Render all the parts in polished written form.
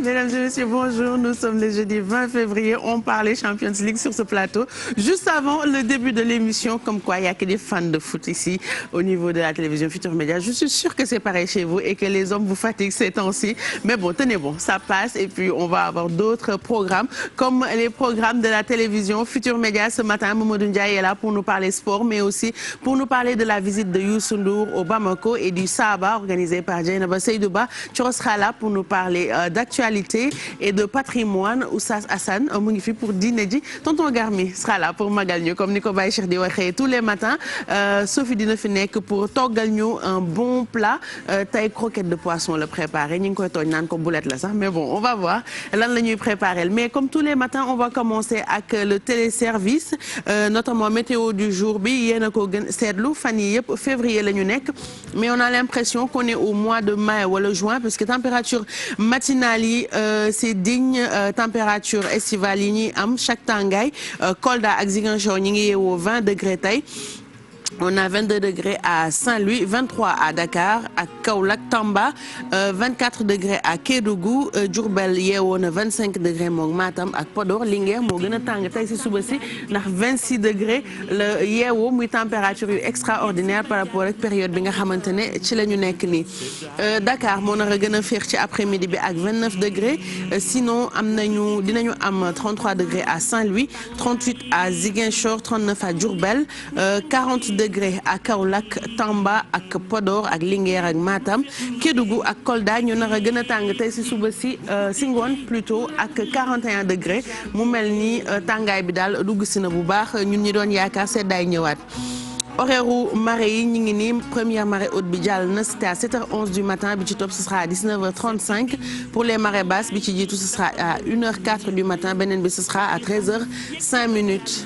Mesdames et messieurs, bonjour. Nous sommes le jeudi 20 février. On parlait Champions League sur ce plateau. Juste avant le début de l'émission, comme quoi il n'y a que des fans de foot ici au niveau de la télévision Futur Média. Je suis sûre que c'est pareil chez vous et que les hommes vous fatiguent ces temps-ci. Mais bon, tenez bon, ça passe et puis on va avoir d'autres programmes comme les programmes de la télévision Futur Média. Ce matin, Mamadou Ndiaye est là pour nous parler sport, mais aussi pour nous parler de la visite de Youssou Ndour au Bamako et du Saba organisé par Dieynaba Seydouba. Tu seras là pour nous parler d'actualité et de patrimoine. Oustaz Assane mu ngi fi pour dîner ji. Tonton Garmi sera là pour magal ñu comme ni ko Baye Cheikh di waxee tous les matins. Sophie dina fi nekk pour toggal ñu un bon plat. Tey croquette de poisson la préparé ñu ngi koy tooñ naan ko boulette la sax mais bon on va voir lan la ñuy préparer mais comme tous les matins on va commencer ak le téléservice notamment météo du jour bi yéen a ko gën seetlu fan yi yëpp février la ñu nekk mais on a l'impression qu'on est au mois de mai wala juin parce que température matinale yi c'est digne température estivale yi ñuy am chaque tàngaay Kolda ak Ziguinchor ñi ngi yeewoo 20 degrés tey. On a 22 degrés à Saint-Louis, 23 à Dakar, à Kaolack, Tamba, 24 degrés à Kédougou, Diourbel yeewoo na 25 degrés moom Matam ak Podor, Linguère moo gën a tàng tey si suba si ndax 26 degrés la yeewoo muy température yu extraordinaire par rapport ak période bi nga xamante ne ci la ñu nekk nii. Dakar moo nar a gën a féex ci après-midi bi ak 29 degrés sinon dinañu am 33 degrés à Saint-Louis, 38 à Ziguinchor, 39 à Diourbel, 40 degrés à Kaolack, Tamba ak Podor ak Linguère ak Matam Kédougou ak Kolda ñu nar a gën a tàng tey si suba si ngoon plutôt ak 41 degrés mu mel ni tàngaay bi daal dugg si na bu baax ñun ñi doon yaakaar seddaay ñëwaat. Horaire u marée yi ñu ngi nii première marée haute bi jàll na c'était à 7h11 du matin bi ci topp ce sera à 19h35 pour les marées basses bi ci jiitu ce sera à 1h04 du matin beneen bi ce sera à 13h05.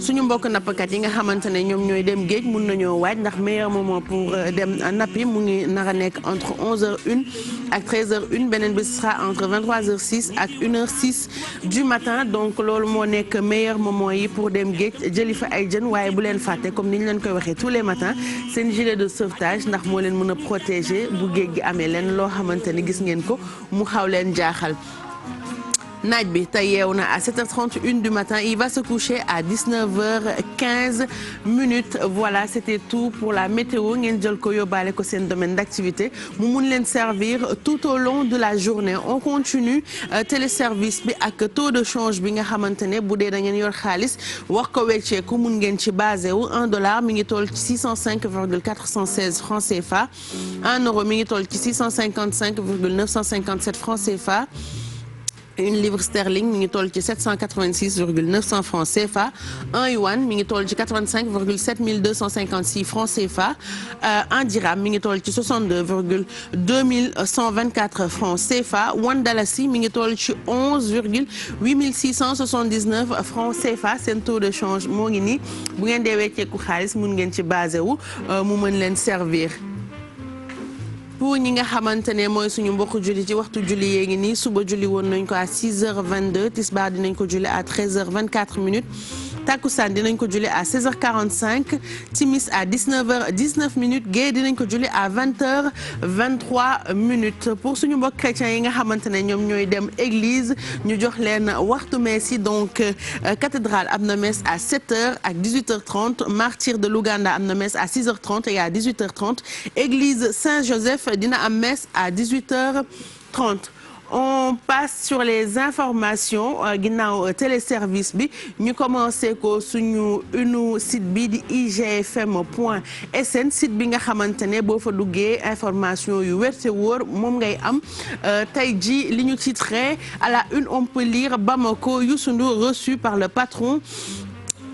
suñu mbokk nappkat yi nga xamante ne ñoom ñooy dem géej mun nañoo waaj ndax meilleur moment pour dem nappi mu ngi nar a nekk entre 11h01 ak 13h01 beneen bi ce sera entre 23h06 ak 1h06 du matin donc loolu moo nekk meilleur moment yi pour dem géej jëli fa ay jën waaye bu leen fàtte comme ni ñu leen koy waxee tous les matins seen gilet de sauvetage ndax moo leen mën a protéger bu géej gi amee leen loo xamante ne gis ngeen ko mu xaw leen jaaxal. naaj bi tey yeewu na à 7h31 du matin il va se coucher à 19h15 voilà c'était tout pour la météo ngeen jël ko yóbbaale ko seen domaine d'activité mu mun leen servir tout au long de la journée on continue téléservice bi ak taux de change bi nga xamante ne bu dee da ngeen yor xaalis wax ko wecceeku mun ngeen ci basé wu $1 mi ngi toll ci 605,416 francs CFA €1 mi ngi toll ci 655,957 francs CFA. Une livre sterling mi ngi toll ci 786,900 francs CFA un yuan mi ngi toll ci 85,7256 francs CFA un dirham mi ngi toll ci 62,2124 francs CFA one dalasi mi ngi toll ci 11,8679 francs CFA seen taux de change moo ngi nii bu ngeen dee wecceeku xaalis mun ngeen ci basé wu mu mën leen servir. pour ñi nga xamante ne mooy suñu mbokku julli ci waxtu julli yee ngi nii suba julli woon nañ ko à 6h22 tisbaar dinañ ko julli à 13h24 takkusaan dinañ ko julli à 16h45 timis à 19h19 gée dinañ ko julli à 20h23 pour suñu mbokk chrétiens yi nga xamante ne ñoom ñooy dem église ñu jox leen waxtu messe yi donc cathédrale am na messe à 7h ak 18h30 martyr de l'Ouganda am na messe à 6h30 et à 18h30 église Saint-Joseph dina am messe à 18h30. On passe sur les informations ginnaaw téléservice bi ñu commencé ko suñu site bi di igfm.sn site bi nga xamante ne boo fa duggee information yu wér te wóor moom ngay am tey ji li ñu titré à la une on peut lire Bamako Youssou Ndour reçu par le patron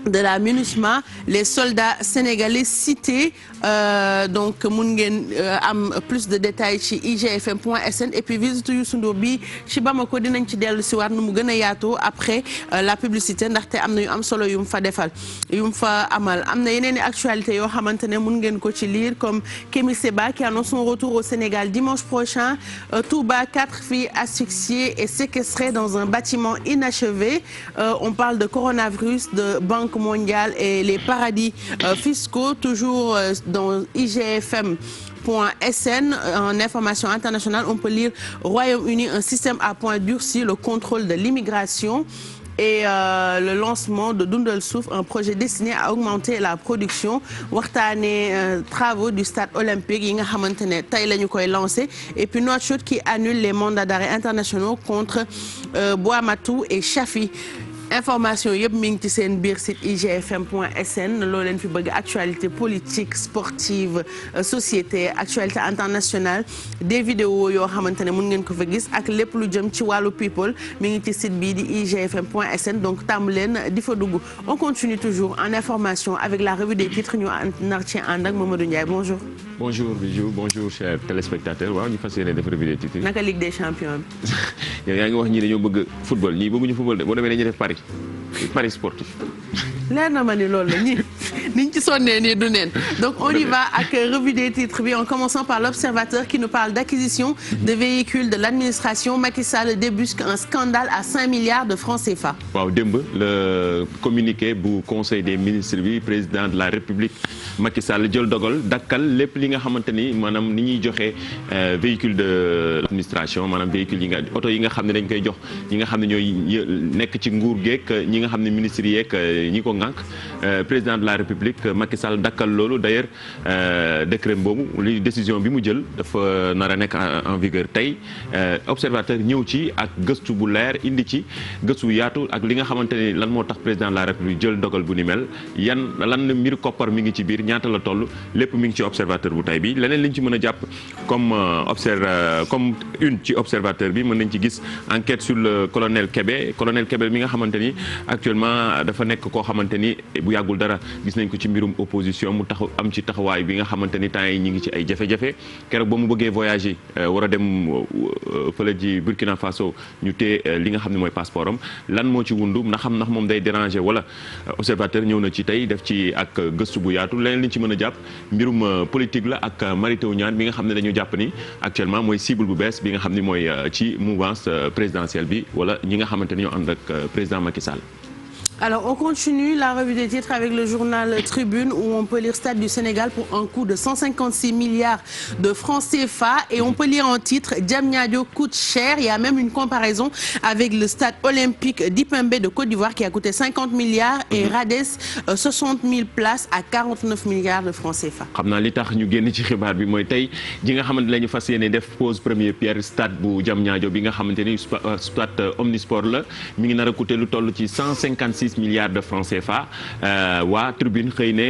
de la MINUSMA les soldats sénégalais cités donc mun ngeen am plus de détails ci igfm.sn et puis visite Youssou Ndour bi ci Bamako dinañ ci dellu si waat nu mu gën a yaatoo après la publicité ndaxte am na yu am solo yu mu fa defal yu mu fa amal am na yeneen i actualité yoo xamante ne mun ngeen ko ci lire comme Kémi Seba qui annonce son retour au Sénégal dimanche prochain Touba 4 filles asphyxiées et séquestrées dans un bâtiment inachevé on parle de coronavirus de banque mondiale et les paradis fiscaux, toujours dans IGFM.sn. En information internationale, on peut lire Royaume-Uni, un système à point durci le contrôle de l'immigration. Et le lancement de Dundal Suuf, un projet destiné à augmenter la production waxtaane travaux du stade olympique yi nga xamante ne tey la ñu koy lancé et puis Nouakchott qui annule les mandats d'arrêt internationaux contre Boamatou et Chafi. Information yëpp mi ngi ci seen biir site igfm.sn loo leen fi bëgg actualité politique sportive société actualité internationale des vidéos yoo xamante ne mën ngeen ko fa gis ak lépp lu jëm ci wàllu people mi ngi ci site bii di igfm.sn donc tàmm leen di fa dugg. On continue toujours en information avec la revue des titres ñu nar ci ànd ak Mamadou Ndiaye bonjour. Bonjour Bijou, bonjour chers téléspectateurs. Waaw ñu fas yéene def revue des titres. Naka Ligue des champions bi. Yow yaa ngi wax ñii dañoo bëgg football ñii bëgguñu football de boo demee dañuy def Paris sportif. leer na ma ni loolu la ñi niñ ci sonnee nii du neen donc on y va ak revue des titres bi en commençant par l'Observateur qui nous parle d'acquisition de véhicules de l'administration. Macky Sall débusque un scandale à 5 milliards de francs CFA. waaw démb le communiqué bu conseil des ministres bi président de la République Macky Sall jël dogal dakkal lépp li nga xamante ni maanaam ni ñuy joxe véhicule de l'administration maanaam véhicule yi nga oto yi nga xam ne dañ koy jox ñi nga xam ne ñooy nekk ci nguur geek ñi nga xam ne ministres yeek ñi ko ngànk président de la République Macky Sall dakkal loolu d'ailleurs décret boobu li décision bi mu jël dafa nar a nekk en vigueur tey observateur ñëw ci ak gëstu bu leer indi ci gëstu yaatu ak li nga xamante ni lan moo tax président de la République jël dogal bu ni mel lan mbir koppar mi ngi ci biir ñaata la toll lépp mi ngi ci observateur bu tey bi leneen li ñu ci mën a jàpp comme une ci observateur bi mën nañ ci gis enquête sur le colonel Kébé mi nga xamante ni actuellement dafa nekk koo xamante ni bu yàggul dara gis nañ ko ci mbirum opposition mu tax am ci taxawaay bi nga xamante ni temps yi ñi ngi ci ay jafe-jafe keroog ba mu bëggee voyager war a dem fële ji Burkina Faso ñu téye li nga xam ne mooy passeport am lan moo ci wundu ndax moom day déranger wala observateur ñëw na ci tey def ci ak gëstu bu yaatu leneen li ñu ci mën a jàpp mbirum politique la ak Mary Teuw Niane bi nga xam ne dañu jàpp ni actuellement mooy cible bu bees bi nga xam ne mooy ci mouvance présidentielle bi wala ñi nga xamante ni ñoo ànd ak président Macky Sall. Alors on continue la revue des titres avec le journal Tribune où on peut lire Stade du Sénégal pour un coût de 156 milliards de francs CFA et on peut lire en titre Diamniadio coûte cher. Il y a même une comparaison avec le stade olympique d'Ipembe de Côte d'Ivoire qui a coûté 50 milliards et Rades 60 000 places à 49 milliards de francs CFA. xam naa li tax ñu génn ci xibaar bi mooy tey ji nga xamante la ñu fas yéene def pose première pierre stade bu Diamniadio bi nga xamante ni stade omnisport la mi ngi nar a coûté lu toll ci 156 milliards de francs CFA waa Tribune xëy ne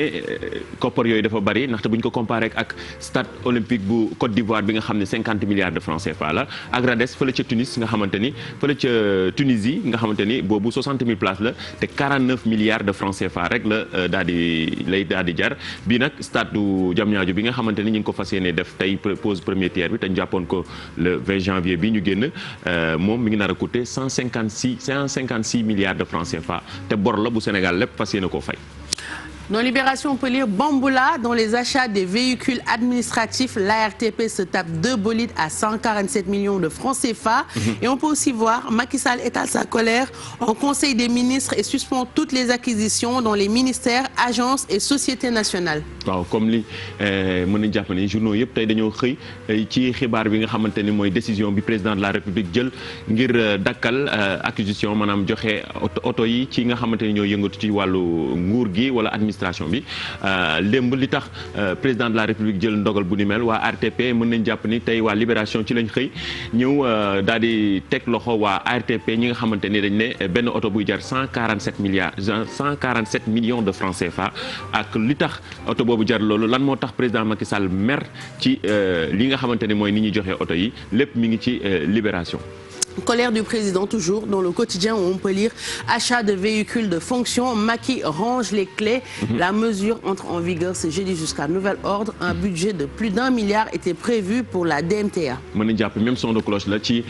koppar yooyu dafa bari ndaxte bu ñu ko comparé ak stade olympique bu Côte d'Ivoire bi nga xam ne 50 milliards de francs CFA la ak Rades fële ca Tunis nga xamante ni fële ca Tunisie nga xamante ni boobu 60 000 places la te 49 milliards de francs CFA rek la daal di jar bii nag stade du Diamniadio bi nga xamante ni ñu ngi ko fas yéene def tey pose première pierre bi te ñu jàppoon ko le 20 janvier bi ñu génn moom mi ngi nar a coûter 156 milliards de francs CFA te bor la bu Sénégal lépp fas yéene koo fay. Dans Libération, on peut lire Bamboula. Dans les achats des véhicules administratifs, l'ARTP se tape 2 bolides à 147 millions de francs CFA. Et on peut aussi voir Macky Sall étale sa colère en Conseil des ministres et suspend toutes les acquisitions dans les ministères, agences et sociétés nationales. waaw comme li mën nañu jàpp ne journaux yëpp tey dañoo xëy ci xibaar bi nga xamante ni mooy décision bi président de la République jël ngir dakkal acquisition maanaam joxe oto yi ci nga xamante ni ñoo yëngatu ci wàllu nguur gi wala administration bi lémb li tax président de la République jël ndogal bu ni mel waa ARTP mën nañ jàpp ni tey waa Libération ci lañ xëy ñëw daal di teg loxo waa ARTP ñi nga xamante ni dañ ne benn oto buy jar 147 millions de francs CFA ak li tax oto boobu jar loolu lan moo tax président Macky Sall mer ci li nga xamante ni mooy ni ñuy joxe oto yi lépp mi ngi ci Libération. Colère du président toujours dans le quotidien où on peut lire achat de véhicules de fonction. Macky range les clés. La mesure entre en vigueur ce jeudi jusqu'à nouvel ordre. Un budget de plus d'1 milliard était prévu pour la DMTA. mën nañu jàpp même son de cloche la ci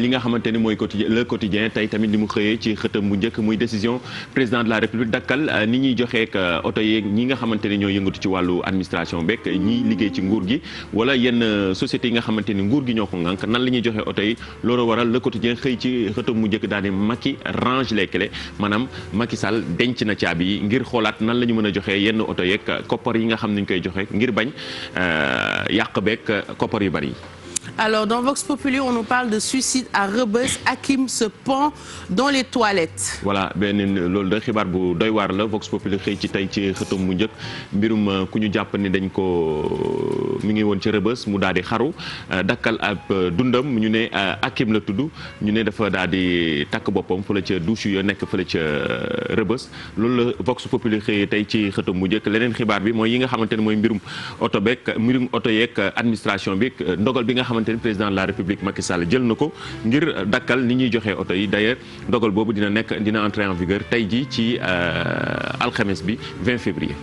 li nga xamante ni mooy le quotidien tey tamit li mu xëyee ci xëtam bu njëkk muy décision président de la République dakkal ni ñuy joxeek oto yeeg ñi nga xamante ni ñoo yëngatu ci wàllu administration beeg ñi liggéey ci nguur gi wala yenn sociétés yi nga xamante ni nguur gi ñoo ko ngànk nan la ñuy joxe oto yi loolu waral Quotidien xëy ci xëtam mu njëkk daal di Macky range les clés maanaam Macky Sall denc na caabi yi ngir xoolaat nan la ñu mën a joxe yenn oto yeeg koppar yi nga xam ne ñu koy joxe ngir bañ yàq beeg koppar yu bari yi. Alors, dans Vox Populi, on nous parle de suicide à Rebeuss. Hakim se pend dans les toilettes. Voilà, loolu da xibaar bu doy waar la Vox Populi xëy ci tey ci xëtam mu njëkk mbirum ku ñu jàpp ni dañ ko mi ngi woon ci Rebeuss mu daal di xaru dakkal ab dundam ñu ne Hakim la tudd ñu ne dafa daal di takk boppam fële ca douche yo nekk fële ca Rebeuss loolu la Vox Populi xëy tey ci xëtam mu njëkk leneen xibaar bi mooy yi nga xamante ne mooy mbirum oto yeeg administration bi ndogal bi nga xamante ne président de la République Macky Sall jël na ko ngir dakkal ni ñuy joxe oto yi d'ailleurs ndogal boobu dina entrer en vigueur tey jii ci alxames bi 20 février.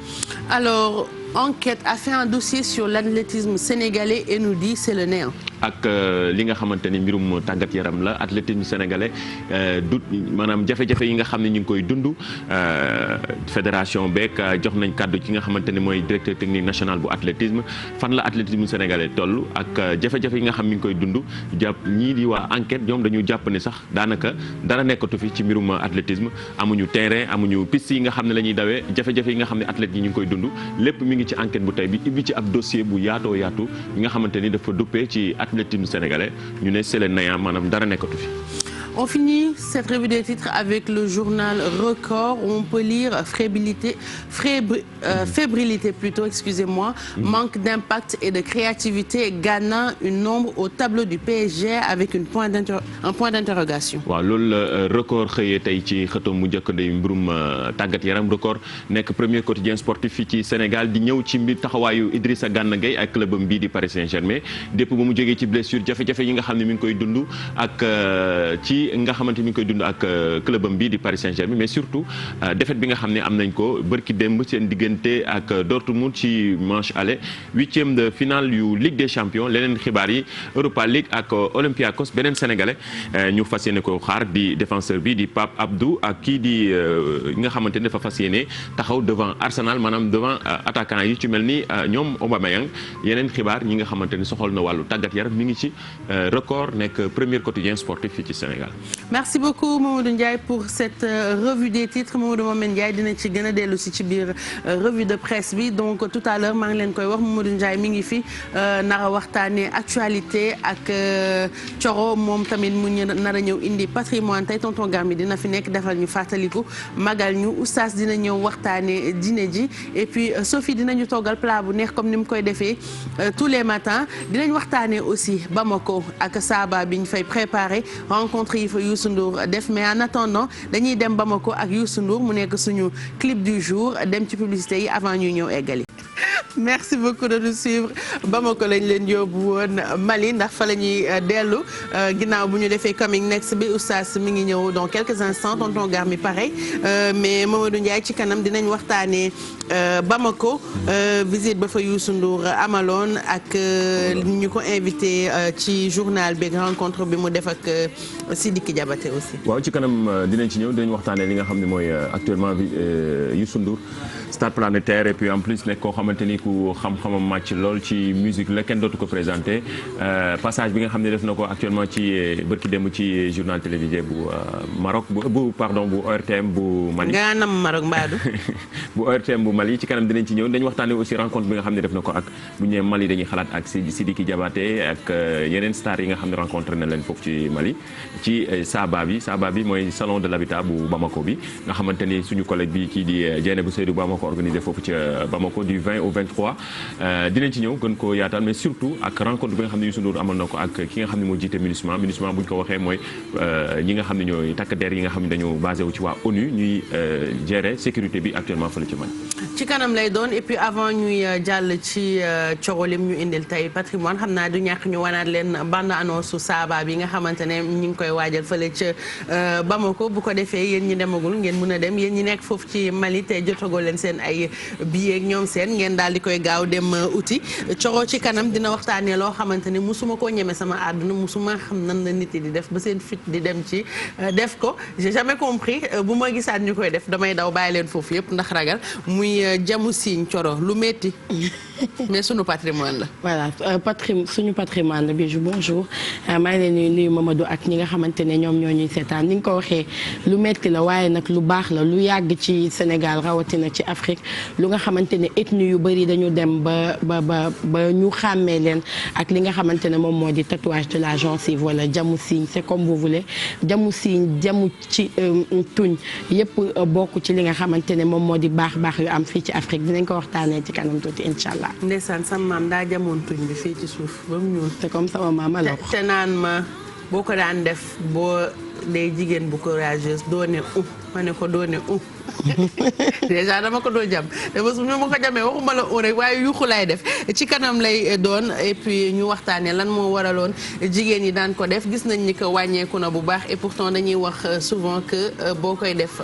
Alors, Enquête a fait un dossier sur l'athlétisme sénégalais et nous dit c'est le néant. ak li nga xamante ni mbirum tàggat yaram la athlétisme sénégalais du maanaam jafe-jafe yi nga xam ne ñu ngi koy dund fédération beek jox nañ kàddu ci nga xamante ni mooy directeur technique national bu athlétisme fan la athlétisme sénégalais toll ak jafe-jafe yi nga xam mi ngi koy dund jàpp ñii di waa enquête ñoom dañu jàpp ne sax daanaka dara nekkatu fi ci mbirum athlétisme amuñu terrain amuñu piste yi nga xam ne la ñuy dawee jafe-jafe yi nga xam ne athlètes yi ñu ngi koy dund lépp mi ngi ci enquête bu tey bi ibbi ci ab dossier bu yaatoo yaatu yi nga xamante ni dafa duppee ci athlétisme sénégalais ñu ne c'est le néant maanaam dara nekkatu fi. On finit cette revue des titres avec le journal Record où on peut lire fébrilité plutôt, excusez-moi, manque d'impact et de créativité, Ghana une ombre au tableau du PSG avec un point d'interrogation. waaw loolu la Record xëyee tey ci xëtam mu njëkk day mbirum tàggat yaram Record nekk premier quotidien sportif fii ci Sénégal di ñëw ci mbir taxawaayu Idrissa Gana Gueye ak clubam bii di Paris Saint-Germain depuis ba mu jógee ci blessure jafe-jafe yi nga xam ne mi ngi koy dund ak ci nga xamante mi ngi koy dund ak clubam bii di Paris Saint-Germain mais surtout défaite bi nga xam ne am nañ ko bërki démb seen diggante ak Dortmund ci manche aller huitième de finale yu Ligue des Champions leneen xibaar yi Europa League ak Olympiakos beneen sénégalais ñu fas yéene ko xaar di défenseur bi di Pape Abdou ak kii di nga xamante ne dafa fas yéene taxaw devant Arsenal maanaam devant attaquant yi ci mel ni ñoom Aubameyang yeneen xibaar ñi nga xamante ni soxal na wàllu tàggat yaram mi ngi ci Record nekk premier quotidien sportif fii ci Sénégal. Merci beaucoup Mamadou Ndiaye pour cette revue des titres Mamadou Mohamed Ndiaye dina ci gën a dellu si ci biir revue de presse bi donc tout à l'heure maa ngi leen koy wax Mamadou Ndiaye mi ngi fi nara waxtaanee actualité ak Coro moom tamit mu nar a ñëw indi patrimoine tey tonton Garmi dina fi nekk defal ñu fàttaliku magal ñu oustaz dina ñëw waxtaanee dîner ji et puis Sophie dinañu toggal plat bu neex comme ni mu koy defee tous les matins dinañ waxtaanee aussi Bamako ak Saba bi ñu fay préparer rencontre yi fa Youssou Ndour def mais en attendant dañuy dem Bamako ak Youssou Ndour mu nekk suñu clip du jour dem ci publicité yi avant ñuy ñëw eggali. Merci beaucoup de nous suivre Bamako lañ leen yóbbu woon Mali ndax fa la ñuy dellu ginnaaw bu ñu defee coming next bi oustaz mi ngi ñëw dans quelques instants tonton Garmi pareil mais Mamadou Ndiaye ci kanam dinañ waxtaanee Bamako visite ba fa Youssou Ndour amaloon ak ñu ko invité ci journal bi rencontre bi mu def ak Sidiki Diabaté aussi. waaw ci kanam dinañ ci ñëw dinañ waxtaanee li nga xam ne mooy actuellement Youssou Ndour Star Planétaire et puis en plus nekk koo xamante ni ku xam-xamam màcc lool ci musique la kenn dootu ko présenté passage bi nga xam ne def na ko actuellement ci bërki démb ci journal télévisé bu Maroc bu ORTM bu Mali. nga nam Maroc mbaadu. bu ORTM bu Mali ci kanam dinañ ci ñëw dañu waxtaanee aussi rencontre bi nga xam ne def na ko ak bu ñu nee Mali dañuy xalaat ak Sidiki Diabaté ak yeneen stars yi nga xam ne rencontré na leen foofu ci Mali ci Saba bi mooy salon de l'habitat bu Bamako bi nga xamante ni suñu collègue bi kii di Dieynaba Seydou Ba moo ko organisé foofu ci Bamako du 20 au 23 dinañ ci ñëw gën koo yaatal mais surtout ak rencontre bi nga xam ne Youssou Ndour amal na ko ak ki nga xam ne moo jiite MINUSMA bu ñu ko waxee mooy ñi nga xam ne ñooy takk der yi nga xam ne dañoo basé wu ci waa ONU ñuy gérer sécurité bi actuellement fële ci Mali. ci kanam lay doon et puis avant ñuy jàll ci Coro lim ñu indil tey patrimoine xam naa du ñàkk ñu wanaat leen bande annonce su Saba bi nga xamante ne ñu ngi koy waajal fële ca Bamako bu ko defee yéen ñi demagul ngeen mën a dem yéen ñi nekk foofu ci Mali te jotagoo leen seen seen ay billets ñoom seen ngeen daal di koy gaaw dem uti Coro ci kanam dina waxtaanee loo xamante ni musuma koo ñeme sama àdduna musuma xam nan la nit yi di def ba seen fit di dem ci def ko j'ai jamais compris bu ma gisaat ñu koy def damay daw bàyyi leen foofu yëpp ndax ragal muy jamu siiñ Coro lu metti mais sunu patrimoine la. voilà suñu patrimoine la Bijou bonjour maa ngi leen di nuyu Mamadou ak ñi nga xamante ne ñoom ñoo ñuy seetaan ni nga ko waxee lu metti la waaye nag lu baax la lu yàgg ci Sénégal rawatina ci Afrique lu nga xamante ne ethnie yu bëri dañu dem ba ñu xàmmee leen ak li nga xamante ne moom moo di tatouage de la gencive wala jamu siiñ c'est comme vous voulez jamu siiñ jamu ci tuñ yëpp bokk ci li nga xamante ne moom moo di baax yu am fii ci Afrique dinañ ko waxtaanee ci kanam tuuti incha allah. ndeysaan sama maam daa jamoon tuñ bi fii ci suuf ba mu ñuul. c'est comme sama maam alors. te naan ma boo ko daan def boo dee jigéen bu courageuse doo ne ma ne ko doo ne déjà dama ko doo jam te ba su ma ko jamee waxuma la rek waaye yuuxu lay def ci kanam lay doon et puis ñu waxtaanee lan moo waraloon jigéen ñi daan ko def gis nañ ni que wàññeeku na bu baax et pourtant dañuy wax souvent que boo koy def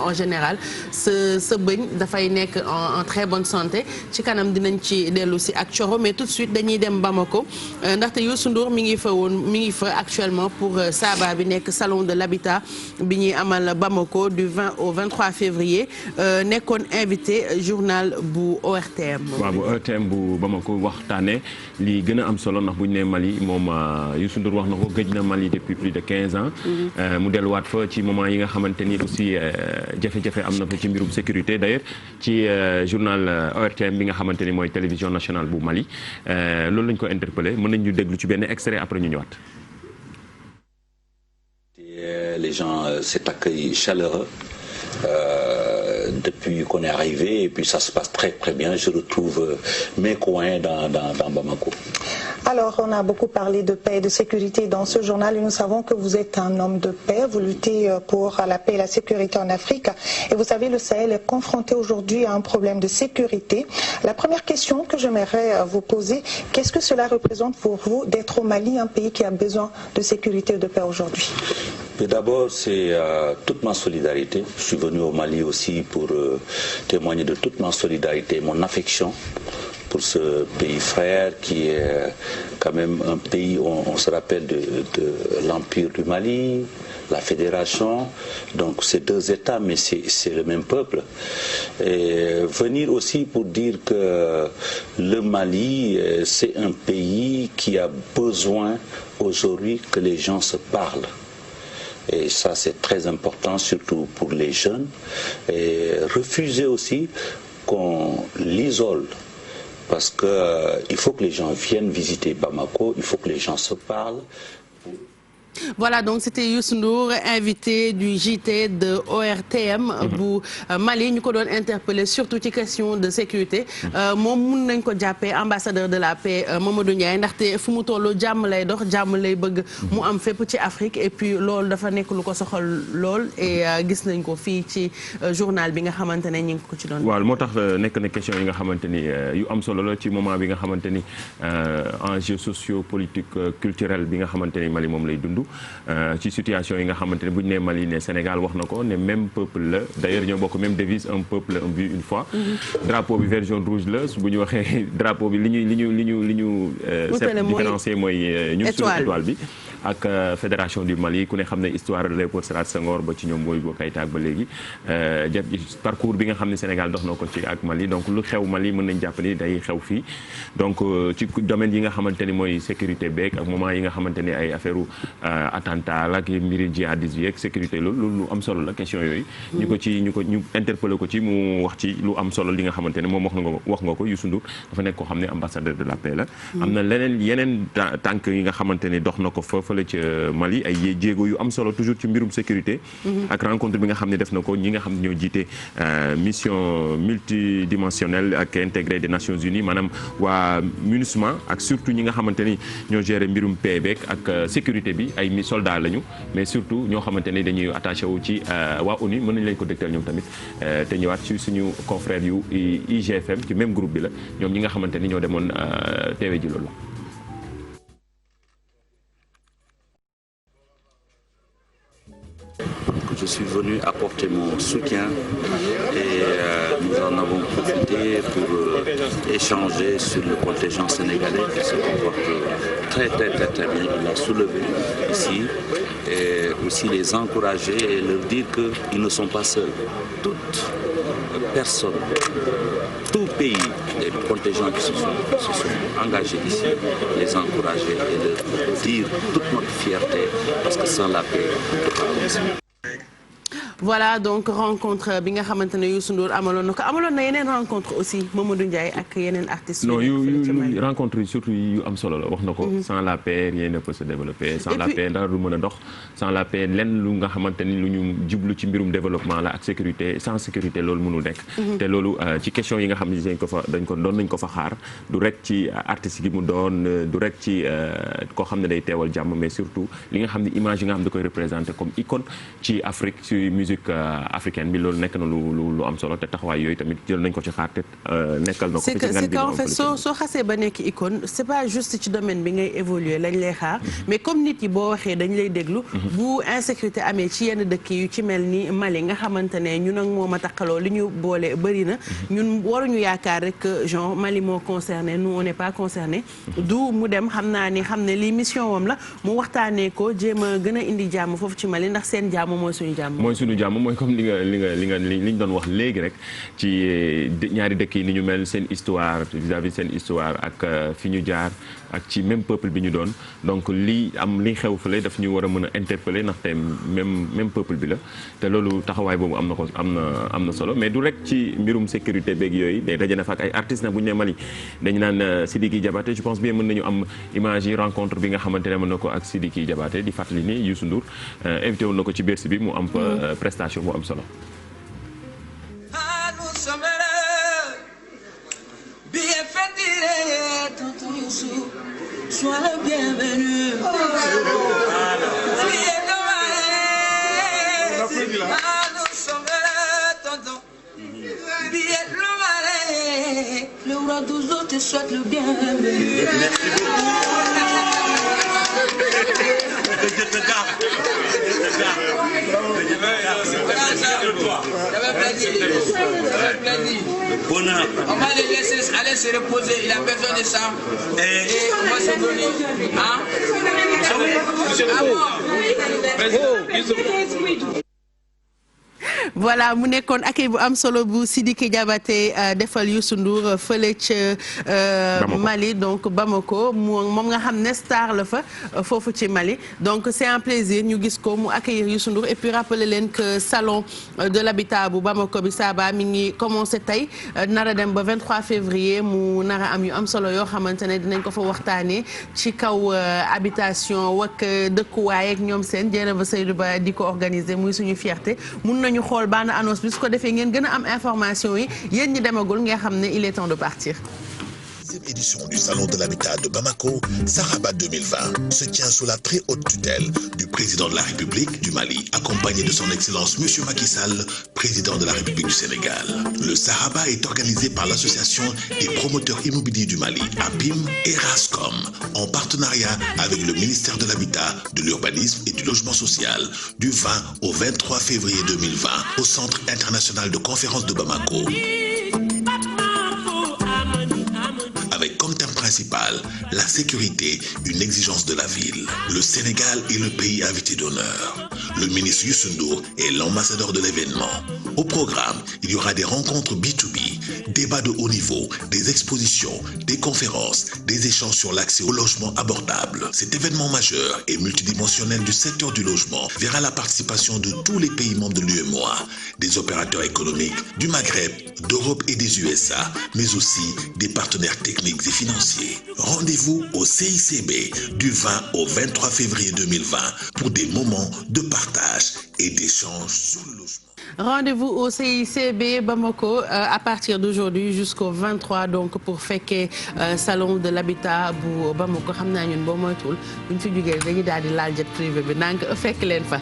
en général sa bëñ dafay nekk en très bonne santé ci kanam dinañ ci dellu si ak Coro mais tout de suite dañuy dem Bamako ndaxte Youssou Ndour mi ngi fa actuellement pour Saba bi nekk salon de l'habitat bi ñuy amal Bamako du 20 au 23 février nekkoon invité journal bu ORTM. waaw bu ORTM bu Bamako waxtaanee li gën a am solo ndax bu ñu nee Mali moom Youssou Ndour wax na ko gëj na Mali depuis plus de 15 ans. mu delluwaat fa ci moment yi nga xamante ni aussi jafe-jafe am na fa ci mbirum sécurité d'ailleurs ci journal ORTM bi nga xamante ni mooy télévision nationale bu Mali loolu lañ ko interpellé mën nañ ñu déglu ci benn extrait après ñu ñëwaat. Les gens, cet accueil chaleureux depuis qu'on est arrivé et puis ça se passe très très bien. Je retrouve mes coins dans Bamako. Alors, on a beaucoup parlé de paix et de sécurité dans ce journal et nous savons que vous êtes un homme de paix. Vous luttez pour la paix et la sécurité en Afrique. Et vous savez, le Sahel est confronté aujourd'hui à un problème de sécurité. La première question que j'aimerais vous poser, qu'est-ce que cela représente pour vous d'être au Mali, un pays qui a besoin de sécurité et de paix aujourd'hui? D'abord, c'est toute ma solidarité. Je suis venu au Mali aussi pour témoigner de toute ma solidarité, mon affection pour ce pays frère qui est quand même un pays, on se rappelle de l'Empire du Mali, la Fédération, donc c'est deux États, mais c'est le même peuple. Et venir aussi pour dire que le Mali, c'est un pays qui a besoin aujourd'hui que les gens se parlent. Et ça, c'est très important, surtout pour les jeunes. Et refuser aussi qu'on l'isole. Parce qu'il faut que les gens viennent visiter Bamako, il faut que les gens se parlent. Voilà, donc c'était Youssou Ndour, invité du JT de ORTM bu Mali ñu ko doon interpellé surtout ci question de sécurité moom mun nañ ko jàppee ambassadeur de la paix Mamadou Ndiaye ndaxte fu mu tollu jàmm lay dox jàmm lay bëgg mu am fépp ci Afrique et puis loolu dafa nekk lu ko soxal lool et gis nañ ko fii ci journal bi nga xamante ne ñu ngi ko ci doon. waaw moo tax nekk na question yi nga xamante ni yu am solo la ci moment bi nga xamante ni enjeu socio politique culturel bi nga xamante ni Mali moom lay dund. ci situation yi nga xamante ne bu ñu nee Mali ne Sénégal wax na ko ne même peuple la d'ailleurs ñoo bokk même devise un peuple un but une foi. drapeau bi version rouge la bu ñu waxee drapeau bi li ñu différencier mooy ñun suñu étoile bi ak fédération du Mali ku ne xam ne histoire Léopold Sédar Senghor ba ci ñoom mooy boo Keïta ba léegi parcours bi nga xam ne Sénégal dox na ko ci ak Mali donc lu xew Mali mën nañ jàpp ni day xew fii donc ci domaine yi nga xamante ni mooy sécurité beeg ak moment yi nga xamante ni ay affaire attentat ak mbiri jihadisme yi ak sécurité loolu lu am solo la question yooyu ñu interpellé ko ci mu wax ci lu am solo li nga xamante ne moom wax nga ko Youssou Ndour dafa nekk koo xam ne ambassadeur de la paix la am na yeneen tànk yi nga xamante ni dox na ko fële ca Mali ay jéego yu am solo toujours ci mbirum sécurité ak rencontre bi nga xam ne def na ko ñi nga xam ne ñoo jiite mission multidimensionnelle ak intégrée des Nations Unies maanaam waa MINUSMA ak surtout ñi nga xamante ni ñoo gérer mbirum paix beeg ak sécurité bi ay soldats lañu mais surtout ñoo xamante ne dañuy attaché wu ci waa ONU mën nañu lañ ko dégtal ñoom tamit te ñëwaat ci suñu confrère yu IGFM ci même groupe bi la ñoom ñi nga xamante ni ñoo demoon teewe ji loolu. Je je suis venu apporter mon soutien et nous en avons profité pour échanger sur le contingent sénégalais qui se comporte très bien. Il a soulevé ici et aussi les encourager et leur dire qu'ils ne sont pas seuls. Toute personne, tout pays, les contingents qui se sont engagés ici, les encourager et leur dire toute notre fierté parce que sans la paix, on ne peut pas avancer. Voilà donc rencontre bi nga xamante ne Youssou Ndour amaloon na yeneen rencontre aussi Mamadou Ndiaye ak yeneen artistes. non yu rencontre yi surtout yu am solo la wax na ko. sans la paix rien ne peut se développer. sans la paix dara du mën a dox. sans la paix lenn lu nga xamante ni lu ñu jublu ci mbirum développement la ak sécurité sans sécurité loolu mënul nekk. te loolu ci question yi nga xam ne doon nañ ko fa xaar du rek ci artiste gi mu doon du rek ci koo xam ne day teewal jàmm mais surtout li nga xam ne image yi nga xam ne da koy représenté comme icône ci Afrique ci musique africaine bi loolu nekk na lu am solo te taxawaay yooyu tamit jël nañ ko ci xaar te nekkal na ko. c'est que en fait soo xasee ba nekk icône c'est pas juste ci domaine bi ngay évoluer lañ lay xaar mais comme nit yi boo waxee dañ lay déglu. bu insécurité amee ci yenn dëkk yu ci mel ni Mali nga xamante ne ñun ak moom a takkaloo li ñu boole bëri na ñun waruñu yaakaar rek genre Mali moo concerné nous on n'est pas concerné. du mu dem xam ne lii mission wam la mu waxtaanee ko jéem a gën a indi jàmm foofu ci Mali ndax seen jàmm mooy suñu jàmm. mooy comme li ñu doon wax léegi rek ci ñaari dëkk yi ni ñu mel seen histoire vis-à-vis seen histoire ak fi ñu jaar ak ci même peuple bi ñu doon donc li xew fële daf ñu war a mën a interpeller ndaxte même peuple bi la te loolu taxawaay boobu am na solo mais du rek ci mbirum sécurité beeg yooyu day daje na fa ak ay artistes nag bu ñu nee Mali dañu naan Sidiki Diabaté je pense bien mën nañu am image yi rencontre bi nga xamante ne mën na ko ak Sidiki Diabaté di fàttali ni Youssou Ndour invité woon na ko ci Bercy bi mu am prestation bu am solo. Sois le bienvenu. Le roi d'Ouzo te souhaite le bienvenu. Bonheur. On va les laisser aller se reposer, il a besoin de ça. Et on va se donner. voilà mu nekkoon accueil bu am solo bu Sidiki Diabaté defal Youssou Ndour fële ca Mali donc Bamako moom nga xam ne star la fa foofu ci Mali donc c'est un plaisir ñu gis ko mu accueillir Youssou Ndour et puis rappeler leen que salon de l'habitat bu Bamako bi Saba mi ngi commencé tey nar a dem ba 23 février mu nar a am yu am solo yoo xamante ne dinañ ko fa waxtaanee ci kaw habitation wak dëkkuwaay ak ñoom seen Dieynaba Seydou Ba di ko organiser muy suñu fierté mun nañu xool bande annonce bi su ko defee ngeen gën a am information yi yéen ñi demagul nga xam ne il est temps de partir. Édition du Salon de l'Habitat de Bamako, Saraba 2020, se tient sous la très haute tutelle du président de la République du Mali, accompagné de son Excellence Monsieur Macky Sall, président de la République du Sénégal. Le Saraba est organisé par l'Association des promoteurs immobiliers du Mali, APIM et RASCOM, en partenariat avec le ministère de l'Habitat, de l'Urbanisme et du Logement Social, du 20 au 23 février 2020, au Centre international de conférence de Bamako. Avec comme thème principal la sécurité, une exigence de la ville. Le Sénégal est le pays invité d'honneur. Le ministre Youssou Ndour est l'ambassadeur de l'événement. Au programme, il y aura des rencontres B2B, débats de haut niveau, des expositions, des conférences, des échanges sur l'accès au logement abordable. Cet événement majeur et multidimensionnel du secteur du logement verra la participation de tous les pays membres de l'UEMOA, des opérateurs économiques du Maghreb, d'Europe et des USA, mais aussi des partenaires techniques et financiers. Rendez-vous au CICB du 20 au 23 février 2020 pour des moments de partage et d'échange sur le logement. Rendez-vous au CICB Bamako à partir d'aujourd'hui jusqu'au 23 donc pour fekkee salon de l'habitat bu Bamako xam naa ñun boo moytuwul buñ fi jógee dañuy daal di laal jet privé bi donc fekk leen fa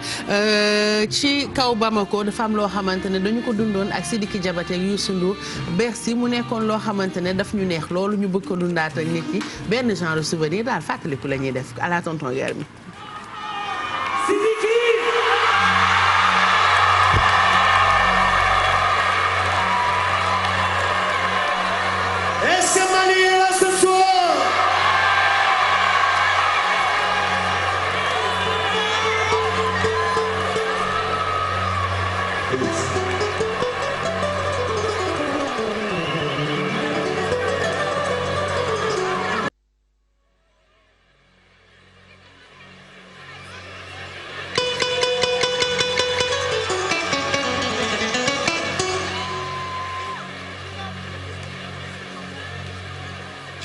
ci kaw Bamako dafa am loo xamante ne dañu ko dundoon ak Sidiki Diabaté ak Youssou Ndour Bercy mu nekkoon loo xamante ne daf ñu neex loolu ñu bëgg ko dundaat ak nit ñi benn genre de souvenir daal fàttaliku la ñuy def à la tonton Guerre mi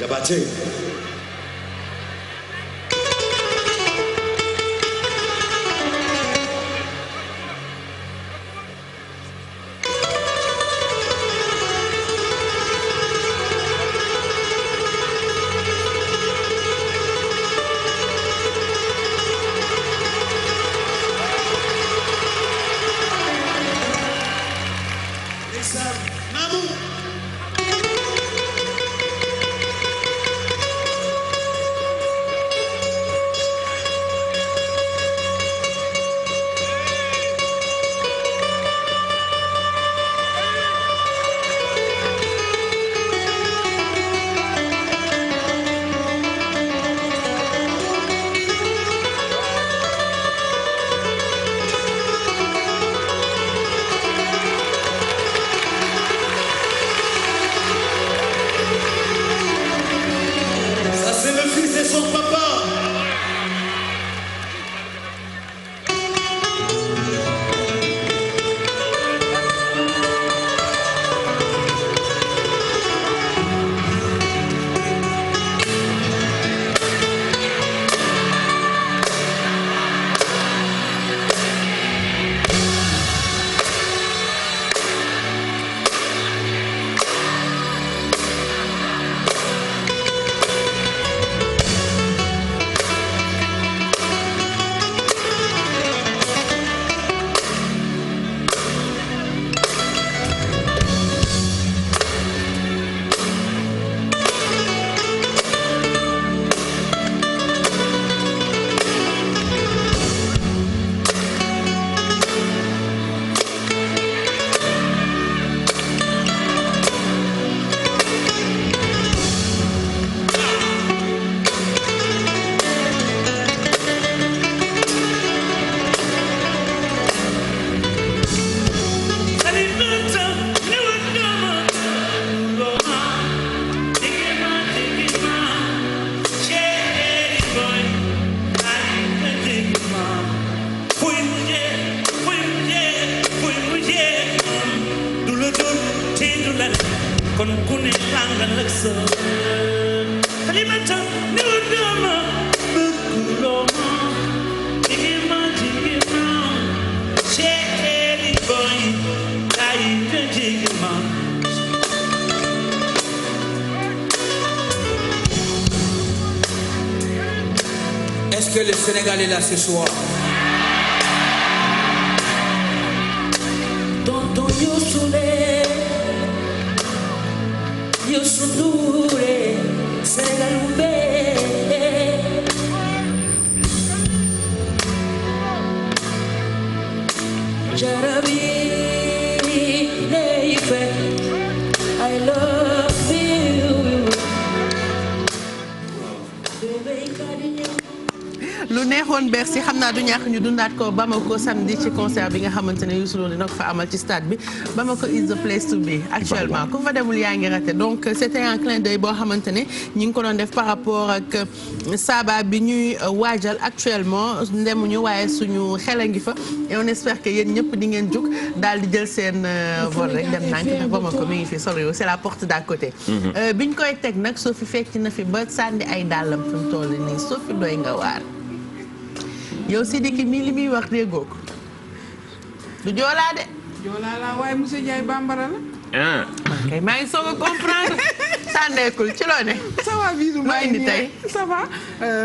Diabaté. Est-ce que le Sénégal est là ce soir? Tonton Youssoulé, Youssoundouré, Sénégaloubé. Jarabi, Neife, I love you. lu neexoon Bercy xam naa du ñàkk ñu dundaat ko Bamako samedi ci concert bi nga xamante ne Youssou Ndour dina ko fa amal ci stade bi Bamako is the place to be actuellement ku fa demul yaa ngi raté donc c'était un clin d'œil boo xamante ne ñi ngi ko doon def par rapport ak Saba bi ñuy waajal actuellement ndemuñu waaye suñu xel a ngi fa et on espère que yéen ñëpp di ngeen jug daal di jël seen vol rek dem nànk ndax Bamako mi ngi fi sori c'est la porte d'à côté biñ koy teg nag soo fi fecc na fi ba sànni ay dàllam fi mu toll nii soo fi doy nga waar yow Sidiki mii li muy wax déggoo ko du joolaa de. joolaa la waaye monsieur Ndiaye bambara la. ok maa ngi soog a comprendre. sànneekul ci loo ne. ça va Bisou maa indi tey ça va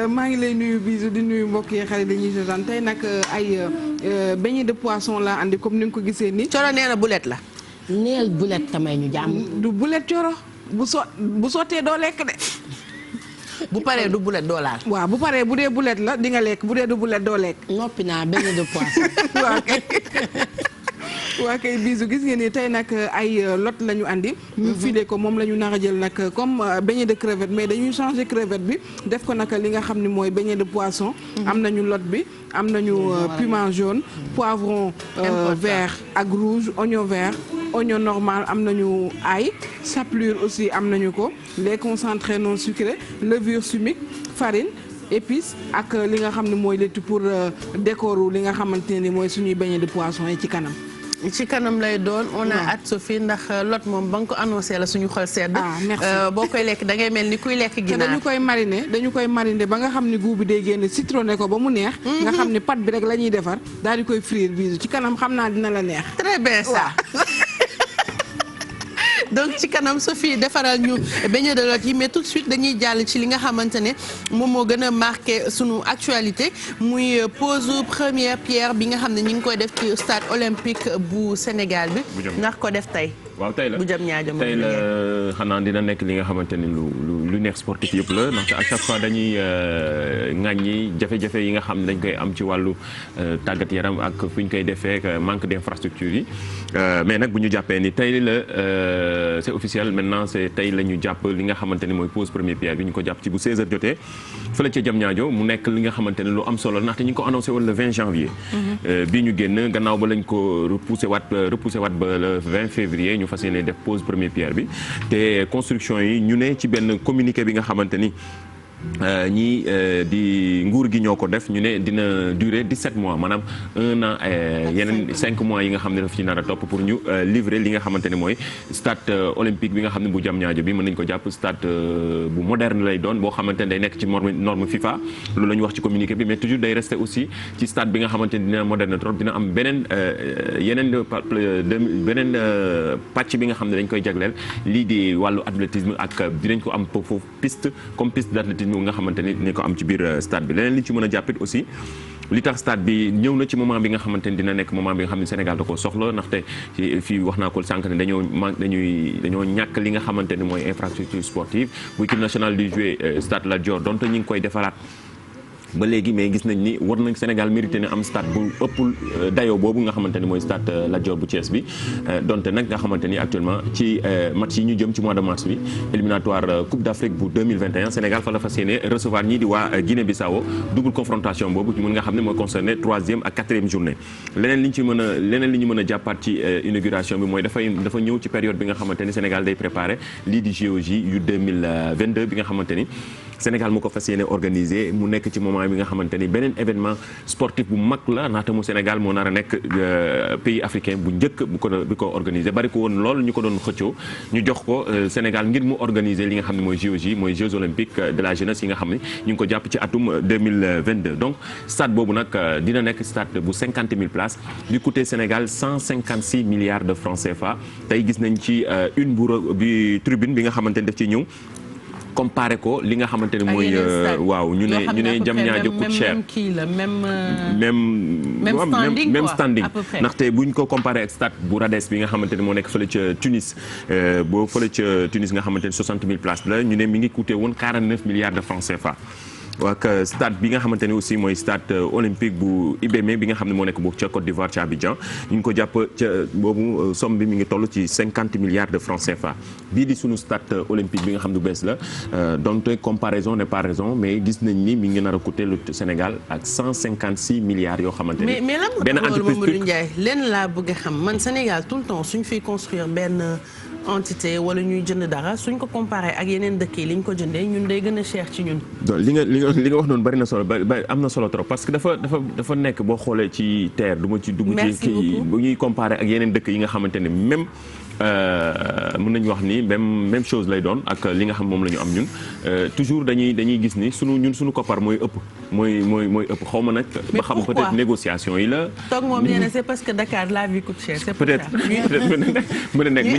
maa ngi lay nuyu Bisou di nuyu mbokk yi xarit dañuy seetaan tey nag ay beignet de poisson la andi comme ni nga ko gisee nii. Coro nee na boulet la. neel boulet tamay ñu jàmm. du boulet Coro bu sottee doo lekk de. bu paree du boulet doo laal. waaw bu paree bu dee boulet la di nga lekk bu dee du boulet doo lekk. noppi naa beignet de poisson. waaw kay waa kay Bisou gis ngeen ni tey nag ay lot la ñu andi. ñu filé ko moom la ñu nar a jël nag comme beignet de crevette mais dañuy changer crevette bi def ko nag li nga xam ni mooy beignet de poisson. am nañu lot bi am nañu piment jaune poivron vert ak rouge oignon vert. oignon normal am nañu ail chapelure aussi am nañu ko lait concentré non sucré levure chimique farine épices ak li nga xam ne mooy laitue pour décorer li nga xamante ne mooy suñuy beignet de poisson yi ci kanam. ci kanam lay doon on a hâte Sophie ndax lot moom ba nga ko annoncé la suñu xol sedd. boo koy lekk da ngay mel ni kuy lekk ginaar. dañu koy mariner ba nga xam ni goût bi day génn citronné ko ba mu neex. nga xam ni pâte bi rek la ñuy defar daal di koy frire bisu ci kanam xam naa dina la neex. très bien ça. donc ci kanam Sophie defaral ñu beignet de lot yi mais tout de suite dañuy jàll ci li nga xamante ne moom moo gën a marqué sunu actualité muy pose première pierre bi nga xam ne ñu ngi koy def ci stade olympique bu Sénégal bi. ndax ko def tey. waaw tey la bu jëm ñaajo tey la xanaa dina nekk li nga xamante ni lu neex sportif yëpp la ndaxte à chaque fois dañuy ŋàññi jafe-jafe yi nga xam ne dañ koy am ci wàllu tàggat yaram ak fu ñu koy defee manque d'infrastructure yi mais nag bu ñu jàppee ni tey la c'est officiel maintenant c'est tey la ñu jàpp li nga xamante ni mooy pose première pierre bi ñu ko jàpp ci bu 16h jotee fële ca jëm ñaajo mu nekk li nga xamante ni lu am solo ndaxte ñu ngi ko annoncé woon le 20 janvier bii ñu génn gannaaw ba lañ ko repoussé waat ba le 20 février ñu fas yéene def pose première pierre bi te construction yi ñu ne ci benn communiqué bi nga xamante ni ñii di nguur gi ñoo ko def ñu ne dina durer 17 mois maanaam 1 an yeneen 5 mois yi nga xam ne daf ci nar a topp pour ñu livrer li nga xamante ne mooy stade olympique bi nga xam ne bu Diamniadio bi mën nañu ko jàpp stade bu moderne lay doon boo xamante ne day nekk ci norme FIFA loolu la ñu wax ci communiqué bi mais toujours day rester aussi ci stade bi nga xamante ne dina moderne trop dina am beneen pàcc bi nga xam ne dañ koy jagleel lii di wàllu athlétisme ak dinañ ko am foofu piste comme piste d'athlétisme nga xamante ni ko am ci biir stade bi leneen li ci mën a jàppit aussi li tax stade bi ñëw na ci moment bi nga xamante ni dina nekk moment bi nga xam ne Sénégal da koo soxla ndaxte fii wax naa ko sànq ne dañoo ñàkk li nga xamante ni mooy infrastructure sportive bu équipe nationale di jouer stade Lat Dior donte ñu ngi koy defaraat ba léegi mais gis nañ ni war nañ Sénégal mérité na am stade bu ëppul dayoo boobu nga xamante ni mooy stade Lat Dior bu Thiès bi donte nag nga xamante ni actuellement ci match yi ñu jëm ci mois de mars bi éliminatoire Coupe d'Afrique bu 2021 Sénégal fa la fas yéene recevoir ñii di waa Guinée-Bissau double confrontation boobu mën nga xam ne mooy concerné 3e ak 4e journée leneen li ñu mën a jàppaat ci inauguration bi mooy dafa ñëw ci période bi nga xamante ni Sénégal day préparé lii di JOJ yu 2022 bi nga xamante ni Sénégal moo ko fas yéene organisé mu nekk ci moment bi nga xamante ni beneen événement sportif bu mag la ndaxte mu Sénégal moo nar a nekk pays africain bu njëkk bi ko organisé bari ko woon lool ñu ko doon xëccoo ñu jox ko Sénégal ngir mu organiser li nga xam ne mooy JOJ mooy Jeux olympiques de la jeunesse yi nga xam ne ñu ngi ko jàpp ci atum 2022 donc stade boobu nag dina nekk stade bu 50 000 places di coûter Sénégal 156 milliards de francs CFA tey gis nañ ci une bi tribune bi nga xamante ni daf ci ñëw comparé ko li nga xamante ne mooy waaw ñu ne Diamniadio coûte cher même standing ndaxte buñ ko comparé ak stade bu Rades bi nga xamante ne moo nekk fële ca Tunis nga xamante ne 60 000 places la ñu ne mi ngi coûté woon 49 milliards de francs CFA ak stade bi nga xamante ne aussi mooy stade olympique bu IBM bi nga xam ne moo nekk boobu ca Côte d'Ivoire ca Abidjan ñu ngi ko jàpp ca boobu somme bi mi ngi toll ci 50 milliards de francs CFA bii di sunu stade olympique bi nga xam ne bees la donte comparaison n'est pas raison mais gis nañ ni mi ngi nar a coûter le Sénégal ak 156 milliards yoo xamante ni mais lan benn entreprise Mamadou Ndiaye leen laa bëgg a xam man Sénégal tout le temps suñu fiy construire benn entité wala ñuy jënd dara suñ ko comparé ak yeneen dëkk yi li ñu ko jëndee ñun day gën a cher ci ñun. li nga wax noonu bari na solo am na solo trop parce que dafa nekk boo xoolee ci terre du ma ci dugg ci kii bu ñuy comparé ak yeneen dëkk yi nga xamante ne même mën nañu wax ni même chose lay doon ak li nga xam moom la ñu am ñun toujours dañuy gis ni suñu koppar mooy ëpp xaw ma nag. ba xam peut-être négociation yi la. toog moom nee na c'est parce que Dakar la vie coûte cher. c'est peut-être mën na nekk bu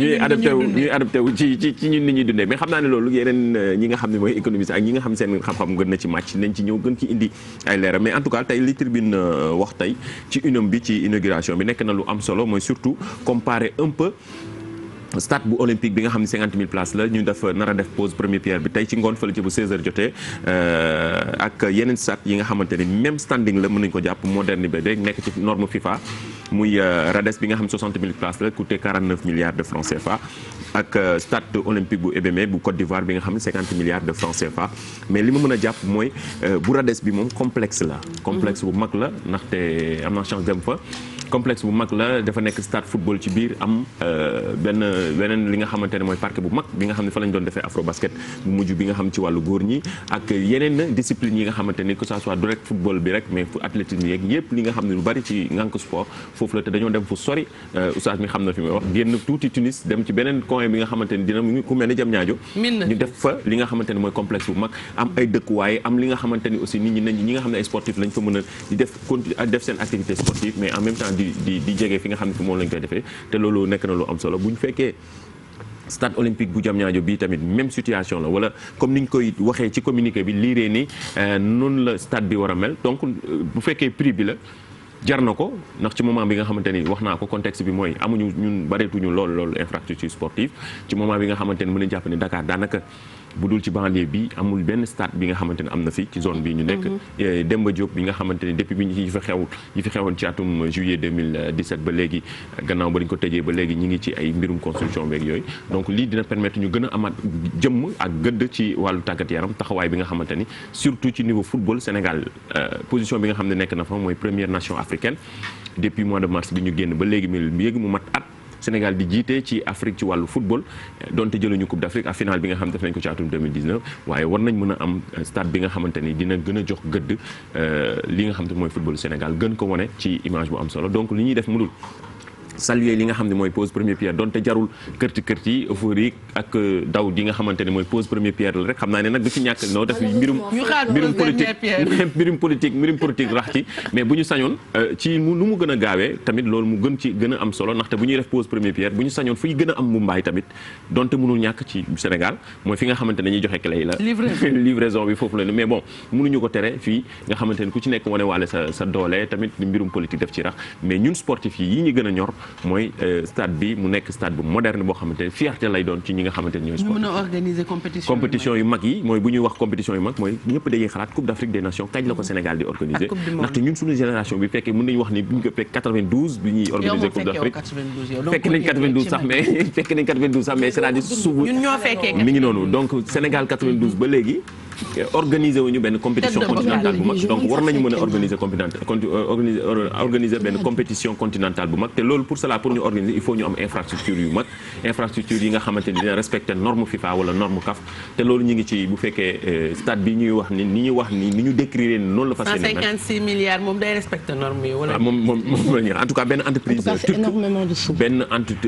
ñuy adapté wu ci ñun ni ñuy dundee mais xam naa ne loolu yeneen ñi nga xam ne mooy économiste ak ñi nga xam seen xam-xam gën na ci màcc nañ ci ñëw gën ci indi ay leeral mais en tout cas tey li tribune wax tey ci unam bi ci inauguration bi nekk na lu am solo mooy surtout comparer un peu stade bu olympique bi nga xam ne 50 000 places la ñu def nar a def pose première pierre bi tey ci ngoon fële ci bu 16h jotee ak yeneen stade yi nga xamante ni même standing la mën nañu ko jàpp moderne bi rek nekk ci norme FIFA muy Rades bi nga xam 60 000 places la coûté 49 milliards de francs CFA ak stade olympique bu Ebemé bu Côte d'Ivoire bi nga xam ne 50 milliards de francs CFA mais li ma mën a jàpp mooy bu Rades bi moom complexe la complexe bu mag la ndaxte am na chance dem fa complexe bu mag la dafa nekk stade football ci biir am beneen li nga xamante ne mooy parquet bu mag bi nga xam ne fa lañ doon defee afro basket bu mujj bi nga xam ci wàllu góor ñi ak yeneen discipline yi nga xamante ni que ça soit du rek football bi rek mais athlétisme yeeg yëpp li nga xam ne lu bari ci ngànk sport foofu la te dañoo dem fu sori oustaz mi xam na fi may wax génn tuuti Tunis dem ci beneen coin bi nga xamante ni dina ku mel ni Diamniadio ñu def fa li nga xamante ne mooy complexe bu mag am ay dëkkuwaay am li nga xamante ni aussi nit ñi nga xam ne ay sportif lañ fa mën a di def seen activité sportive mais en même temps di jege fi nga xam ne fi moom lañ koy defee te loolu nekk na lu am solo bu ñu fekkee stade olympique bu Diamniadio bii tamit même situation la wala comme ni ñu koy waxee ci communiqué bi liiree ni noonu la stade bi war a mel donc bu fekkee prix bi la jar na ko ndax ci moment bi nga xamante ni wax naa ko contexte bi mooy amuñu ñun bareetuñu loolu infrastructure sportive ci moment bi nga xamante ni mën nañu jàpp ne Dakar daanaka bu dul ci banlieue bi amul benn stade bi nga xamante ne am na fi ci zone bi ñu nekk Demba Diop bi nga xamante ni depuis bi ñu yi fi xewoon ci atum juillet 2017 ba léegi gannaaw ba dañu ko tëjee ba léegi ñi ngi ci ay mbirum construction beeg yooyu donc lii dina permettre ñu gën a amaat jëmm ak gëdd ci wàllu tàggat yaram taxawaay bi nga xamante ni surtout ci niveau football Sénégal position bi nga xam ne nekk na fa mooy première nation africaine depuis mois de mars bi ñu génn ba léegi mu mat at Sénégal di jiite ci Afrique ci wàllu football donte jëluñu Coupe d'Afrique ak finale bi nga xam def nañ ko ci atum 2019 waaye war nañ mën a am stade bi nga xamante ni dina gën a jox gëdd li nga xam te mooy football Sénégal gën ko wone ci image bu am solo donc li ñuy def mu dul saluer li nga xam ne mooy pose première pierre donte jarul kërti euphorie ak daw ji nga xamante ne mooy pose première pierre la rek xam naa ne nag du ci ñàkk noo def mbirum politique rax ci mais bu ñu sañoon ci nu mu gën a gaawee tamit loolu mu gën ci gën a am solo ndaxte bu ñuy def pose première pierre bu ñu sañoon fuy gën a am Mumbaay tamit donte mënul ñàkk ci Sénégal mooy fi nga xamante ne dañuy joxe clé yi la livraison bi foofu la mais bon mënuñu ko tere fii nga xamante ne ku ci nekk wane waale sa doole tamit mbirum politique def ci rax mais ñun sportif yi ñu gën a ñor mooy stade bi mu nekk stade bu moderne boo xamante ne fierté lay doon ci ñi nga xamante ne ñooy sport. ñu mën a organiser compétition yu mag yi mooy bu ñuy wax compétition yu mag mooy ñëpp dañuy xalaat Coupe d'Afrique des Nations kañ la ko Sénégal di organiser ndaxte ñun suñu génération bi fekkee mën nañu wax ni bu ñu ko fekk 92 bi ñuy organiser Coupe d'Afrique fekk nañ 92 sax mais c'est-à-dire subu mi ngi noonu donc Sénégal 92 ba léegi organiser wuñu benn compétition continentale bu mag donc war nañu mën a organiser benn compétition continentale bu mag te loolu pour cela pour ñu organiser il faut ñu am infrastructure yu mag infrastructure yi nga xamante ni dina respecter norme FIFA wala norme CAF te loolu ñu ngi ci bu fekkee stade bi ñuy wax ni ni ñu décrire noonu la fas yéene 156 milliards moom day respecter norme yi wala moom en tout cas benn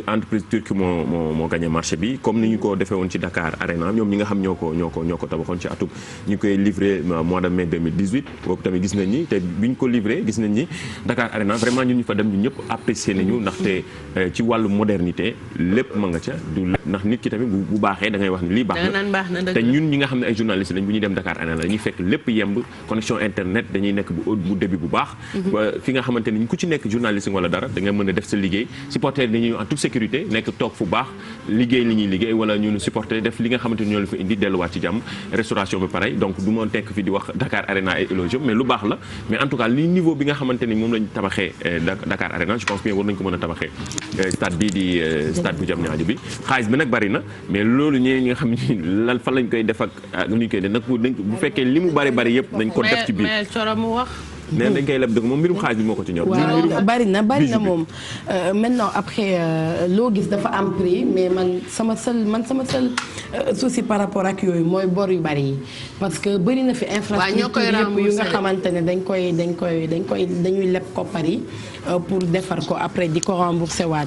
entreprise turque moo gagné marché bi comme ni ñu ko defee woon ci Dakar Arena ñoom ñi nga xam ñoo ko tabaxoon ci atum ñu koy livré mois de mai 2018 boobu tamit gis nañ ni te bi ñu ko livré gis nañ ni Dakar Arena vraiment ñun ñu fa dem ñun ñëpp apprécié nañu ndaxte ci wàllu modernité lépp ma nga ca du lépp ndax nit ki tamit bu baaxee da ngay wax ni lii baax na te ñun ñi nga xam ne ay journalistes lañ bu ñuy dem Dakar Arena dañuy fekk lépp yemb connexion internet dañuy nekk bu début bu baax fi nga xamante ni ku ci nekk journaliste wala dara da nga mën a def sa liggéey supporter dañuy en toute sécurité nekk toog fu baax liggéey li ñuy liggéey wala ñun supporter def li nga xamante ni ñoo la fa indi delluwaat ci jàmm restauration bi pareil donc du ma tekk fi di wax Dakar Arena et éloge mais lu baax la mais en tout cas li niveau bi nga xamante ni moom lañ tabaxee Dakar Arena je pense bien war nañ ko mën a tabaxee stade bii di stade bu Diamniadio bi xaalis bi nag bari na mais loolu ñi nga xam ni lan fan lañ koy def ak nu ñu koy def nag bu fekkee li mu bari yëpp nañ ko def ci biir nee dañ koy leb dëgg moom mbirum xaalis bi moo ko ci ñor. waaw bari na moom maintenant après loo gis dafa am prix mais man sama seul souci par rapport ak yooyu mooy bor yu bari yi parce que bari na fi infrastructure yëpp yu nga xamante ne dañuy leb koppar yi pour defar ko après di ko rembourser waat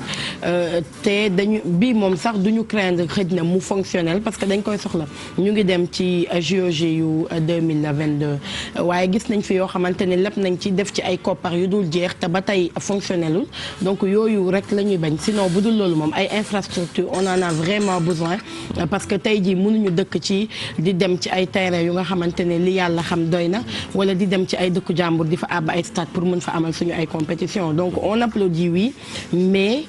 te bii moom sax duñu craindre xëj na mu fonctionnel parce que dañ koy soxla ñu ngi dem ci JOJ yu 2022 waaye gis nañ fi yoo xamante ne lépp nañ ci def ci ay koppar yu dul jeex te ba tey fonctionnelul donc yooyu rek la ñuy bañ sinon bu dul loolu moom ay infrastructure on en a vraiment besoin parce que tey jii mënuñu dëkk ci di dem ci ay terrain yu nga xamante ne li yàlla xam doy na wala di dem ci ay dëkku jàmbur di fa àbb ay stade pour mën fa amal suñu ay compétition donc on applaudit oui mais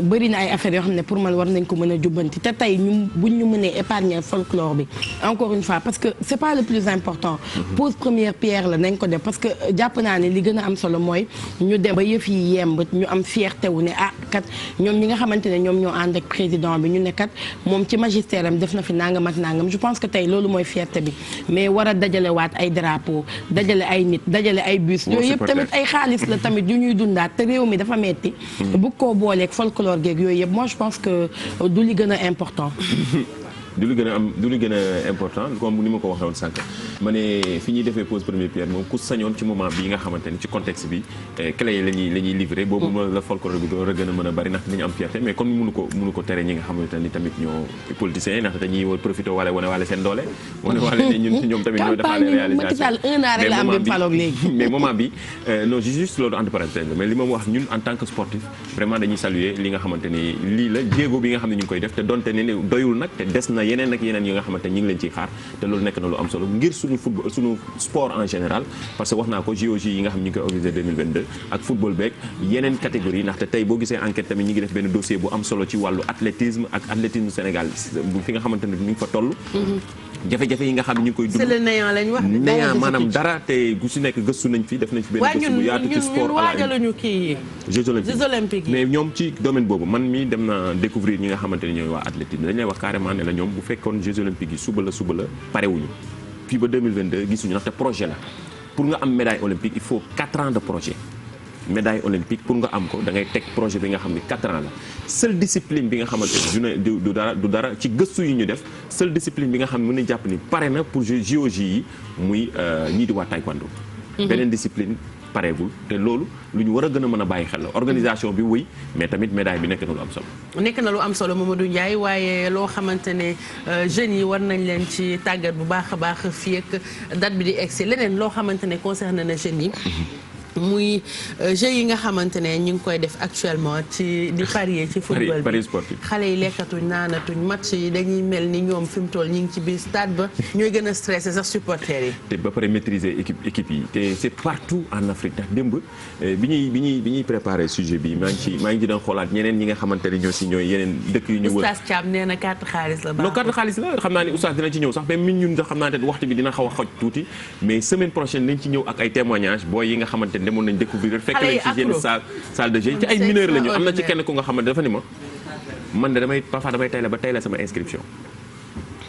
bëri na ay affaires yoo xam ne pour man war nañ ko mën a jubbanti te tey buñ ñu mënee épargner folklore bi encore une fois parce que c'est pas le plus important pose première pierre la nañ ko def parce parce que jàpp naa ne li gën a am solo mooy ñu dem ba yëf yi yemb ñu am fierté wu ne kat ñoom ñi nga xamante ne ñoom ñoo ànd ak président bi ñu ne kat moom ci magistère am def na fi nangam ak nangam je pense que tey loolu mooy fierté bi mais war a dajale waat ay drapeau dajale ay nit dajale ay bus yooyu yëpp tamit ay xaalis la tamit yu ñuy dundaat te réew mi dafa metti bu koo booleeg folklore geeg yooyu yëpp moi je pense que du li gën a important du lu gën a important comme ni ma ko waxee woon sànq ma ne fi ñuy defee pose première pierre moom ku sañoon ci moment bi nga xamante ni ci contexte bi clé yi la ñuy livré boobu la folklore bi war a gën a mën a bari ndax dañu am fierté mais comme mënu ko tere ñi nga xamante ni tamit ñoo politiciens yi ndax dañuy war profité wane waale seen doole wane waale ne ñoom tamit ñoo defaale réalisation mais moment bi non juste loolu entre parenthèses mais li ma wax ñun en tant que sportif vraiment dañuy saluer li nga xamante ni lii la jéego bi nga xam ne ñu ngi koy def te donte ne doyul nag te des na yeneen ak yeneen yi nga xamante ñi ngi leen ciy xaar te loolu nekk na lu am solo ngir suñu football suñu sport en général parce que wax naa ko JOJ yi nga xam ñu ngi koy organisé 2022 ak football beeg yeneen catégorie ndaxte tey boo gisee enquête tamit ñi ngi def benn dossier bu am solo ci wàllu athlétisme ak athlétisme Sénégal fi nga xamante ne ñu ngi fa toll jafe-jafe yi nga xam ne ñu ngi koy dund. c'est le néant lañ wax. néant maanaam dara te gu si nekk gëstu nañ fi def nañ fi benn gëstu bu yaatu ci sport waajaluñu kii Jeux olympiques mais ñoom ci domaine boobu man mii dem na découvrir ñi nga xamante ne ñooy waa athlétisme dañ lay wax carrément ne la ñoom bu fekkoon Jeux olympiques yi suba la parewuñu fii ba 2022 gisuñu ndaxte projet la pour nga am médaille olympique il faut 4 ans de projet médaille olympique pour nga am ko da ngay teg projet bi nga xam ne 4 ans la seule discipline bi nga xamante ne du dara ci gëstu yi ñu def seule discipline bi nga xam ne mën nañu jàpp ni pare na pour JOJ yi muy ñii di waa taekwondo. beneen discipline pareegul te loolu lu ñu war a gën a mën a bàyyi xel la organisation bi wëy mais tamit médaille bi nekk na lu am solo. nekk na lu am solo Mamadou Ndiaye waaye loo xamante ne jeunes yi war nañ leen ci tàggat bu baax a baax fii ak date bi di egsi leneen loo xamante ne concerné na jeunes yi. muy jeux yi nga xamante ne ñu ngi koy def actuellement ci di parier ci football bi xale yi lekkatuñ naanatuñ match yi dañuy mel ni ñoom fi mu toll ñu ngi ci biir stade ba ñooy gën a stressé sax supporters yi. te ba pare maîtriser équipe yi te c'est partout en Afrique ndax démb bi ñuy préparé sujet bi maa ngi ci doon xoolaat ñeneen ñi nga xamante ne ñooy yeneen dëkk yu ñu wër. Oustaz Thiam nee na carte xaalis la. non carte xaalis la xam naa ne Oustaz dina ci ñëw sax même ñun xam naa ne waxtu bi dina xaw a xoj tuuti mais semaine prochaine nañ ci ñëw ak ay témoignages booy yi nga xamante demoon nañ découvrir fekk lañ ci yenn salle de jeu ci ay mineurs lañu am na ci kenn ku nga xamante dafa ni ma man de damay tey la sama inscription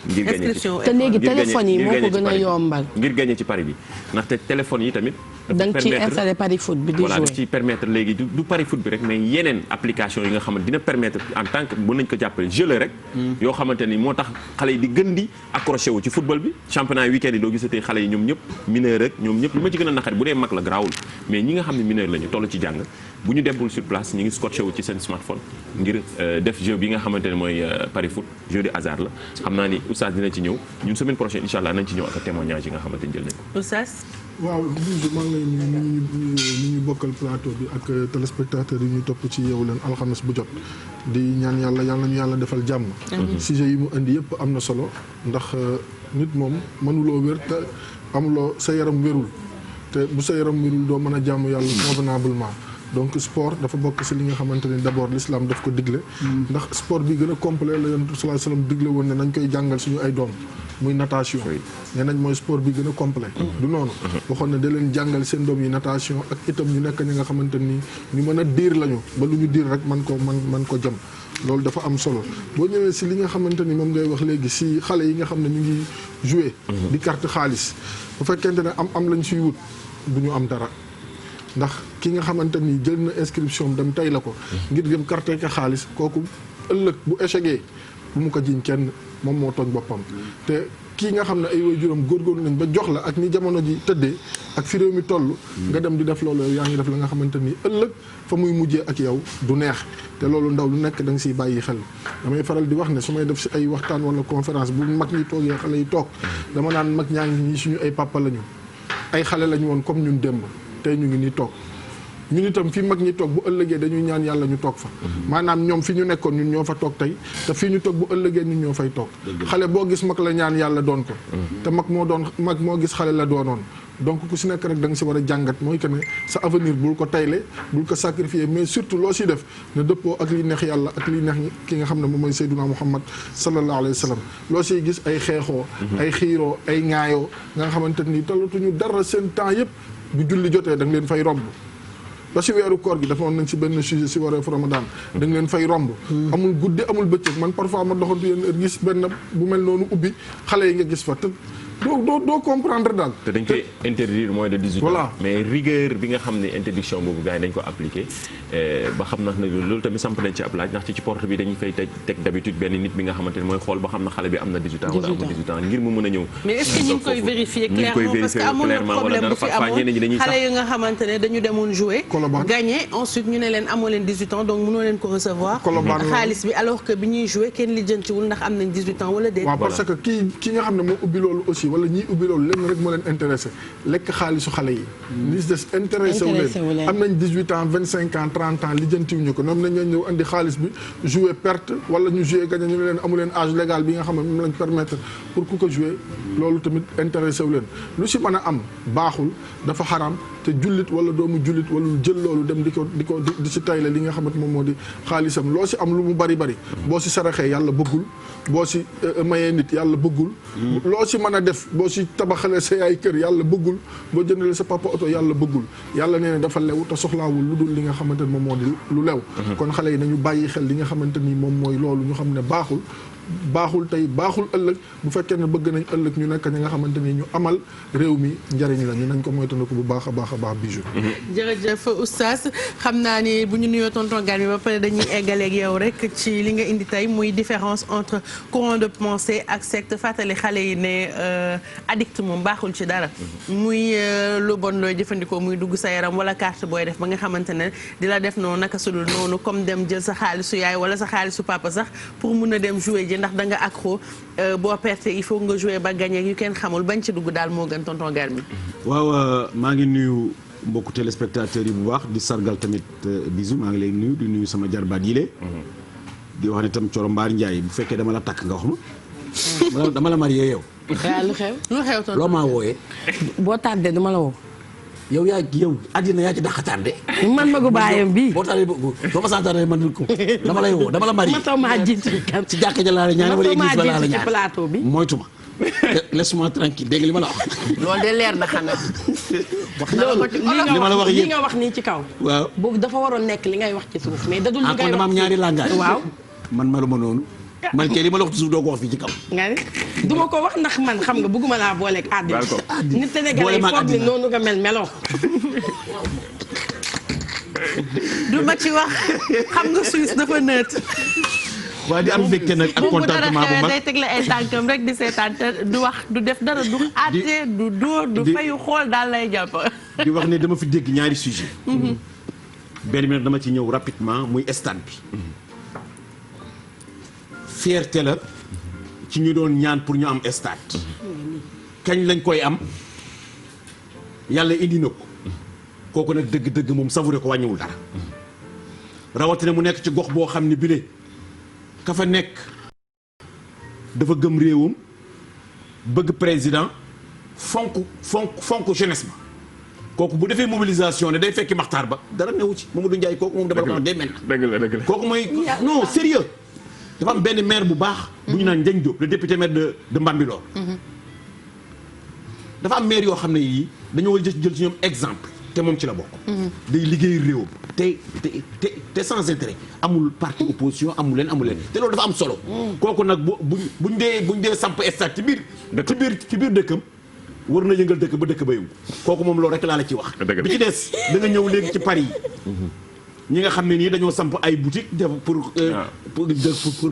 ngir gagné ci te léegi téléphone yi moo ko gën a yombal ngir gagné ci pari bi ndaxte téléphone yi tamit da nga ciy installé pari foot bi di jouer voilà da ciy permettre léegi du pari foot bi rek mais yeneen application yi nga xamante dina permettre en tant que mën nañ ko jàppale jeu la rek yoo xamante ni moo tax xale yi di gën di accroché wu ci football bi championnat yi week-end yi doo gisatee xale yi ñoom ñëpp mineur rek ñoom ñëpp li ma ci gën a naqari bu dee mag la garaawul mais ñi nga xam ne mineur lañu toll ci jàng bu ñu dembul sur place ñi ngi scotché wu ci seen smartphone ngir def jeu bi nga xamante ne mooy pari foot jeu de hasard la xam naa ni oustaz dina ci ñëw ñun semaine prochaine incha allah nañ ci ñëw ak témoignage yi nga xamante ni jël nañ ko. oustaz. waaw Bijou maa ngi lay nuyu ni ñu bokkal plateau bi ak téléspectateurs yi ñuy topp ci Yeewu Leen alxames bu jot di ñaan yàlla nañu yàlla defal jàmm. sujet yi mu indi yëpp am na solo ndax nit moom mënuloo wér te amuloo sa yaram wérul te bu sa yaram wérul doo mën a jàmm yàlla convenablement. donc sport dafa bokk ci li nga xamante ni d'abord l'islam daf ko digle ndax sport bi gën a complet la Yonent bi sallallahu alayhi wasallam digle woon ne nañ koy jàngal suñu ay doom muy natation nee nañ mooy sport bi gën a complet du noonu waxoon ne da leen jàngal seen doom yi natation ak itam ñu nekk ñi nga xamante ni ñu mën a diir lañu ba lu ñu diir rek man ko jëm loolu dafa am solo boo ñëwee ci li nga xamante ni moom ngay wax léegi ci xale yi nga xam ne ñu ngi jouer di carte xaalis bu fekkente ne am lañ ciy wut du ñu am dara ndax ki nga xamante ni jël na inscription dem tey la ko ngir dem carte ka xaalis kooku ëllëg bu échecgee bu mu ko jiñ kenn moom moo tooñ boppam te kii nga xam ne ay waajuram góorgóorlu nañ ba jox la ak ni jamono ji tëddee ak fi réew mi toll nga dem di def loolu yaa ngi def la nga xamante ni ëllëg fa muy mujjee ak yow du neex te loolu ndaw lu nekk da nga siy bàyyi xel damay faral di wax ne su may def si ay waxtaan wala conférence bu mag ñi toogee xale yi toog dama naan mag ñaa ngi ñi suñu ay papa lañu ay xale lañu woon comme ñun démb tey ñu ngi nii toog ñun itam fi mag ñi toog bu ëllëgee dañuy ñaan yàlla ñu toog fa maanaam ñoom fi ñu nekkoon ñun ñoo fa toog tey te fii ñu toog bu ëllëgee ñun ñoo fay toog xale boo gis mag la ñaan yàlla doon ko te mag moo gis xale la doonoon donc ku si nekk rek da nga si war a jàngat mooy que ne sa avenir bul ko tayle bul ko sacrifier mais surtout loo si def ne dëppoo ak li neex yàlla ak li neex ki nga xam ne moom mooy Seydina Muhammad sallallahu alayhi wa sallam loo siy gis ay xeexoo ay xiiroo ay ŋaayoo nga xamante ni talatuñu dara seen temps yëpp bu julli jotee da nga leen fay romb ba si weeru koor gi dafa woon nañ si benn sujet si wareefu Ramadan da nga leen fay romb amul guddi amul bëccëg man parfois ma doxantu yéen heure gis benn bu mel noonu ubbi xale yi nga gis fa te doo comprendre daal. te dañ koy interdire moins de 18 voilà. ans. mais rigueur bi nga xam ne interdiction boobu gars yi dañ ko appliqué ba xam na ne loolu tamit samp nañ ci ab laaj ndax ci porte bi dañuy fay teg d'habitude benn nit bi nga xamante ne mooy xool ba xam na xale bi am na 18 ans wala amul 18 ans ngir mu mën a ñëw. mais est-ce que ñu ngi koy vérifier clairement parce que amoon na problème bu fi amoon xale yi nga xamante ne dañu demoon jouer gagné ensuite ñu ne leen amoo leen 18 ans donc mënoo leen ko recevoir xaalis bi alors que bi ñuy jouer kenn lijjantiwul ndax am nañ 18 ans wala déet. waaw parce que ki nga xam ne moo ubbi loolu aussi wala ñiy ubbi loolu lenn rek moo leen intéressé lekk xaalisu xale yi li des intéressé wu leen am nañ 18 ans 25 ans 30 ans lijjantiwuñu ko ñoom nañ ñëw andi xaalis bi jouer perte wala ñu jouer gagné ñu ne leen amu leen âge légal bi nga xam ne moom lañ permettre pour ku ko jouer loolu tamit intéressé wu leen lu si mën a am baaxul dafa xaram te jullit wala doomu jullit wala jël loolu dem di si tayle li nga xamante moom moo di xaalisam loo si am lu mu bari boo si saraxee yàlla bëggul boo si mayee nit yàlla bëggul loo si mën a def boo si tabaxalee sa yaay kër yàlla bëggul boo jëndalee sa papa oto yàlla bëggul yàlla nee na dafa lew te soxlaawul lu dul li nga xamante ni moom moo di lu lew kon xale yi nañu bàyyi xel li nga xamante ni moom mooy loolu ñu xam ne baaxul tey baaxul ëllëg bu fekkee ne bëgg nañ ëllëg ñu nekk ñi nga xamante ni ñu amal réew mi njëriñ la ñu nañ ko moytandiku bu baax a baax Bijou. jërëjëf oustaz xam naa ni bu ñu nuyoo tonton Gane ba pare dañuy eggaleeg yow rek ci li nga indi tey muy différence entre courant de pensée ak secte fàttali xale yi ne addict moom baaxul ci dara. muy lu bon looy jëfandikoo muy dugg sa yaram wala carte booy def ba nga xamante ne di la def noonu naka sudul noonu comme dem jël sa xaalisu yaay wala sa xaalisu papa sax pour mun a dem jouer ndax da nga accro boo perte il faut nga jouer ba gagner yu kenn xamul bañ ci dugg daal moo gën tonton Garmi. waaw maa ngi nuyu mbokku téléspectateurs yi bu baax di sargal tamit Bijou maa ngi lay nuyu di nuyu sama jarbaat yi lee di wax ne tam Coro Mbaar Ndiaye bu fekkee dama la takk nga wax ma dama la marié yow. waaw lu xew tonton loo maa wooyee. boo tardé dama la woo. yow àddina yaa ci dàqataan de. man ma gu baayam bii. boo tardé boo ma santaane man ko dama lay woo dama la marié. ma taw maa jiitu ci jàkka ja laa la ñaan wala église ba laa la ñaan ci plateau bi. moytu ma laisse-moi tranquille dégg li ma la wax. loolu de leer na xanaa. li ma la wax yëpp li nga wax nii ci kaw. waaw boobu dafa waroon nekk li ngay wax ci suuf mais dadul li ngay wax kon dama am ñaari langage. waaw man maluma noonu. man kay li ma la wax ci suuf doo ko wax fii ci kaw. nga ne du ma ko wax ndax man xam nga bëgguma laa booleeg àddina. nit Sénégalais foog ni noonu nga meloo. du ma ci wax xam nga Suisse dafa neutre. waaye di am mbégte nag ak contentement bu mag day teg la ay tànkam rek di seetaan te du wax du def dara du àtte du dóor du fayu xool daal lay jàpp. di wax ne dama fi dégg ñaari sujet benn bi nag dama ci ñëw rapidement muy stade bi. fierté la ci ñu doon ñaan pour ñu am stade. kañ lañ koy am yàlla indi na ko kooku nag dëgg-dëgg moom savouré ko wàññiwul dara rawatina mu nekk ci gox boo xam ne bile ka fa nekk dafa gëm réewam bëgg président fonk jeunesse ba kooku bu defee mobilisation ne day fekki maxtaar ba dara newu ci Mamadou Ndiaye kooku moom dama la ko wax day mel na kooku mooy non sérieux dafa am benn maire bu baax bu ñu naan Ndiagne Diop le député maire de Mbambilor dafa am maire yoo xam ne yii dañoo war a jël ci ñoom exemple te moom ci la bokk day liggéey réew te sans intérêt amul parti opposition amul leen te loolu dafa am solo kooku nag buñ dee samp stade ci biir dëkkam war na yëngal dëkk ba dëkk ba yëngu kooku moom loolu rek laa la ci wax bi ci des da nga ñëw léegi ci Paris ñi nga xam ne nii dañoo samp ay boutique def pour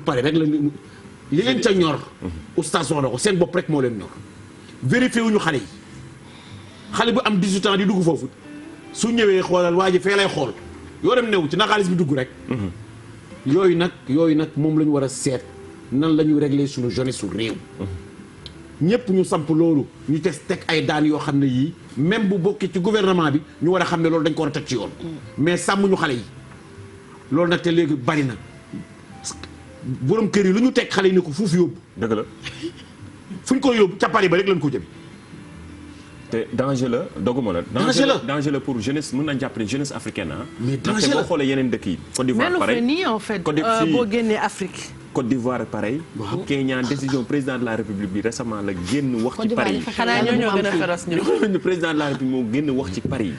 Paris rek la li leen ca ñor oustaz wax na ko seen bopp rek moo leen ñor vérifié wuñu xale bu am 18 ans di dugg foofu su ñëwee xoolal waa ji fee lay xool yoo dem new ci na xaalis bi dugg rek yooyu nag moom la ñu war a seet nan la ñuy régler suñu jeunesse su réew ñëpp ñu samp loolu ñu teg ay daan yoo xam ne yii même bu bokkee ci gouvernement bi ñu war a xam ne loolu dañ ko war a teg ci yoon mais sàmm ñu xale yi loolu nag te léegi bari na borom kër yi lu ñu teg xale yi ne ko fuuf yóbbu dëgg la fu ñu ko yóbbu ca Paris ba rek lañ ko jëm te danger la doguma la. danger la pour jeunesse mën nañu jàpp ne jeunesse africaine ah. mais danger la boo xoolee yeneen dëkk yi. Côte d'Ivoire pareil mais lu nii en fait boo génnee Afrique. Côte d'Ivoire pareil. Kenya décision président de la République bi récemment la génn wax ci Paris. xanaa ñoo gën a féroce ñu. président de la République moo génn wax ci Paris.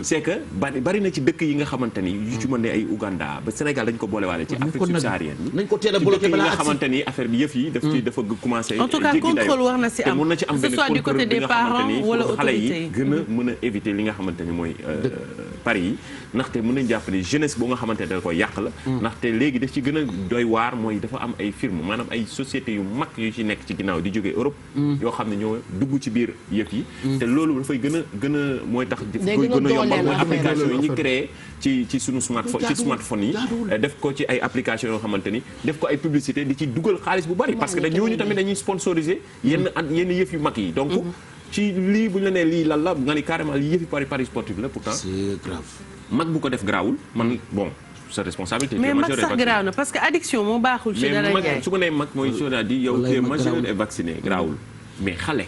c'est que bari na ci dëkk yi nga xamante ni yu ci mën ne ay Ouganda ba Sénégal dañ ko boolewaale ci Afrique subsaharienne bi. nañ ko teel a bloqué balaa ci dëkk yi nga xamante ni affaire bi yëf yi dafa commencé. en tout cas contrôle war na si am te mën na ci am benn soit du côté des parents wala xale autorités yi gën a mën a éviter li nga xamante ni mooy Paris yi ndaxte mën nañ jàpp ne jeunesse boo nga xamante ne da koy yàq la. ndaxte léegi daf ci gën a doy waar mooy dafa am ay firme ay sociétés yu mag yu ci nekk ci ginnaaw di jógee Europe yoo xam ne ñoo dugg ci biir yëf yi te loolu dafay gën a mooy tax koy gën a yombal mooy application yi ñu créé ci suñu smartphone yi def ko ci ay application yoo xamante ni def ko ay publicité di ci dugal xaalis bu bari parce que ñooñu tamit dañuy sponsoriser yenn yëf yu mag yi donc ci lii bu ñu la nee lii lan la nga ni carrément lii yëfi paris sportif la pourtant c'est grave mag bu ko def garaawul man bon sa responsabilité. mais mag sax garaaw na parce que addiction moo baaxul. ci dara mais su ma nee mag mooy soo daa di yow tu es majeur et vacciné garaawul mais xale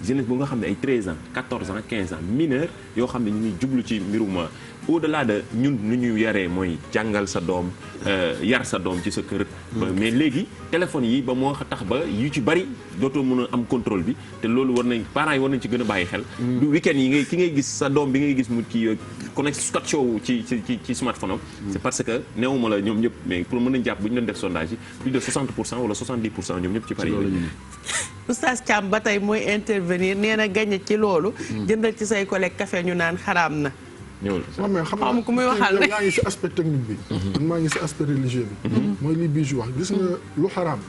jeunesse bu nga xam ne ay 13 ans 14 ans 15 ans mineur yoo xam ne ñu ngi jublu ci mbirum au-delà de ñun nu ñu yaree mooy jàngal sa doom yar sa doom ci sa kër. mais léegi téléphone yi ba moo tax ba yu ci bari dootoo mën a am contrôle bi te loolu war nañ parents yi war nañ ci gën a bàyyi xel. du week-end yi ki ngay gis sa doom bi ngay gis mu kii connect scotché wu ci smartphone am. c'est parce que néewuma la ñoom ñëpp mais pour mën nañ jàpp bu ñu doon def sondage yi plus de 60% wala 70% ñoom ñëpp ci Paris yi. Oustaz Thiam ba tey mooy intervenir nee na gagné ci loolu. jëndal ci say collègue café ñu naan xaraam na. waaw mais xam nga ku muy waxal rek yaa ngi si aspect technique bi. man maa ngi si aspect religieux bi. mooy li Bijou wax gis nga lu xaraam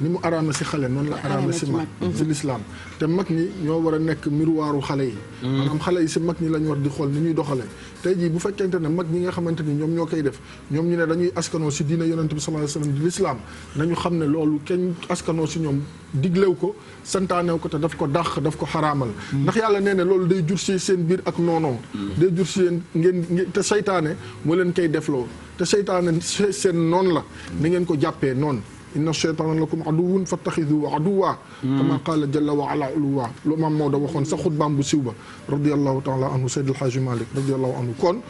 ni mu araama si xale noonu la araama si mag si l'islam te mag ñi ñoo war a nekk miroiru xale yi. maanaam xale yi si mag ñi lañ war di xool ni ñuy doxalee. tey jii bu fekkente ne mag ñi nga xamante ni ñoom ñoo koy def ñoom ñu ne dañuy askanoo si diina yonent bi sallallahu alayhi wasallam di l'islam nañu xam ne loolu kenn askanoo si ñoom diglew ko santaanew ko te daf ko dàq daf ko xaraamal. ndax yàlla nee ne loolu day jur si seen biir ak noonoo. day jur si yéen ngeen te seytaane moo leen koy defloo te seytaane seen noon la ni ngeen ko jàppee noonu. inna shaytaana lakum aduwwun fattaxiduhu aduwwa kama qaala jalla wa ala uluwa lu maam Maodo waxoon sa xutbaam bu siw ba radiyallahu taala anhu Seydi El Hadji Malick radiyallahu anhu kon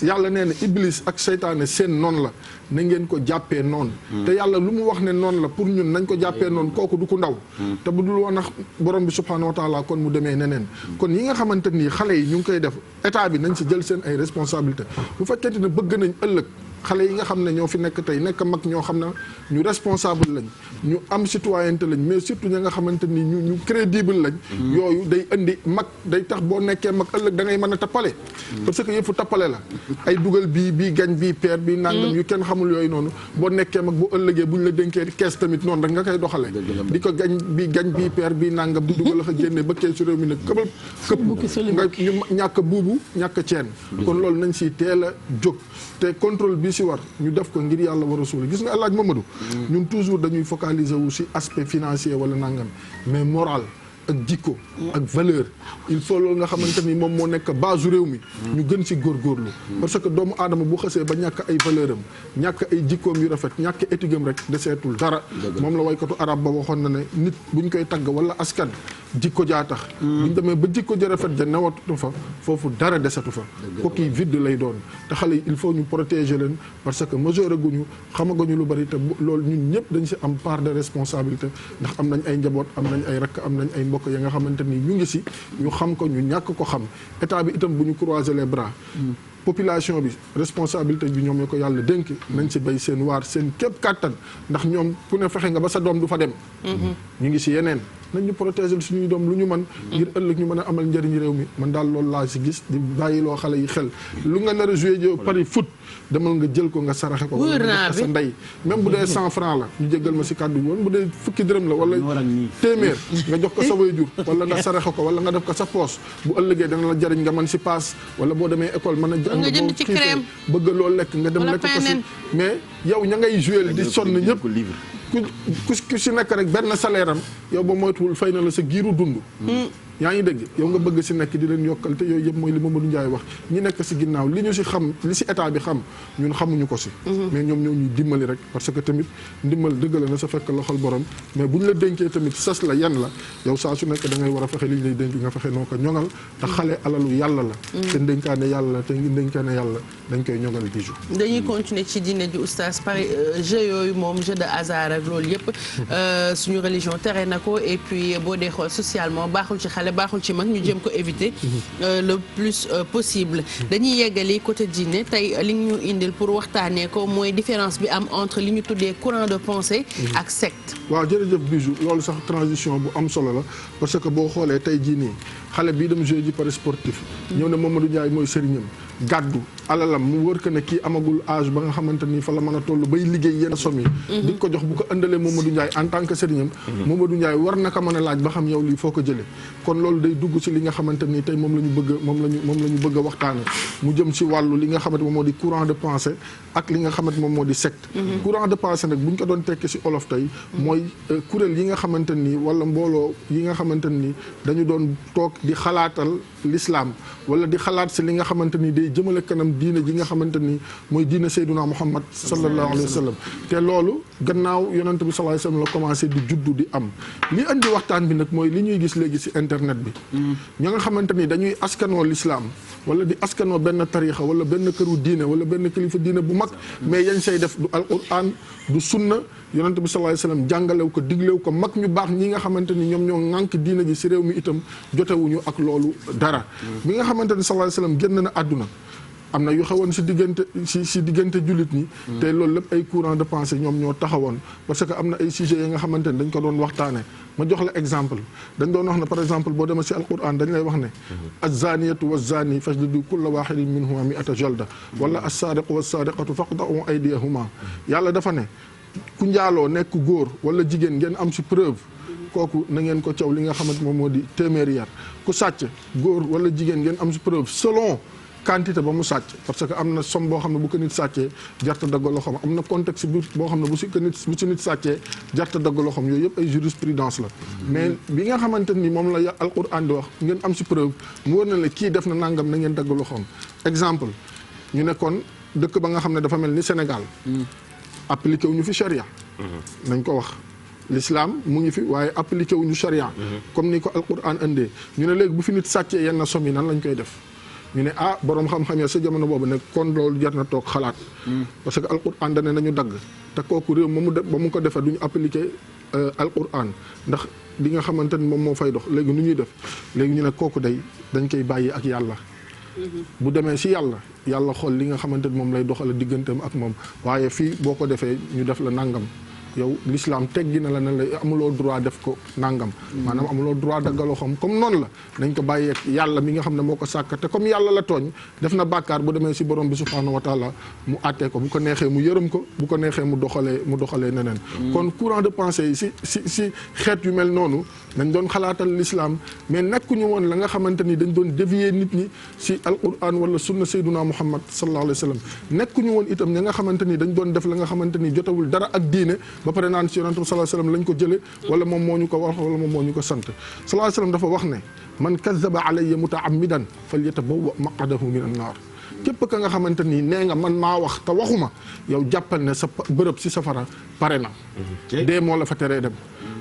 yàlla nee na iblis ak seytaane seen noonu la na ngeen ko jàppee noonu te yàlla lu mu wax ne noonu la pour ñun nañ ko jàppee noonu kooku du ko ndaw te bu dul woon borom bi subhaanahu wa taala kon mu demee neneen kon yi nga xamante nii xale yi ñu ngi koy def état bi nañ si jël seen ay responsabilité bu fekkente ne bëgg nañ ëllëg xale yi nga xam ne ñoo fi nekk tey nekk mag ñoo xam ne ñu responsable lañ ñu am citoyenneté lañ mais surtout ñi nga xamante ni ñu crédible lañ yooyu day indi mag day tax boo nekkee mag ëllëg da ngay mën a tappale parce que yëfu tappale la ay dugal bii gañ bii peer bii nangam yu kenn xamul yooyu noonu boo nekkee mag bu ëllëgee buñ la dénkee kees tamit noonu rek nga koy doxale di ko gañ bii peer bii nangam di dugal a génne ba kees réew mi nag këpp nga ñu ñàkk buubu ñàkk ceen kon loolu nañ si teel a jóg te contrôle bi si war ñu def ko ngir yàlla war a suul gis nga El Hadj Mamadou ñun toujours dañuy focaliser wu si aspect financier wala nangam mais moral ak jikko ak valeur il faut loolu nga xamante ni moom moo nekk base réew mi ñu gën si góorgóorlu parce que doomu aadama bu xësee ba ñàkk ay valeur am ñàkk ay jikkoom yu rafet ñàkk éthique am rek deseetul dara moom la waykatu arab ba waxoon na ne nit buñ koy tagg wala askan jikko jaa tax buñ demee ba jikko ja rafet ja newatu fa foofu dara desatu fa kooki vide lay doon te xale yi il faut ñu protéger leen parce que majeur guñu xamaguñu lu bari te loolu ñun ñëpp dañ si am part de responsabilité ndax am nañ ay njaboot am nañ ay rakk am nañ ay mbokk ya nga xamante ni ñu ngi si ñu xam ko ñu ñàkk ko xam état bi itam bu ñu croiser les bras population bi responsabilité bi ñoom ñoo ko yàlla dénk nañ si bay seen waar seen képp kàttan ndax ñoom ku ne fexe nga ba sa doom du fa dem ñu ngi si yeneen nañ ñu protéger suñuy doom lu ñu mën ngir ëllëg ñu mën a amal njëriñ réew mi man daal loolu laa si gis di bàyyiloo xale yi xel lu nga nar a joué jo pari foot demal nga jël ko nga saraxe ko wala nga def ko sa ndey même bu dee 100 francs la ñu jéggal ma si kàddu bi woon bu dee fukki dërëm la wala téeméer nga jox ko sa waajur wala nga saraxe ko wala nga def ko sa poos bu ëllëgee dana la jëriñ nga mën si paas wala boo demee école mën a nga jënd ci crème bëgg loolu lekk nga dem lekk ko si mais yow ña ngay joué di sonn ñëpp ku si nekk rek benn salaire am yow ba moytuwul fay na la sa giiru dund yaa ngi dégg yow nga bëgg si nekk di leen yokkal te yooyu yëpp mooy li Mamadou Ndiaye wax ñi nekk si ginnaaw li ñu si xam li si état bi xam ñun xamuñu ko si mais ñoom ñoo ñuy dimbali rek parce que tamit ndimbal dëgg la na sa fekk loxol borom mais bu ñu la dénkee tamit sas la yan la yow saa su nekk da ngay war a fexe li ñu lay dénk nga fexe noo ko ñoŋal te xale alalu yàlla la te ndénkaane yàlla la te ndénkaane yàlla dañ koy ñoŋal di jour dañuy continuer ci diine ji oustaz pare jeu yooyu moom jeu de hasard ak loolu yëpp suñu religion tere na ko et puis boo dee xool socialement baaxul ci xale baaxul ci mag ñu jéem ko éviter le plus possible dañuy yeggali côté diine tey li ñu indil pour waxtaanee ko mooy différence bi am entre li ñu tuddee courant de pensée ak secte. waaw jërëjëf Bijou loolu sax transition bu am solo la parce que boo xoolee tey jii nii xale bii dem jouer ji pari sportif ñëw ne Mamadou Ndiaye mooy sëriñam gàddu alalam mu wër que ne kii amagul âge ba nga xamante ni fa la mën a toll bay liggéey yenn somme yi di ko jox bu ko ëndalee Mamadou Ndiaye en tant que sëriñam Mamadou Ndiaye war na ko mën a laaj ba xam yow lii foo ko jëlee kon loolu day dugg ci li nga xamante ni tey moom la ñu bëgg a waxtaane mu jëm ci wàllu li nga xamante moom moo di courant de pensée ak li nga xamante moom moo di secte courant de pensée nag bu ñu ko doon tekki ci olof tey mooy kuréel yi nga xamante ni wala mbooloo yi nga xamante ni dañu doon toog di xalaatal l'islam wala di xalaat ci li nga xamante ni day jëmale kanam diine ji nga xamante ni mooy diine Seydina Muhammad sallallahu alayhi wa sallam te loolu gannaaw yonent bi sallallahu alayhi wa sallam la commencé di juddu di am li andi waxtaan bi nag mooy li ñuy gis léegi ci internet bi ña nga xamante ni dañuy askanoo l'islam wala di askanoo benn tarixa wala benn këru diine wala benn kilifa diine bu mag mais yañ say def du alquran du sunna yonent bi sallallahu alayhi wa sallam jàngalew ko diglew ko mag ñu baax ñi nga xamante ni ñoom ñoo ŋànk diine ji ci réew mi itam jotewuñu ak loolu dara bi nga xamante ni sallallahu alayhi wa sallam génn na àdduna am na yu xewoon ci diggante jullit ñi te loolu lépp ay courant de pensée ñoom ñoo taxawoon parce que am na ay sujets yi nga xamante ni dañ ko doon waxtaane ma jox la exemple dañ doon wax ne par exemple boo demee ci alquran dañ lay wax ne az-zaniyatu waz-zani fajlidu kulla wahidin minhuma mi'ata jalda wala as-sariqu was-sariqatu faqta'u aydiyahuma yàlla dafa ne ku njaaloo nekk góor wala jigéen ngeen am ci preuve kooku na ngeen ko caw li nga xamante moom moo di téeméeri yar ku sàcc góor wala jigéen ngeen am ci preuve selon quantité ba mu sàcc parce que am na somme boo xam ne bu ko nit sàccee jarta dagg loxoom am na contexte boo xam ne bu ci nit sàccee jarta dagg loxoom yooyu yëpp ay jurisprudence la mais bi nga xamante ni moom la alquran di wax ngeen am ci preuve mu wër na la kii def na nangam na ngeen dagg loxoom exemple ñu ne kon dëkk ba nga xam ne dafa mel ni Sénégal appliqué wu ñu fi charia nañ ko wax l'islam mu ngi fi waaye appliqué wu ñu charia comme ni ko alquran indee ñu ne léegi bu fi nit sàccee yenn somme yi nan lañ koy def ñu ne boroom xam-xam ya sa jamono boobu ne kon loolu jar na toog xalaat parce que alquran dane nañu dagg te kooku réew ba mu ko defee duñu appliqué alquran ndax li nga xamante ni moom moo fay dox léegi nu ñuy def léegi ñu ne kooku dañ koy bàyyi ak yàlla bu demee ci yàlla xool li nga xamante ni moom lay doxale digganteem ak moom waaye fii boo ko defee ñu def la nangam yow l'islam teggi na la ne la amuloo droit def ko nangam maanaam amuloo droit daggaloo xam comme noonu la nañ ko bàyyee yàlla mi nga xam ne moo ko sàkk te comme yàlla la tooñ def na bàkkaar bu demee ci borom bi subhanahu wa taala mu àttee ko bu ko neexee mu yërëm ko bu ko neexee mu doxalee neneen kon courant de pensée yi ci xeet yu mel noonu dañ doon xalaatal l'islam mais nekkuñu woon la nga xamante ni dañ doon dévier nit ñi ci alquran wala sunna sayyiduna muhammad sallallahu alayhi wa sallam nekkuñu woon itam ña nga xamante ni dañ doon def la nga xamante ni jotawul dara ak diine ba pare naan ci yonent bi sallallahu alayhi wa sallam lañ ko jële wala moom moo ñu ko wax wala moom moo ñu ko sant sallallahu alayhi wa sallam dafa wax ne man kazzaba alayya mutaammidan falyatabawwa maqadahu min an-naar képp ka nga xamante ni nee nga man maa wax te waxuma yow jàppal ne sa bërëb ci safara pare na dee moo la fa teree dem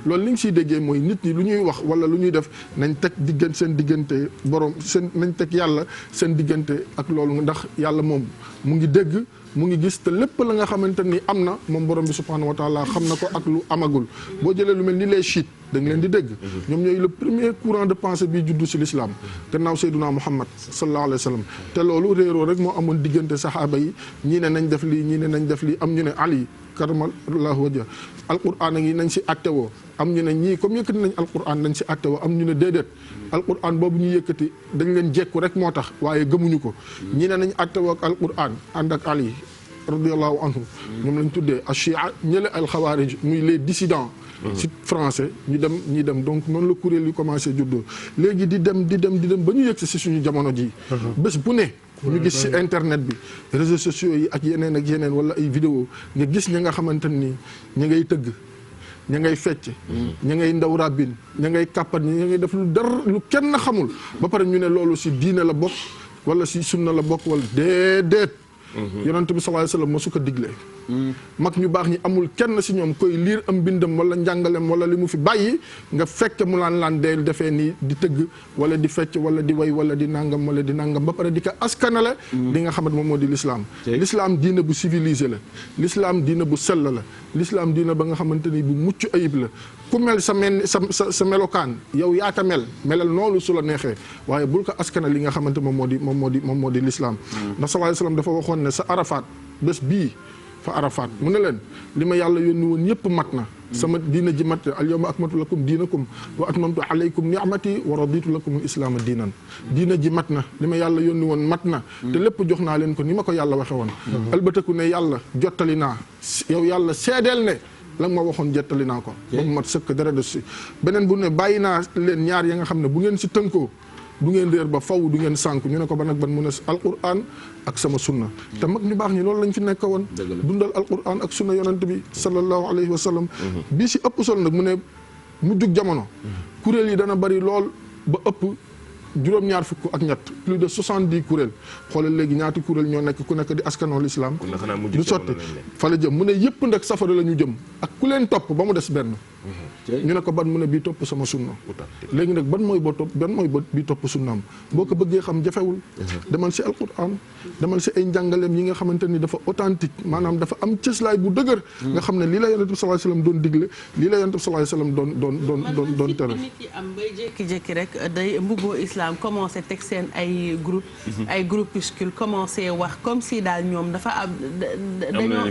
loolu li nga siy déggee mooy nit ñi lu ñuy wax wala lu ñuy def nañ teg seen diggante borom nañ teg yàlla seen diggante ak loolu ndax yàlla moom mu ngi dégg mu ngi gis te lépp la nga xamante ni am na moom borom bi subhanahu wa taala xam na ko ak lu amagul boo jëlee lu mel ni les chiites da nga leen di dégg ñoom ñooy le premier courant de pensée bi juddu ci l'islam gannaaw Seydina Muhammad sallallahu alayhi wa sallam te loolu réeroo rek moo amoon diggante saxaaba yi ñii ne nañ def lii ñii ne nañ def lii am ñu ne Ali karamallahu wajha alquran a ngi nañ ci attewoo am ñu ne ñii comme yëkkati nañ alquran nañ ci attewoo am ñu ne déedéet alquran boobu ñu yëkkati dañ leen jekku rek moo tax waaye gëmuñu ko ñii ne nañ attewoo ak alquran ànd ak Ali radiyallahu anhu ñoom lañ tuddee ashia ñële alxawaarij muy les dissidents ci français ñi dem donc noonu la kuréel yi commencé juddoo léegi di dem ba ñu yëg si suñu jamono ji bés bu ne ñu gis ci internet bi réseaux sociaux yi ak yeneen wala ay vidéo nga gis ña nga xamante ni ña ngay tëgg ña ngay fecc ña ngay ndaw rabbin ña ngay kàppat ña ngay def lu dara lu kenn xamul ba pare ñu ne loolu si diine la bokk wala si sunna la bokk wala déedéet yonent bi sallallahu alayhi wasallam mosu ko digle mag ñu baax ñi amul kenn si ñoom koy liir am mbindam wala njàngalem wala li mu fi bàyyi nga fekk mu laan dee defee nii di tëgg wala di fecc wala di way wala di nangam ba pare di ko askanale li nga xamante moom moo di l'islam l'islam diina bu civilisé la l'islam diina bu sell la l'islam diina ba nga xamante ni bu mucc ayib la ku mel sa melokaan yow yaa ka melal noonu su la neexee waaye bul ko askana li nga xamante moom moo di l'islam ndax sallallahu alayhi wasallam dafa waxoon ne sa Arafat bés bii fa Arafat mu ne leen li ma yàlla yónni woon yëpp mat na sama diina ji mat al yawma akmaltu lakum diinakum wa atmamtu alaykum ni'mati wa raditu lakum al-islaama diinan diina ji mat na li ma yàlla yónni woon mat na te lépp jox naa leen ko ni ma ko yàlla waxe woon albataku ne yàlla jottali naa yow yàlla seedeel ne la ma waxoon jottali naa ko ba mu mat sëkk dara des si beneen bu ne bàyyi naa leen ñaar ya nga xam ne bu ngeen si tënkoo du ngeen réer ba faw du ngeen sànku ñu ne ko ban ak ban mu ne alquran ak sama sunna te mag ñu baax ñi loolu lañ fi nekk woon dundal alquran ak sunna yonent bi sallallahu alayhi wa sallam bii si ëpp solo nag mu ne mu jug jamono kuréel yi dana bari lool ba ëpp juróom-ñaar fukk ak ñett plus de 70 kuréel xoolal léegi ñaati kuréel ñoo nekk ku nekk di askanoo l'islam du sotti fa la jëm mu ne yëpp nag safara la ñu jëm ak ku leen topp ba mu des benn ñu ne ko ban mu ne bii topp sama sunna léegi nag ban mooy bii topp sunnaam boo ko bëggee xam jafewul demal si alquran demal si ay njàngaleem yi nga xamante ni dafa authentique maanaam dafa am cëslaay bu dëgër nga xam ne lii la yonent bi sallallahu alayhi wasallam doon digle lii la yonent bi sallallahu alayhi wasallam doon tere nit yi am bay jékki-jékki rek day mbubboo islam commencé teg seen ay groupuscule commencé wax comme si daal ñoom dafa am dañoo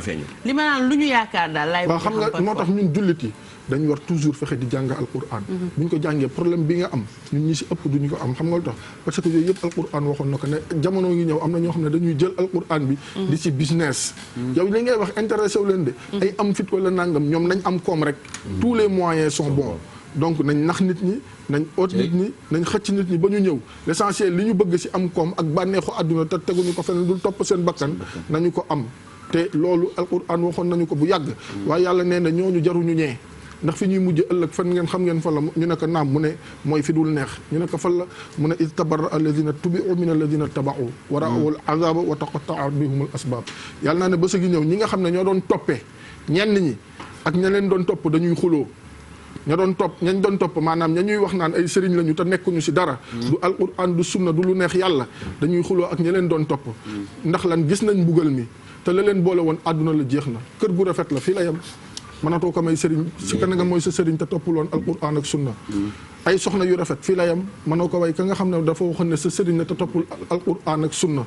li ma naan lu ñu yaakaar daal laay waaw xam nga moo tax ñun jullit yi dañu war toujours fexe di jàng alquran bu ñu ko jàngee problème bi nga am ñun ñi si ëpp duñu ko am xam nga lu tax parce que yooyu yëpp alquran waxoon na ko ne jamono ngi ñëw am na ñoo xam ne dañuy jël alquran bi di si business yow li ngay wax intéressé wu leen de ay am fit wala nangam ñoom nañ am koom rek tous les moyens sont bons donc nañ nax nit ñi nañ oot nit ñi nañ xëcc nit ñi ba ñu ñëw l'essentiel li ñu bëgg si am koom ak bànneexu àdduna te teguñu ko fenn dul topp seen bakkan nañu ko am te loolu alquran waxoon nañu ko bu yàgg waaye yàlla nee na ñooñu jaruñu ñee ndax fi ñuy mujj ëllëg fan ngeen xam ngeen fa la ñu ne ko naam mu ne mooy fi dul neex ñu ne ko fan la mu ne id tabarra alladina tubi'u min alladina taba'u wa ra'aw al azaba wa taqatta'at bihum al asbab yàlla naa ne ba sa gi ñëw ñi nga xam ne ñoo doon toppee ñenn ñi ak ña leen doon topp dañuy xuloo ñañ doon topp maanaam ña ñuy wax naan ay sëriñ lañu te nekkuñu si dara du alquran du sunna du lu neex yàlla dañuy xuloo ak ña leen doon topp ndax lan gis nañ mbugal mi te la leen boole woon àdduna la jeex na kër gu rafet la fii la yem mënatoo ko may sëriñ si ka nga mooy sa sëriñ te toppul woon alquran ak sunna ay soxna yu rafet fii la yem mënoo ko way ka nga xam ne dafa waxoon ne sa sëriñ ne te toppul alquran ak sunna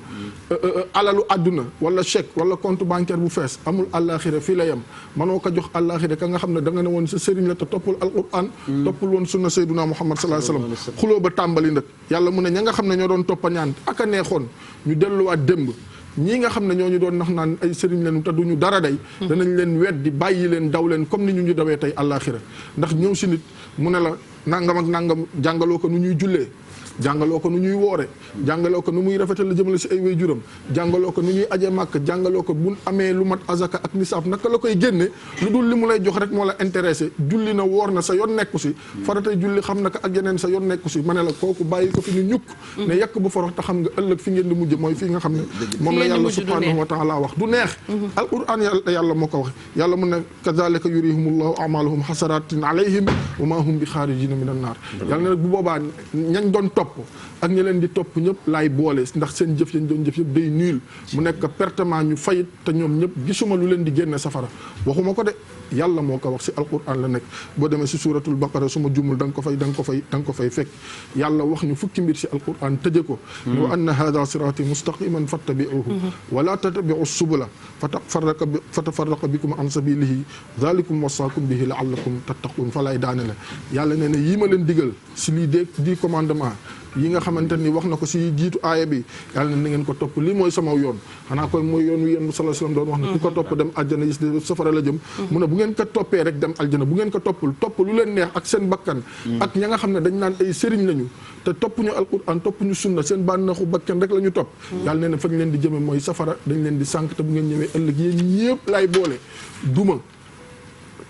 alalu àdduna wala chèque wala compte bancaire bu fees amul àllaaxira fii la yem mënoo ko jox àllaaxira ka nga xam ne da nga ne woon sa sëriñ la te toppul alquran toppul woon sunna sayyiduna muhammad sallallahu alayhi wasallam xuloo ba tàmbali nag yàlla mu ne ña nga xam ne ñoo doon toppa ñaan ak a neexoon ñu delluwaat démb ñii nga xam ne ñooñu doon nax naan ay sëriñ leen te duñu dara day danañ leen weddi bàyyi leen daw leen comme ni ñu dawee tey àllaaxira ndax ñëw si nit mu ne la nangam ak nangam jàngaloo ko nu ñuy jullee jàngaloo ko nu ñuy woore jàngaloo ko nu muy rafetal la jëmale si ay way juram jàngaloo ko nu ñuy aje màkk jàngaloo ko bu amee lu mat azaka ak nisaab naka la koy génne lu dul li mu lay jox rek moo la intéressé julli na woor na sa yoon nekku si faratay julli xam na ko ak yeneen sa yoon nekku si ma ne la kooku bàyyi ko fi ñu ñukk ne yàq bu forox te xam nga ëllëg fi ngeen di mujj mooy fii nga xam ne moom la yàlla subhanahu wa taala wax du neex alquran yàlla moo ko wax yàlla mun ne kadhalika yurihimullahu a'malahum hasaratin alayhim wa ma hum bi xaarijina min an naar yàlla ne nag bu boobaa ñañ doon topp ak ñi leen di topp ñëpp laay boole ndax seen jëf yañ doon jëf yëpp day nul mu nekk pertement ñu fayit te ñoom ñëpp gisuma lu leen di génne safara waxuma ko de yàlla moo ko wax si alquran la nekk boo demee si suratul baqara suma jumul da nga ko fay fekk yàlla wax ñu fukki mbir si alquran tëje ko wa anna hadha sirati mustaqiman fattabi'uhu wa la tattabi'u subula fatafarraqa bikum an sabilihi dhalikum wasaakum bihi la'allakum tattaqun fa lay daane la yàlla nee na yii ma leen digal si lii di commandement yi nga xamante ni wax na ko si jiitu aaya bi yàlla na ngeen ko topp lii mooy sama yoon xanaa koy mooy yoon wi yéen sallallahu alayhi wasallam doon wax ne ku ko topp dem aljana gis de safara la jëm mu ne bu ngeen ko toppee rek dem aljana bu ngeen ko toppul topp lu leen neex ak seen bakkan ak ña nga xam ne dañ naan ay sëriñ lañu te topp ñu alquran topp ñu sunna seen bànneexu bakkan rek la ñu topp yàlla nee na fañ leen di jëme mooy safara dañ leen di sànk te bu ngeen ñëwee ëllëg yéen ñëpp lay boole duma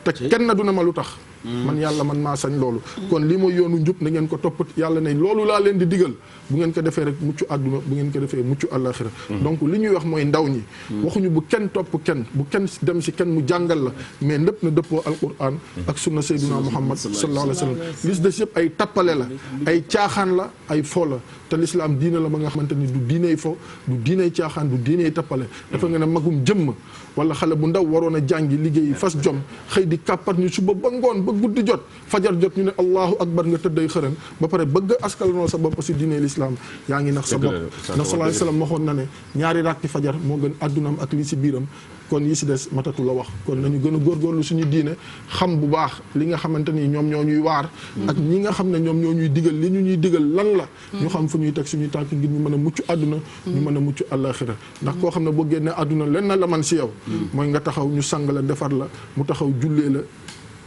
te kenn du ne ma lu tax man yàlla man maa sañ loolu kon li mooy yoonu njub na ngeen ko topp yàlla ne loolu laa leen di digal bu ngeen ko defee rek mucc àdduna bu ngeen ko defee mucc àllaaxira donc li ñuy wax mooy ndaw ñi waxuñu bu kenn topp kenn bu kenn dem si kenn mu jàngal la mais lépp na dëppoo alquran ak sunna sayyidina Muhammad sallallahu alayhi wa sallam lis des yëpp ay tappale la ay caaxaan la ay fo la te l'islam diine la ba nga xamante ni du diiney fo du diiney caaxaan du diiney tappale dafa nga ne magum jëmm wala xale bu ndaw waroon a jàngi liggéey fas jom xëy di kàppar ñu suba ba ngoon ba guddi jot fajar jot ñu ne allahu akbar nga tëdday xërën ba pare bëgg askalnoo sa bopp si diiney l'islam yaa ngi nax sa bopp ndax sallallahu alayhi wa sallam waxoon na ne ñaari rakki fajar moo gën addunaam ak li si biiram kon yi si des matatu la wax kon nañu gën a góorgóorlu suñu diine xam bu baax li nga xamante ni ñoom ñoo ñuy waar ak ñi nga xam ne ñoom ñoo ñuy digal li ñu ñuy digal lan la ñu xam fu ñuy teg suñuy tànk ngir ñu mën a mucc àdduna ñu mën a mucc àllaaxira ndax koo xam ne boo génnee àdduna len na la man si yow mooy nga taxaw ñu sang la defar la mu taxaw jullee la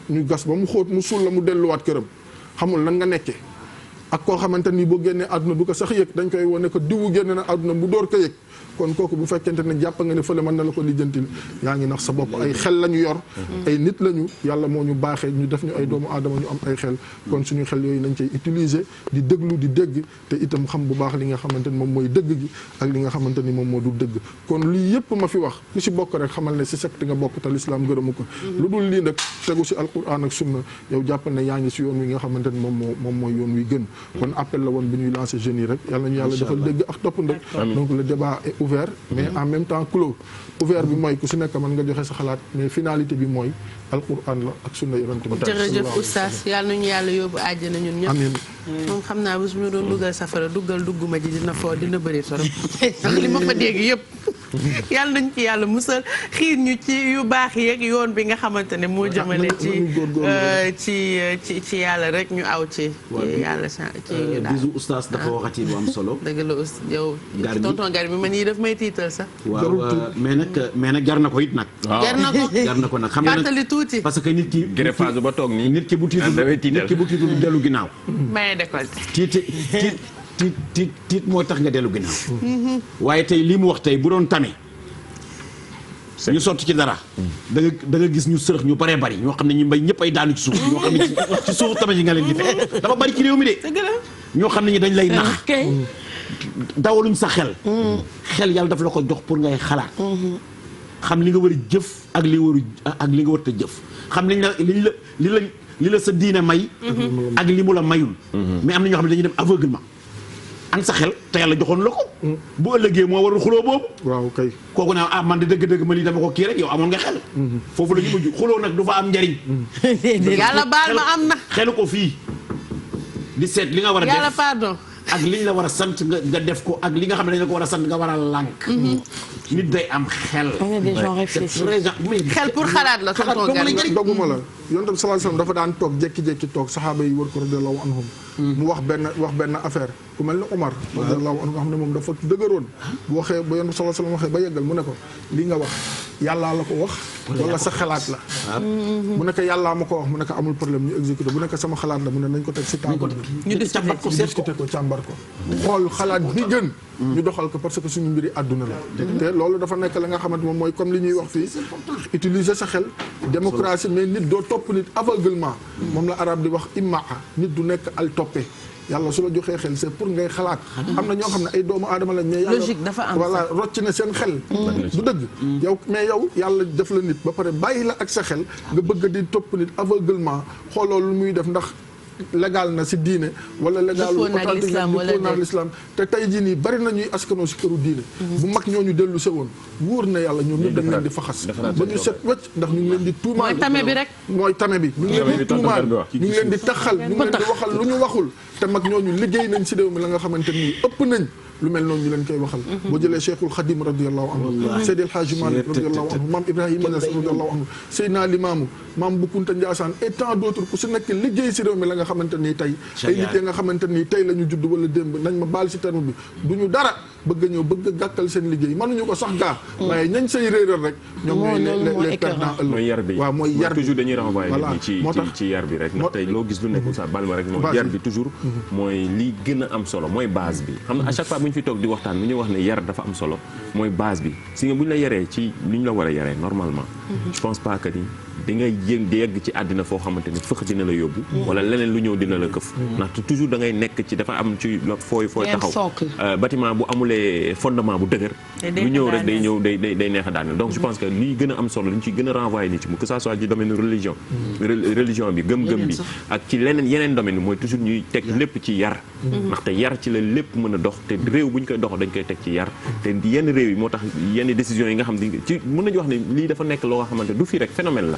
ñu gas ba mu xóot mu suul la mu delluwaat këram xamul lan nga nekkee ak koo xamante ni boo génnee àdduna du ko sax yëg dañ koy wane ko diwu génne na àdduna bu door ko yëg kon kooku bu fekkente ne jàpp nga ne fële mën na la ko lijjantil yaa ngi nax sa bopp ay xel la ñu yor ay nit lañu yàlla moo ñu baaxee ñu def ñu ay doomu aadama ñu am ay xel kon suñu xel yooyu nañ cay utiliser di déglu di dégg te itam xam bu baax li nga xamante ni moom mooy dëgg gi ak li nga xamante ni moom moo du dëgg kon lii yëpp ma fi wax ku si bokk rek xamal ne si secte nga bokk te l'islam gërëmu ko lu dul lii nag tegu si alquran ak sunna yow jàppal ne yaa ngi si yoon wi nga xamante ni moom mooy yoon wi gën kon appel la woon bi ñuy lancer jeunes yi rek yàlla nañu yàlla defal dégg ak topp ndek donc le débat est ouvert mais en même temps clos ouvert bi mooy ku si nekk mën nga joxe sa xalaat mais finalité bi mooy alquran la ak sunna yonent bi jërëjëf oustaz yàlla nañu yàlla yóbbu àjjana ñun ñëpp amiin moom xam naa bés bu ñu doon dugal safara dugguma ji dina foo dina bëri torop ndax li ma fa dégg yëpp yàlla nañ ci yàlla musal xiir ñu ci yu baax yeeg yoon bi nga xamante ne moo jëmale ci yàlla rek ñu aw ci yàlla ci ñu daal bisu oustaz dafa waxati lu am solo dëgg la yow tonton Gari bi man yi daf may tiital sax waaw mais nag jar na ko it nag jar na ko nag xam nga nag tuuti parce que nit ki greffage ba toog nii nit ki bu tiitul dellu ginnaaw may décolleté tiit moo tax nga dellu ginnaaw waaye tey lii mu wax tey bu doon tame ñu sotti ci dara da nga gis ñu sërëx ñu baree bari ñoo xam ne ñu mbay ñëpp ay daanu ci suuf ñoo xam ne ci suuf tame ji nga leen di fekk dafa bari ci réew mi de ñoo xam ne ñi dañ lay nax dawaluñ sa xel yàlla daf la ko jox pour ngay xalaat xam li nga war a jëf ak li nga war a jëf xam li la sa diine may ak li mu la mayul mais am na ñoo xam ne dañuy dem aveuglement an sa xel te yàlla joxoon la ko bu ëllëgee moo warul xuloo boobu waaw kay kooku ne man de dëgg-dëgg ma lii dama ko kii rek yow amoon nga xel foofu la ñu mujj xuloo nag du fa am njariñ yàlla baal ma am na xelu ko fii di seet li nga war a def yàlla pardon ak li ñu la war a sant nga def ko ak li nga xam ne dañ la ko war a sant nga war a lànk nit day am xel xel pour xalaat la tonton Gari dogguma la yonent bi sallallahu alayhi wasallam dafa daan toog jékki-jékki toog saxaaba yi wër ko radiyallahu anhum mu wax benn affaire ku mel ne Omar radiyallahu anhu nga xam ne moom dafa dëgëroon bu waxee ba yonent bi sallallahu alayhi wasallam waxee ba yeggal mu ne ko li nga wax yàllaa la ko wax wala sa xalaat la mu ne ko yàllaa ma ko wax mu ne ko amul problème ñu exécuté bu ne ko sama xalaat la mu ne nañ ko teg si table bi ñu discuté ko càmbar ko xool xalaat bi gën ñu doxal ko parce que suñu mbiri àdduna la te loolu dafa nekk la nga xamante moom mooy comme li ñuy wax fii utiliser sa xel démocratie mais nit doo topp nit aveuglement moom la arab di wax immaa nit du nekk al toppe yàlla su la joxee xel c'est pour ngay xalaat am na ñoo xam ne ay doomu aadama lañ mais yàlla logique dafa am voilà rocc na seen xel du dëgg yow yàlla def la nit ba pare bàyyi la ak sa xel nga bëgg di topp nit aveuglement xooloo lu muy def ndax légal na si diine wala légal authentique na l'islam te tey jii nii bari na ñuy askanoo si këru diine bu mag ñooñu dellu se woon wóor na yàlla ñoom ñëpp dañ leen di faxas ba ñu set wecc ndax ñu ngi leen di tuumaal mooy tame bi rek mooy tame bi ñu ngi leen di tuumaal ñu ngi leen di taxal ñu ngi leen di waxal lu ñu waxul te mag ñooñu liggéey nañ si réew mi la nga xamante nii ëpp nañ lu mel noonu ñu leen koy waxal boo jëlee Cheikhul Khadim radiyallahu anhu Seydi El Hadji Malick radiyallahu anhu Maam Ibrahima Niass radiyallahu anhu Seydina Limaamu Maam Bu Kunta Ndiassane et tant d'autres ku si nekk liggéey si réew mi la nga xamante nii tey ay nit ya nga xamante nii tey la ñu judd wala démb nañ ma baal si terme bi du ñu dara bëgg a ñëw bëgg a gàkkal seen liggéey mënuñu ko sax gaa waaye ñañ say réeral rek ñoom ñooy les perdants ëllëg mooy yar bi waaw mooy yar bi toujours dañuy renvoyer voilà ci yar bi rek ndax tey loo gis lu nekk sa bal ma rek mooy yar bi toujours mooy li gën a am solo mooy base bi xam na à chaque fois bu ñu fi toog di waxtaan bu ñu wax ne yar dafa am solo mooy base bi si nga bu ñu la yaree ci li ñu la war a yaree normalement je pense pas que ni di ngay yegg ci àddina foo xamante ni fëx dina la yóbbu wala leneen lu ñëw dina la këf ndax toujours da ngay nekk ci dafa am ci fooy taxaw bâtiment bu amulee fondement bu dëgër lu ñëw rek day ñëw day neex a daaneel donc je pense que lii gën a am solo li ñu ci gën a renvoyer nit ci que ça soit ci domaine religion bi gëm-gëm bi ak ci yeneen domaine bi mooy toujours ñuy teg lépp ci yar ndaxte yar ci la lépp mën a dox te réew bu ñu koy dox dañ koy teg ci yar te yenn réew yi moo tax yenn décisions yi nga xam ne ci mën nañu wax ne lii dafa nekk loo xamante du fii rek phénomène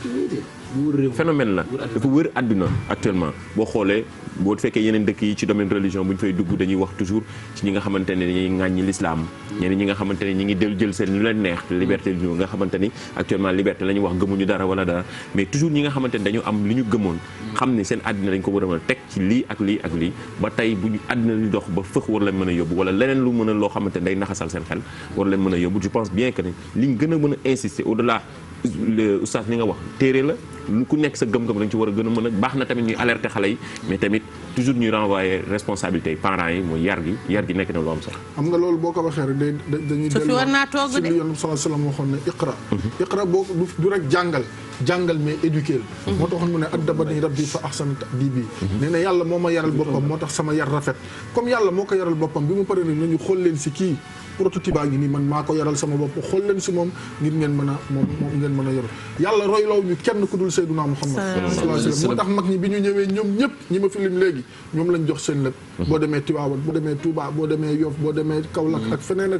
la dafa wër àdduna actuellement boo xoolee boo fekkee yeneen dëkk yi ci domaine religion bu ñu fay dugg dañuy wax toujours ci ñi nga xamante ne dañuy ŋàññi l'islam ñeneen ñi nga xamante ne ñi ngi jël seen lu leen neex liberté bi nga xamante ni actuellement liberté la ñuy wax gëmuñu dara wala dara mais toujours ñi nga xamante ne dañu am li ñu gëmoon xam ne seen àddina dañ ko war a mën a teg ci lii ak lii ak lii ba tey bu ñu àddina li dox ba fëx war leen mën a yóbbu wala leneen lu mën a loo xamante ne day naxasal seen xel war leen mën a yóbbu je pense bien que ne li ñu gën a mën a insister au delà oustaz li nga wax téere la lu ku nekk sa gëm-gëm dañ ci war a gën a mën a baax na tamit ñuy alerter xale yi mais tamit toujours ñuy renvoyer responsabilité yi parents yi mooy yar gi nekk na lu am sax xam nga loolu boo ko waxee rek dañuy dellu si li Yonent bi sallallahu alayhi wa sallam waxoon ne iqra boo du rek jàngal mais éduquer la moo taxoon mu ne addabani rabbi fa ahsana ta'dibi nee na yàlla moo ma yaral boppam moo tax sama yar rafet comme yàlla moo ko yaral boppam bi mu paree nag nañu xool leen si kii prototype baa ngi nii man maa ko yaral sama bopp xool leen si moom ngir ngeen mën a ngeen mën a yor yàlla royloo ñu kenn ku dul Seydunaa Muhammad sallallahu alayhi wa sallam moo tax mag ñi bi ñu ñëwee ñoom ñëpp ñi ma fi lim léegi ñoom lañ jox seen lépp boo demee Tiwaawan boo demee Touba boo demee Yoff boo demee Kaolack ak feneen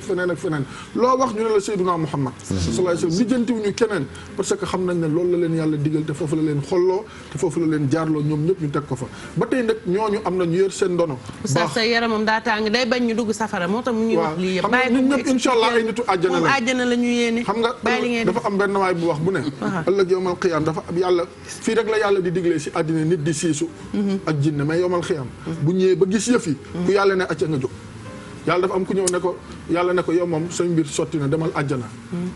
loo wax ñu ne la Seydunaa Muhammad sallallahu alayhi wa sallam lijjantiwuñu keneen parce que xam nañ ne loolu la leen yàlla digal te foofu la leen xolloo te foofu la leen jaarloo ñoom ñëpp ñu teg ko fa ba tey nag ñooñu am na ñu yor seen ndono sa yaramam daa tàng day bañ ñu dugg safara moo tax mu ñuy wax lii yëpp ñun ñëpp incha allah ay nitu àjjana la ñu yéene xam nga dafa am benn waay bu wax bu ne ëllëg yowmal xiyaam dafa am yàlla fii rek la yàlla di diglee si àddina nit di siisu ak jinne mais yowmal xiyaam bu ñëwee ba gis yëf yi ku yàlla ne acca nga jóg yàlla dafa am ku ñëw ne ko yàlla ne ko yow moom sa mbir sotti na demal àjjana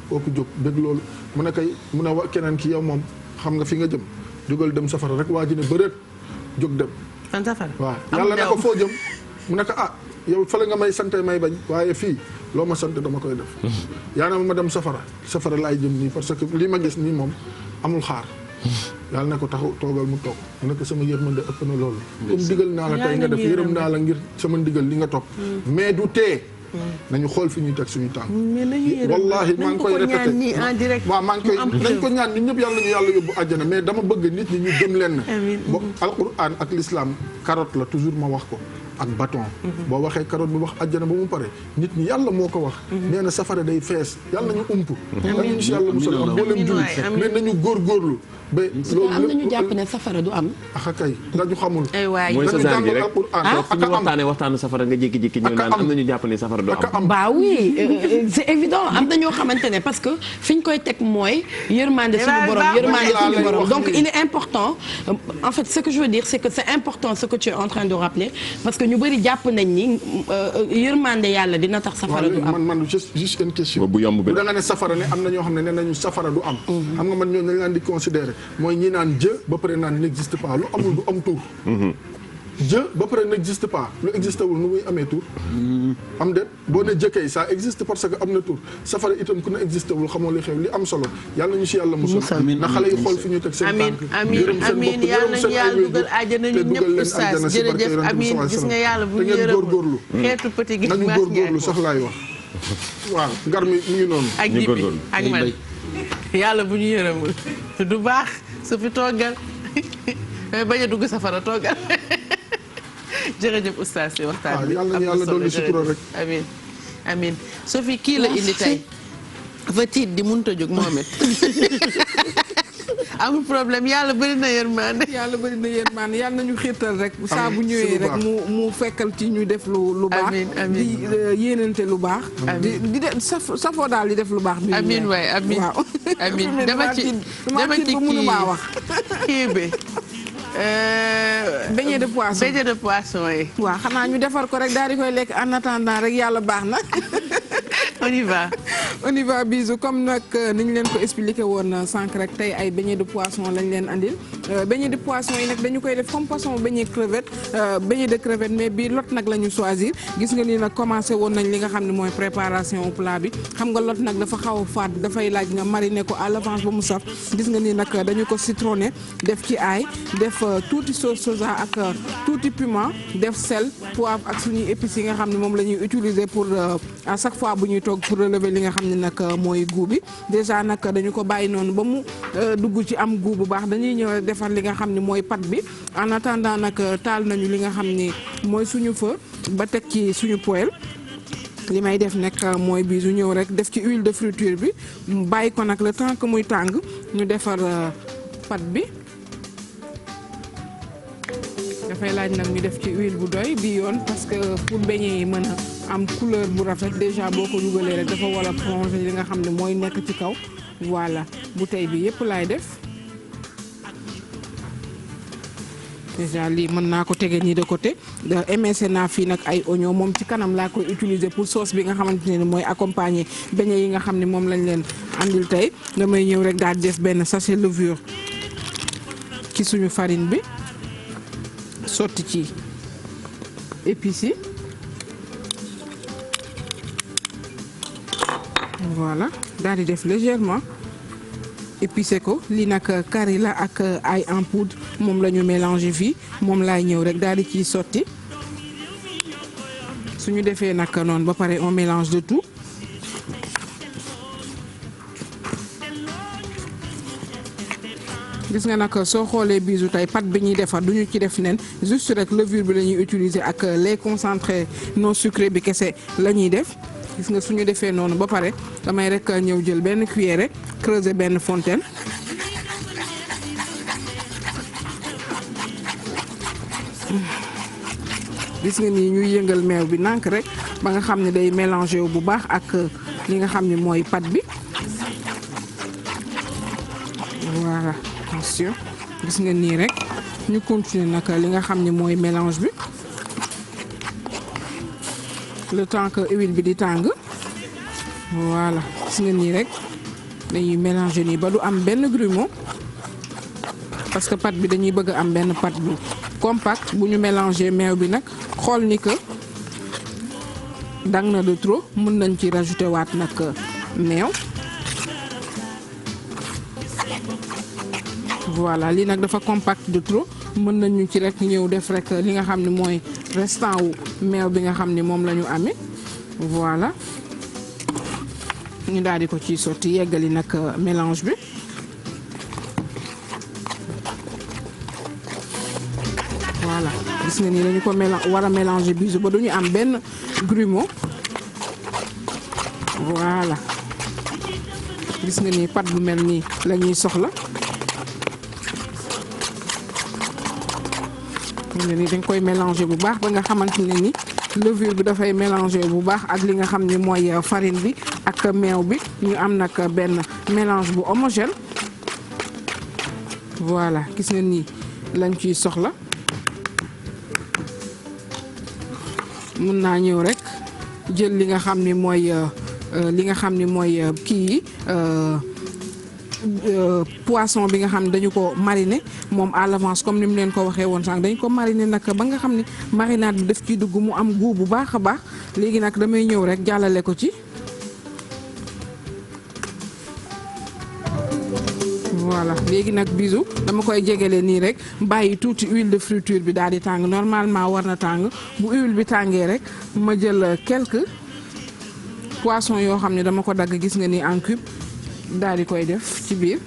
kooku jóg dégg loolu mu ne keneen ki yow moom xam nga fi nga jëm jógal dem safara rek waa ji ne bëreet jóg dem fan safara waaw yàlla ne ko foo jëm mu ne ko yow fële nga may sante may bañ waaye fii loo ma sant dama koy def yaa ne ma dem safara laay jëm nii parce que lii ma gis nii moom amul xaar yàlla ne ko taxaw toogal mu toog mu ne ko sama yërmande ëpp na loolu comme digal naa la tey nga def yërëm naa la ngir sama ndigal li nga topp mais du tee nañu xool fi ñuy teg suñu tànk wallahi maa ngi koy répété waaw maa ngi koy nañ ko ñaan ñun ñëpp yàlla ñu yàlla yóbbu àjjana mais dama bëgg nit ñi ñu gëm leen na bo alquran ak l'islam carotte la toujours ma wax ko ak bâton boo waxee carotte bi wax àjjana ba mu pare nit ñi yàlla moo ko wax nee na safara day fees yàlla nañu ump nañu si yàlla musal am mboolem jullit mais nañu góorgóorlu ba loolu am nañu jàpp ne safara du am aka kay dañu xamul mooy sa genre gi rek toog fi ñu waxtaanu safara nga jékki-jékki ñëw naan am nañu jàpp ne safara du am bah oui c'est évident am na ñoo xamante ne parce que fi ñu koy teg mooy yërmande suñu borom donc il est important en fait ce que je veux dire c'est que c'est important ce que tu es en train de rappeler parce que ñu bëri jàpp nañ ni yërmande yàlla dina tax safara du am man juste une question bu yomb bi da nga ne safara ne am na ñoo xam ne nee nañu safara du am xam nga man ñoo nañ laan di considérer mooy ñi naan Dieu ba pare naan n'existe pas lu amul du am tur Dieu ba pare n'existe pas lu existé wul nu muy amee tur am de boo ne jëkkee ça existe parce que am na tur safara itam ku ne existé wul xamoo li xew li am solo yàlla ñu si yàlla musal na xale yi xool fi ñu teg seen tànk amiin yàlla nañu yàlla dugal àjjana ñun ñëpp oustaz jërëjëf amiin gis nga yàlla bu ñu góorgóorlu xeetu petit gi nañu góorgóorlu sax laay wax waaw ngar mi mu ngi noonu ak dibi ak man yàlla bu ñu yërëmul du baax su fi toogal bañ a dugg safara toogal jërëjëf oustaz si waxtaan bi yàlla yàlla dolli sutura rek amiin amiin Sophie kii la indi tey fa tiit di mënut a jóg moom it amul problème yàlla bëri na yërmande yàlla nañu xiirtal rek saa bu ñëwee rek mu fekkal ci ñu def lu baax di yéenante lu baax di def safoo daal di def lu baax amiin waay amiin waaw amiin dama ci ba mënumaa wax kii bi beignet de poisson beignet de poisson yi. waaw xanaa ñu defar ko rek daal di koy lekk en attendant rek yàlla baax na. on y va Bijou comme nag ni ñu leen ko expliqué woon sànq rek tey ay beignet de poisson lañ leen andil beignet de poisson yi nag dañu koy def comme poisson beignet crevette beignet de crevette mais bii lot nag la ñu choisir gis nga ni nag commencé woon nañ li nga xam ne mooy préparation au plat bi xam nga lot nag dafa xaw a faat dafay laaj nga mariner ko à l'avance ba mu saf gis nga ni nag dañu ko citronné def ci ail def tuuti sauce soja ak tuuti piment def sel poivre ak suñuy épices yi nga xam ne moom la ñuy utiliser pour à chaque fois bu ñuy toog pour relever li nga xam ne nag mooy goût bi déjà nag dañu ko bàyyi noonu ba mu dugg ci am goût bu baax dañuy ñëw defar li nga xam ne mooy pâte bi en attendant nag taal nañu li nga xam ni mooy suñu feu ba teg ci suñu poêle li may def nag mooy Bijou ñëw rek def ci huile de friture bi bàyyi ko nag le temps que muy tàng ñu defar pâte bi dafay laaj nag ñu def ci huile bu doy bi yoon parce que pour beignet yi mën a am couleur bu rafet déjà boo ko dugalee rek dafa war a plonger li nga xam ne mooy nekk ci kaw voilà bouteille bi yëpp laay def déjà lii mën naa ko tege nii de côté émincé naa fii nag ay oignon moom ci kanam laa koy utiliser pour sauce bi nga xamante ne mooy accompagner beignet yi nga xam ne moom lañ leen andil tey damay ñëw rek daal di def benn sachet levure ci suñu farine bi sotti ci épices yi voilà daal di def légèrement épicé ko lii nag curry la ak ail en poudre moom la ñu mélangé fii moom laay ñëw rek daal di ciy sotti suñu defee nag noonu ba pare on mélange de tout gis nga nag soo xoolee Bijou tey pâte bi ñuy defar duñu ci def nen juste rek levure bi la ñuy utiliser ak lait concentré non sucré bi kese la ñuy def gis nga suñu defee noonu ba pare damay rek ñëw jël benn cuillère rek creuser benn fontaine gis nga nii ñuy yëngal meew bi nànk rek ba nga xam ne day mélangé wu bu baax ak li nga xam ne mooy pâte bi voilà attention gis nga nii rek ñu continuer nag li nga xam ne mooy mélange bi le temps que huile bi di tàng voilà gis nga nii rek dañuy mélanger nii ba du am benn grumeau parce que pâte bi dañuy bëgg am benn pâte bu compact bu ñu mélanger meew bi nag xool ni que dang na de trop mën nañ ci rajouter waat nag meew voilà lii nag dafa compact de trop mën nañu ci rek ñëw def rek li nga xam ne mooy restant wu meew bi nga xam ne moom la ñu amee voilà ñu daal di ko ci sotti yeggali nag mélange bi voilà gis nga ni dañu ko war a mélanger Bijou ba duñu am benn grumeau voilà gis nga ni pâte bu mel nii la ñuy soxla ni dañ koy mélanger bu baax ba nga xamante ne ni levure bi dafay mélanger bu baax ak li nga xam ne mooy farine bi ak meew bi ñu am nag benn mélange bu homogène voilà gis nga nii lañ ciy soxla mën naa ñëw rek jël li nga xam ne mooy kii yi poisson bi nga xam ne dañu ko mariner moom à l'avance comme ni mu leen ko waxee woon sànq dañu ko mariner nag ba nga xam ne marinade bi daf ciy dugg mu am goût bu baax a baax léegi nag damay ñëw rek jàllale ko ci voilà léegi nag Bijou dama koy jegele nii rek bàyyi tuuti huile de friture bi daal di tàng normalement war na tàng bu huile bi tàngee rek ma jël quelques poissons yoo xam ne dama ko dagg gis nga ni en cube daal di koy def ci biir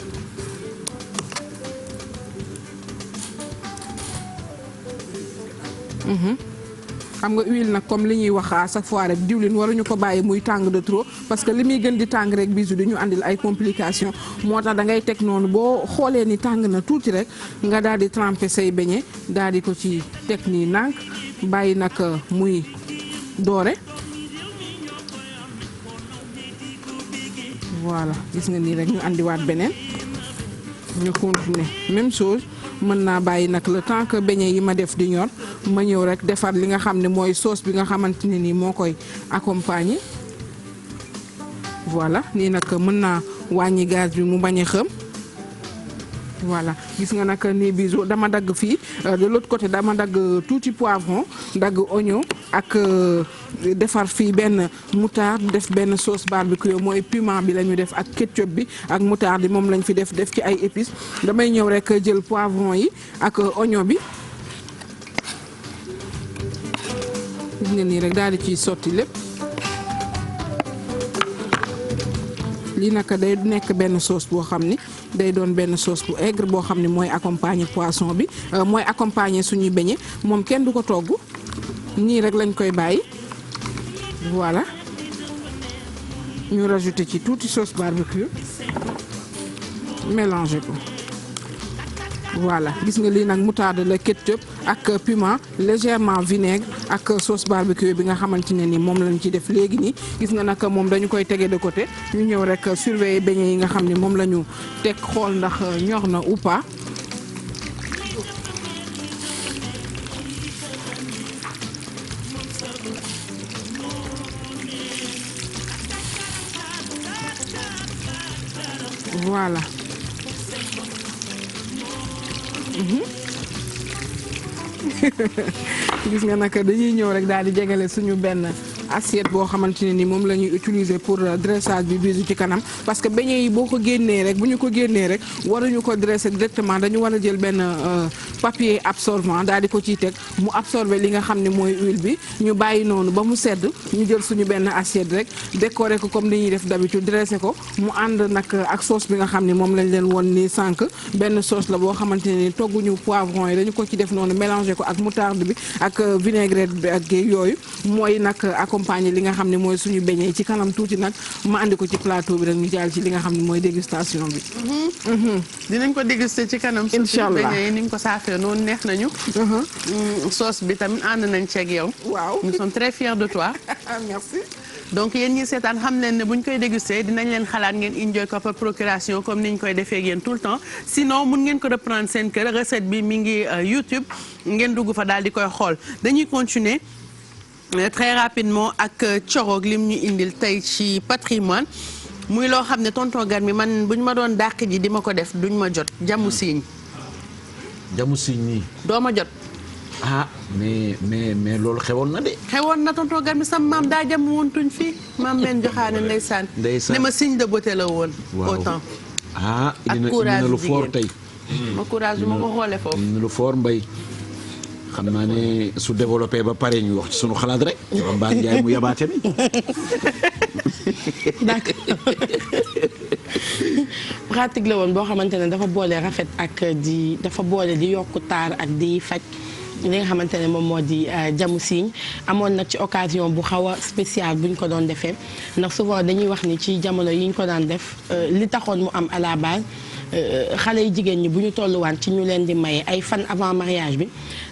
xam nga huile nag comme li ñuy wax à chaque fois rek diwlin waruñu ko bàyyi muy tàng de trop parce que li muy gën di tàng rek Bijou di ñu andil ay complications moo tax da ngay teg noonu boo xoolee ni tàng na tuuti rek nga daal di tremper say beignet daal di ko ci teg nii nànk bàyyi nag muy doore voilà gis nga nii rek ñu andiwaat beneen ñu continuer même chose mën naa bàyyi nag le temps que beignet yi ma def di ñor ma ñëw rek defar li nga xam ne mooy sauce bi nga xamante ne nii moo koy accompagner. Voilà nii nag mën naa wàññi gaz bi mu bañ a xëm. Voilà gis nga nag nii Bijou dama dagg fii de l'autre côté dama dagg tuuti poivron dagg oignon ak defar fii benn moutarde def benn sauce barbecue mooy piment bi la ñu def ak ketchup bi ak moutarde bi moom lañ fi def ci ay épices damay ñëw rek jël poivron yi ak oignon bi gis nga nii rek daal di ciy sotti lépp. lii nag day nekk benn sauce boo xam ni day doon benn sauce bu aigre boo xam ne mooy accompagner poisson bi mooy accompagner suñuy beignet moom kenn du ko togg nii rek lañ koy bàyyi. Voilà ñu rajouter ci tuuti sauce barbecue mélanger ko. Voilà gis nga lii nag moutarde la ketchup ak piment légèrement vinaigre ak sauce barbecue bi nga xamante ne ni moom lañ ci def léegi nii gis nga nag moom dañu koy tege de côté ñu ñëw rek surveiller beignet yi nga xam ne moom la ñu teg xool ndax ñor na ou pas. Voilà. Gis nga nag dañuy ñëw rek daal di jegale suñu benn assiette boo xamante ne ni moom la ñuy utiliser pour dressage bi Bijou ci kanam parce que beignet yi boo ko génnee rek bu ñu ko génnee rek waruñu ko dresser directement dañu war a jël benn papier absorbant daal di ko ciy teg mu absorber li nga xam ne mooy huile bi ñu bàyyi noonu ba mu sedd ñu jël suñu benn assiette rek décorer ko comme ni ñuy def d'habitude dresser ko mu ànd nag ak sauce bi nga xam ne moom lañ leen won ni sànq benn sauce la boo xamante ne ni togguñu poivron yi dañu ko ci def noonu mélanger ko ak moutarde bi ak vinaigrette bi ak yooyu mooy nag accompagner li nga xam ne mooy suñu beignet yi ci kanam tuuti nag ma andi ko ci plateau bi rek ñu jàll ci li nga xam ne mooy dégustation bi. dinañ ko déguster ci kanam. incha allah beignet yi ni nga ko saafee noonu neex nañu. sauce bi tamit ànd nañ ceeg yow. waaw nous sommes très fiers de toi. Merci. donc yéen ñi seetaan xam leen ne bu ñu koy déguster dinañ leen xalaat ngeen enjoy ko par procuration comme ni ñu koy defee ak yéen tout le temps sinon mun ngeen ko reprendre seen kër recette bi mi ngi YouTube ngeen dugg fa daal di koy xool dañuy continuer très rapidement ak coroog lim ñu indil tey ci patrimoine muy loo xam ne tonton Gar mi man bu ñu ma doon dàq ji di ma ko def duñ ma jot jamu siiñ. jamu siiñ nii. doo ma jot. ah mais loolu xewoon na de. xewoon na tonton Gar mi sama maam daa jam woon tuñ fii maam benn joxaane ndeysaan. ndeysaan ne ma signe de beauté la woon. waaw autant. ah ak courage dina lu fort tey. ma courage bi ma ko xoolee foofu. dina lu fort mbay. xam naa ne su développé ba pare ñu wax ci sunu xalaat rek. Mbaa Njaay mu yabaate mi. d'accord pratique la woon boo xamante ne dafa boole rafet ak dafa boole di yokku taar ak di faj li nga xamante ne moom moo di jamu siiñ amoon nag ci occasion bu xaw a spécial bu ñu ko doon defee ndax souvent dañuy wax ni ci jamono yi ñu ko daan def li taxoon mu am à la base xale yu jigéen ñi bu ñu tolluwaan ci ñu leen di maye ay fan avant mariage bi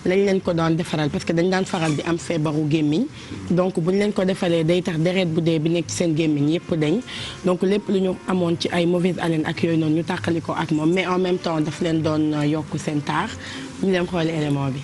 lañ leen ko doon defaral parce que dañ daan faral di am feebaru gémmiñ donc bu ñu leen ko defalee day tax deret bu dee bi nekk ci seen gémmiñ yépp dañ donc lépp lu ñu amoon ci ay mauvaise haleine ak yooyu noonu ñu tàqali ko ak moom mais en même temps daf leen doon yokk seen taar ñu leen xoole élément bi.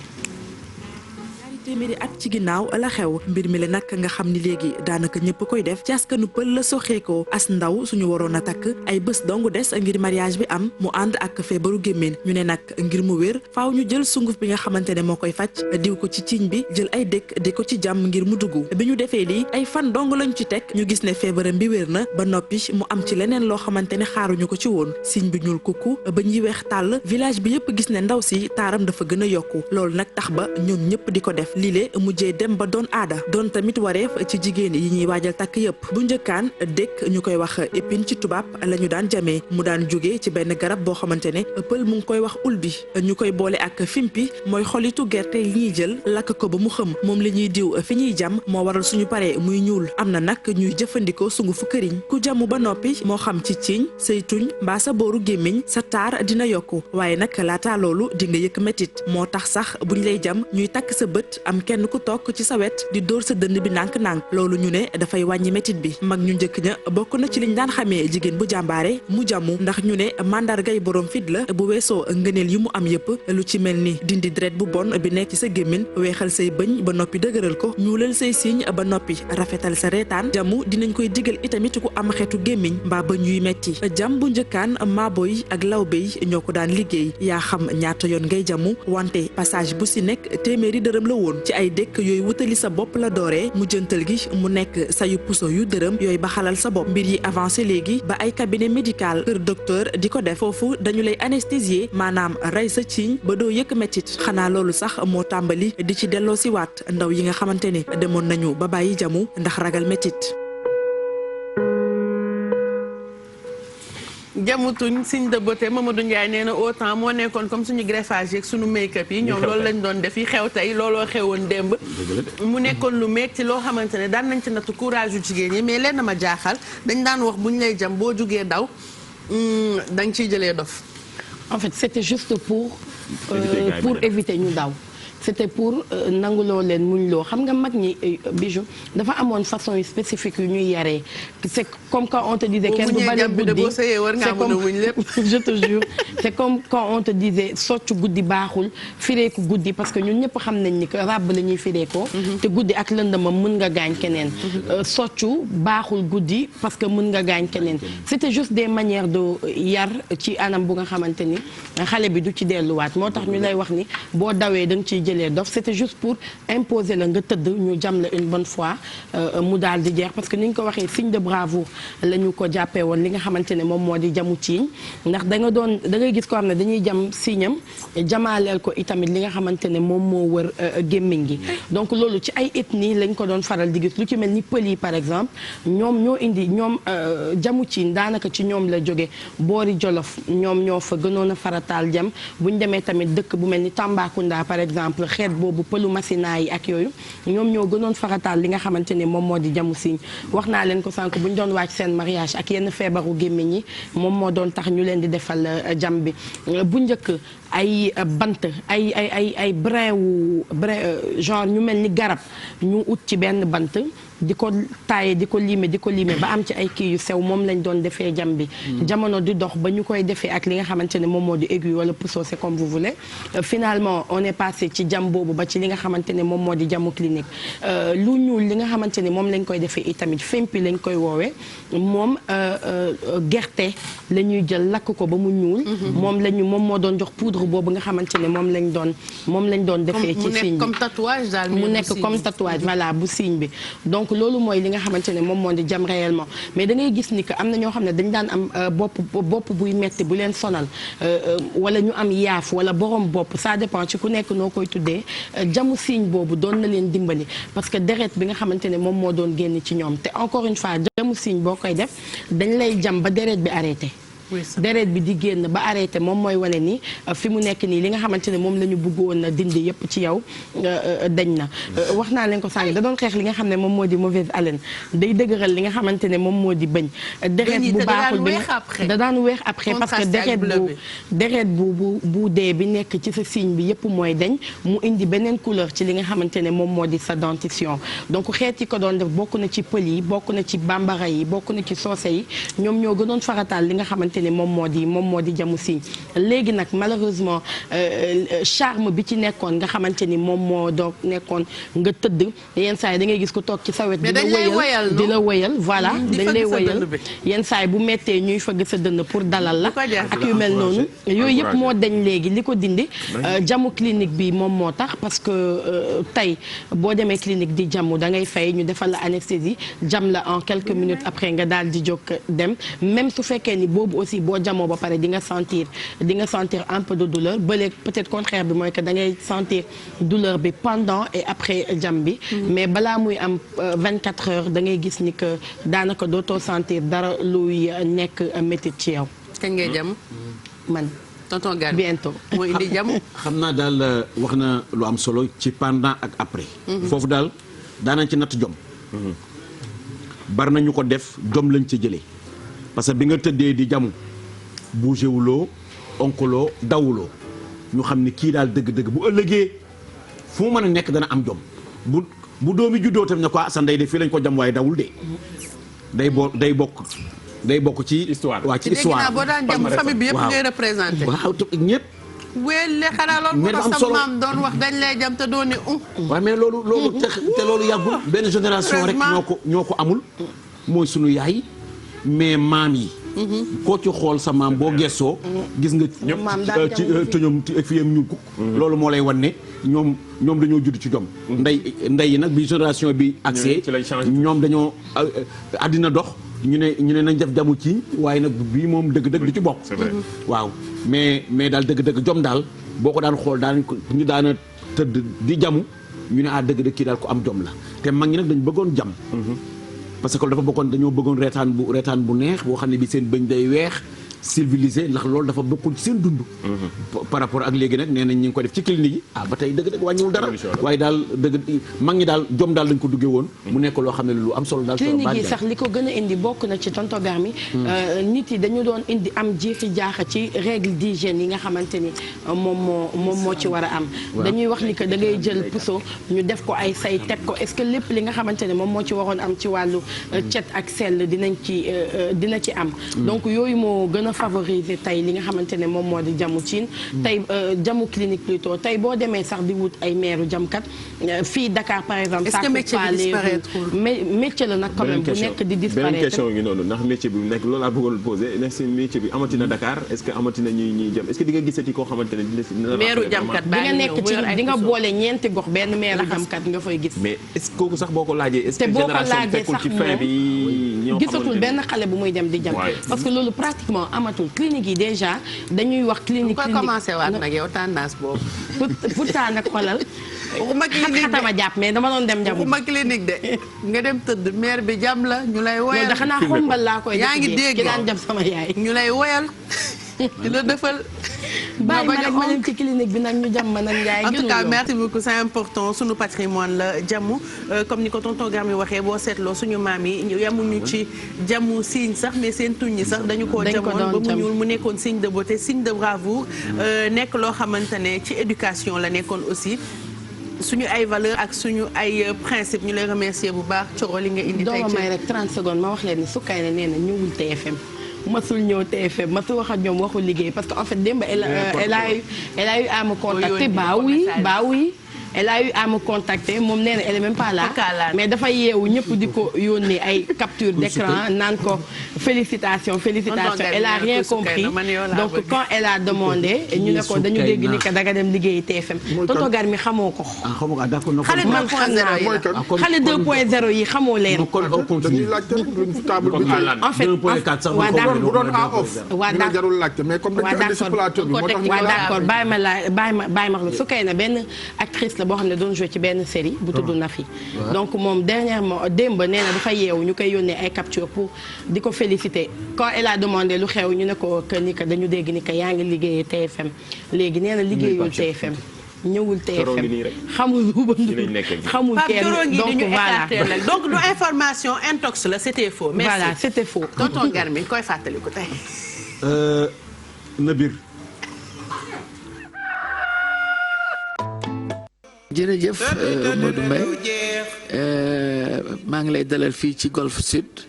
téeméeri at ci ginnaaw la xew mbir mi la nag nga xam ni léegi daanaka ñëpp koy def ci askanu pël la soxeekoo as ndaw suñu waroon a takk ay bés dong des ngir mariage bi am mu ànd ak feebaru gémmiñ ñu ne nag ngir mu wér faaw ñu jël sunguf bi nga xamante ne moo koy faj diw ko ci ciiñ bi jël ay dëkk di ko ci jàmm ngir mu dugg bi ñu defee lii ay fan dong lañ ci teg ñu gis ne feebaram bi wér na ba noppi mu am ci leneen loo xamante ne xaaruñu ko ci woon siñ bi ñuul kukku ba ñuy weex tàll village bi yëpp gis ne ndaw si taaram dafa gën a yokku loolu nag tax ba ñoom ñëpp di ko def lile mujjee dem ba doon aada doon tamit wareef ci jigéen yi ñuy waajal takk yëpp bu njëkkaan dëkk ñu koy wax épine ci tubaab la ñu daan jamee mu daan jóge ci benn garab boo xamante ne pël mu ngi koy wax ul bi ñu koy boole ak fimpi mooy xolitu gerte yi ñuy jël lakk ko ba mu xëm moom la ñuy diw fi ñuy jam moo waral suñu paree muy ñuul am na nag ñuy jëfandikoo sungufu këriñ ku jamu ba noppi moo xam ci ciiñ say tuñ mbaa sa booru gémmiñ sa taar dina yokku waaye nag laataa loolu di nga yëkk métit moo tax sax buñ lay jam ñuy takk sa bët am kenn ku toog ci sa wet di dóor sa dënn bi nànk-nànk loolu ñu ne dafay wàññi métit bi mag ñu njëkk ña bokk na ci liñ daan xamee jigéen bu jàmbaare mu jàmmu ndax ñu ne mandargay borom fit la bu weesoo ngëneel yi mu am yépp lu ci mel ni dindi deret bu bon bi nekk ci sa gémmiñ weexal say bëñ ba noppi dëgëral ko ñuulal say siiñ ba noppi rafetal sa reetaan jàmmu dinañ koy digal itamit ku am xeetu gémmiñ mbaa bëñ yuy metti jam bu njëkkaan maabo yi ak lawbe yi ñoo ko daan liggéey yaa xam ñaata yoon ngay jàmmu wante passage bu si nekk téeméeri dërëm la woon ci ay dëkk yooyu wutali sa bopp la dooree mu jëntal gi mu nekk sayu puso yu dërëm yooyu ba xalal sa bopp mbir yi avancé léegi ba ay cabinet médical kër docteur di ko def foofu dañu lay anesthésier maanaam rey sa ciiñ ba doo yëkk mettit xanaa loolu sax moo tàmbali di ci delloo si waat ndaw yi nga xamante ne demoon nañu ba bàyyi jamu ndax ragal mettit jamutuñ signe de beauté Mamadou Ndiaye nee na autant moo nekkoon comme suñu greffage yeeg suñu make-up yi ñoom loolu lañ doon def yi xew tey looloo xewoon démb mu nekkoon lu metti loo xamante ne daan nañ ci nattu courage yu jigéen ñi mais lenn ma jaaxal dañ daan wax bu ñu lay jam boo jugee daw dañ ciy jëlee dof en fait c'était juste pour éviter ñu daw c'était pour nanguloo leen muñ loo xam nga mag ñi bijou dafa amoon façon yu spécifique yu ñuy yaree c'est comme quand on te disait kenn du bale guddi c'est comme je te jure c'est comme quand on te disait soccu guddi baaxul fireeku guddi parce que ñun ñëpp xam nañ ni que ràbb la ñuy fireekoo te guddi ak lëndamam mën nga gaañ keneen soccu baaxul guddi parce que mën nga gaañ keneen c'était juste des manières de yar ci anam bu nga xamante ni xale bi du ci delluwaat moo tax ñu lay wax ni boo dawee da nga ciy jëlee dof c'était juste pour imposer la nga tëdd ñu jam la une bonne fois mu daal di jeex parce que ni ñu ko waxee signe de bravoure la ñu ko jàppee woon li nga xamante ne moom moo di jamu ciiñ ndax da ngay gis ko xam ne dañuy jam siiñam jamaaleel ko itamit li nga xamante ne moom moo wër gémmiñ gi donc loolu ci ay ethnie lañ ko doon faral di gis lu ci mel ni pël yi par exemple ñoom ñoo indi ñoom jamu ciiñ daanaka ci ñoom la jóge boori Jolof ñoom ñoo fa gënoon a farataal jam buñ demee tamit dëkk bu mel ni Tambacounda par exemple xeet boobu pëlu masina yi ak yooyu ñoom ñoo gënoon farataal li nga xamante ne moom moo di jamu siiñ wax naa leen ko sànq bu ñu doon wàcc seen mariage ak yenn feebaru gémmiñ yi moom moo doon tax ñu leen di defal jam bi bu njëkk ay bant ay brin genre ñu mel ni garab ñu ut ci benn bant di ko taaye di ko limer ba am ci ay kii yu sew moom lañ doon defee jam bi jamono di dox ba ñu koy defee ak li nga xamante ne moom moo di aiguille wala puceau c'est comme vous voulez finalement on est passé ci jam boobu ba ci li nga xamante ne moom moo di jamu clinique lu ñuul li nga xamante ne moom lañ koy defee itamit fempi lañ koy woowee moom gerte la ñuy jël lakk ko ba mu ñuul moom moo doon jox poudre boobu nga xamante ne moom lañ doon defee ci signe bi comme tatouage daal mu nekk comme tatouage voilà bu signe bi donc loolu mooy li nga xamante ne moom moo di jam réellement mais da ngay gis ni que am na ñoo xam ne dañ daan am bopp buy metti bu leen sonal wala ñu am yaaf wala borom bopp ça dépend ci ku nekk noo koy tuddee jamu signe boobu doon na leen dimbali parce que deret bi nga xamante ne moom moo doon génn ci ñoom te encore une fois jamu signe boo koy def dañ lay jam ba deret bi arrêté deret bi di génn ba arrêté moom mooy wane ni fi mu nekk nii li nga xamante ne moom la ñu bëggoon a dindi yëpp ci yow dañ na wax naa leen ko sànq da doon xeex li nga xam ne moom moo di mauvaise haleine day dëgëral li nga xamante ne moom moo di bëñ deret bu baaxul bi da daan weex après parce que deret bu dee bi nekk ci sa signe bi yëpp mooy dañ mu indi beneen couleur ci li nga xamante ne moom moo di sa dentition donc xeet yi ko doon def bokk na ci pël yi bokk na ci bambara yi bokk na ci soose yi ñoom ñoo gënoon farataal li nga xamante ne moom moo di jamu siiñ léegi nag malheureusement charme bi ci nekkoon nga xamante ni moom moo doog nekkoon nga tëdd yenn saa yi da ngay gis ko toog ci sa wet di la wëyal voilà dañ lay wëyal yenn saa yi bu mettee ñuy fëgg sa dënn pour dalal la ak yu mel noonu yooyu yëpp moo dañ léegi li ko dindi jamu clinique bi moom moo tax parce que tey boo demee clinique di jamu da ngay fay ñu defal la anesthésie jam la en quelques minutes après nga daal di jóg dem même su fekkee ni boobu aussi boo jamoo ba pare di nga sentir un peu de douleur bële peut-être contraire bi mooy que da ngay sentir douleur bi pendant et après jam bi mais balaa muy am 24 heures da ngay gis ni que daanaka dootoo sentir dara luy nekk métit ci yow. kañ ngay jam man tonton Gane bientôt moo indi jam xam naa daal wax na lu am solo ci pendant ak après foofu daal daanañ ci natt jom bari nañu ko def jom lañ ci jëlee parce que bi nga tëddee di jamu bougé wuloo onkuloo dawuloo ñu xam ni kii daal dëgg-dëgg bu ëllëgee fu mu mën a nekk dana am jom bu doomi juddoo tam ne quoi sa ndey de fii lañ ko jam waaye dawul de day bokk ci histoire waa ci histoire boo daan jam famille bi yëpp ngay représenté waaw ñëpp wéele xanaa loolu moo tax sa maam doon wax dañ lay jam te doon ne waaw mais loolu te loolu yàggul benn génération rek ñoo ko amul mooy sunu yaay mais maam yi koo ci xool sa maam boo gestoo gis nga ci tëñom fiyam ñuul ko loolu moo lay wan ne ñoom dañoo judd ci jom ndey yi nag bi génération bi accès ñoom dañoo àddina dox ñu ne nañ def jamu ci waaye nag bii moom dëgg-dëgg du ci bokk waaw mais daal dëgg-dëgg jom daal boo ko daan xool ñu daana tëdd di jamu ñu ne dëgg-dëgg kii daal ko am jom la te mag ñi nag dañ bëggoon jam parce que dañoo bëggoon reetaan bu neex boo xam ne bi seen bëñ day weex civilisé ndax loolu dafa bokkul ci seen dund par rapport ak léegi nag nee nañ ñu ngi ko def ci clinique yi ba tey dëgg-dëgg wàññiwul dara waaye daal dëgg mag ñi daal jom daal lañ ko duggee woon mu nekk loo xam ne lu am solo daal clinique yi sax li ko gën a indi bokk na ci tonton Garmi nit yi dañu doon indi am jiixi jaaxa ci règle d'hygiène yi nga xamante ni moom moo ci war a am dañuy wax ni que da ngay jël puso ñu def ko ay say teg ko est-ce que lépp li nga xamante ne moom moo ci waroon am ci wàllu cet ak sell dina ci am donc yooyu moo gën a favoriser tey li nga xamante ne moom moo di jamu ciin tey jamu clinique plutôt tey boo demee sax di wut ay meeru jamkat fii Dakar par exemple est-ce que métier bi disparaître métier la nag quand même bu nekk di disparaître beneen question ngi noonu ndax métier bi nekk loolu laa bëggoon poser ndax seen métier bi amatina Dakar est-ce que amatina ñuy jam est-ce que di nga gisati koo xamante ne meeru jamkat di nga nekk ci di nga boole ñeenti gox benn meeru jamkat nga fay gis mais est-ce que kooku sax boo ko laajee est-ce que génération fekkul ci fin bi gisatul benn xale bu muy dem di jam parce que loolu pratiquement amatul clinique yi déjà dañuy wax clinique ko commencé waat nag yow tendance boobu pourtant nag xolal waxuma clinique xatama jàpp mais dama doon dem jam waxuma clinique de nga dem tëdd maire bi jam la ñu lay woyal da xanaa xombal laa koy yaa ngi dégg ki daan jam sama yaay ñu lay woyal di la defal bàyyi ma rek ma dem ci clinique bi nag ñu jàmm ma nag Ndiaye. en tout cas merci beaucoup c'est important sunu patrimoine la jamu comme ni ko tonton Garmi waxee boo seetloo suñu maam yi yamuñu ci jamu signe sax mais seen tuñ yi sax dañu koo jamoon ba mu ñuul mu nekkoon signe de beauté signe de bravoure nekk loo xamante ne ci éducation la nekkoon aussi. suñu ay valeur ak suñu ay principe ñu lay remercier bu baax coro li nga indi tey ci may rek 30 secondes ma wax leen ni Soukayna nee na ñëwul TFM masul ñëw TFM masul wax ak ñoom waxul liggéey parce que en fait démb elle a eu à me contacter bah oui elle a eu à me contacter moom nee na elle est même pas là mais dafa yeewu ñëpp di ko yónnee ay capture d'écran naan ko félicitations elle a rien compris donc quand elle a demandé ñu ne ko dañu dégg ni que danga dem liggéeyi TFM tonton Garmi xamoo ko man xam naa xale 2.0 yi xamoo leen en fait d'accord bàyyi ma su kay na benn actrice boo xam ne doon joué ci benn série bu tudd Nafi donc moom dernièrement démb nee na dafa yeewu ñu koy yónnee ay capture pour di ko féliciter quand elle a demandé lu xew ñu ne ko que ni que dañu dégg ni que yaa ngi liggéeyee TFM léegi nee na liggéeyul TFM ñëwul TFM xamul xamul kenn donc voilà donc du information intox la c'était faux merci voilà c'était faux tonton Garmi koy fàttali ko tey Nabir jërëjëf Modou Mbaye maa ngi lay dalal fii ci Golf Sud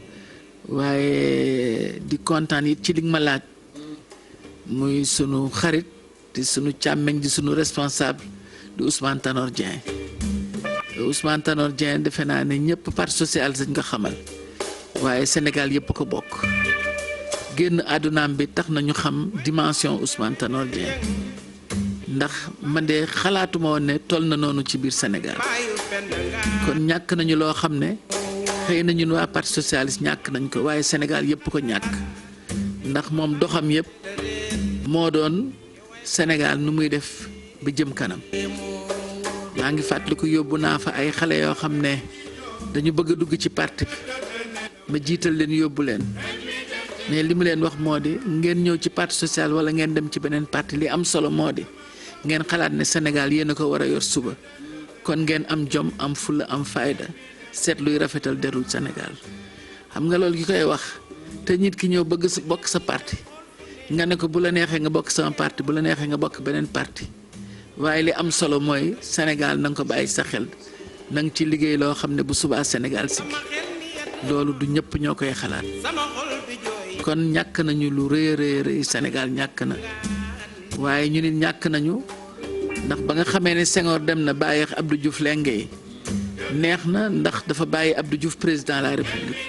waaye di kontaan it ci li nga ma laaj muy sunu xarit di sunu càmmeñ di sunu responsable di Ousmane Tanor Dieng Ousmane Tanor Dieng defe naa ne ñëpp parti socialiste dañ ko xamal waaye Sénégal yëpp ko bokk génn àddunaam bi tax nañu xam dimension Ousmane Tanor Dieng ndax man de xalaatuma woon ne toll na noonu ci biir Sénégal kon ñàkk nañu loo xam ne xëy na ñun waa parti socialiste ñàkk nañ ko waaye Sénégal yëpp ko ñàkk ndax moom doxam yëpp moo doon Sénégal nu muy def ba jëm kanam maa ngi fàttaliku yóbbu naa fa ay xale yoo xam ne dañu bëgg a dugg ci parti bi ma jiital leen yóbbu leen mais li mu leen wax moo di ngeen ñëw ci parti social wala ngeen dem ci beneen parti li am solo moo di ngeen xalaat ne Sénégal yéen a ko war a yor suba kon ngeen am jom am fulla am fayda seet luy rafetal derul Sénégal xam nga loolu ki koy wax te nit ki ñëw bëgg sa bokk sa parti nga ne ko bu la neexee nga bokk sama parti bu la neexee nga bokk beneen parti waaye li am solo mooy Sénégal na nga ko bàyyi sa xel na nga ci liggéey loo xam ne bu subaa Sénégal sikki loolu du ñëpp ñoo koy xalaat kon ñàkk nañu lu rëy a rëy Sénégal ñàkk na waaye ñu nit ñàkk nañu ndax ba nga xamee ne Senghor dem na bàyyi Abdou Diouf lenge neex na ndax dafa bàyyi Abdou Diouf président de la République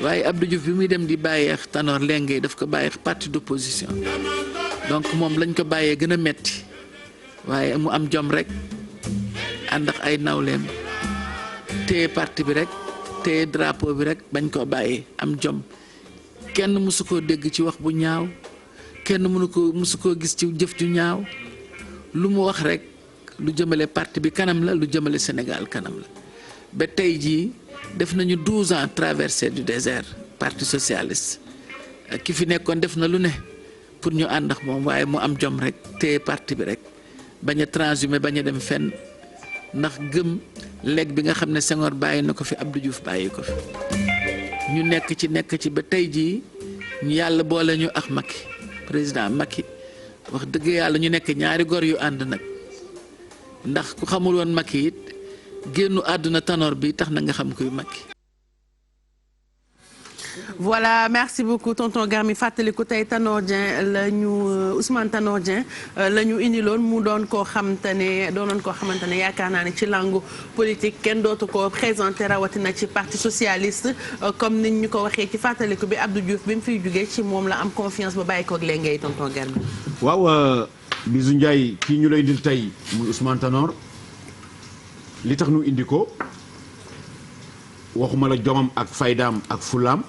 waaye Abdou Diouf bi muy dem di bàyyi Tanor lenge daf ko bàyyi parti d'opposition donc moom lañ ko bàyyee gën a metti waaye mu am jom rek ànd ak ay nawleem téye parti bi rek téye drapeau bi rek bañ koo bàyyee am jom kenn mësu koo dégg ci wax bu ñaaw kenn mësu koo gis ci jëf ju ñaaw lu mu wax rek lu jëmale parti bi kanam la lu jëmale Sénégal kanam la ba tey jii def nañu 12 ans traversée du désert parti socialiste ki fi nekkoon def na lu ne pour ñu ànd ak moom waaye mu am jom rek téye parti bi rek bañ a transhumé bañ a dem fenn ndax gëm lekk bi nga xam ne Senghor bàyyi na ko fi Abdou Diouf bàyyi ko fi ñu nekk ci ba tey jii ñu yàlla boole ñu ak Macky président Macky wax dëgg yàlla ñu nekk ñaari gor yu ànd nag ndax ku xamul woon Macky it génnu àdduna Tanor bi tax na nga xam kuy Macky. voilà merci beaucoup tonton Garmi fàttaliku tey Tanor Dieng la ñu Ousmane Tanor Dieng la ñu indiloon mu doon koo xamante ne yaakaar naa ne ci langue politique kenn dootu ko présenté rawatina ci parti socialiste comme niñ ñu ko waxee ci fàttaliku bi Abdou Diouf bi mu fiy jugee ci moom la am confiance ba bàyyi ko ak léegi tonton Garmi. waaw Bijou Ndiaye kii ñu lay indil tey muy Ousmane Tanor li tax ñu indi ko waxuma la jomam ak faydaam ak fulaam.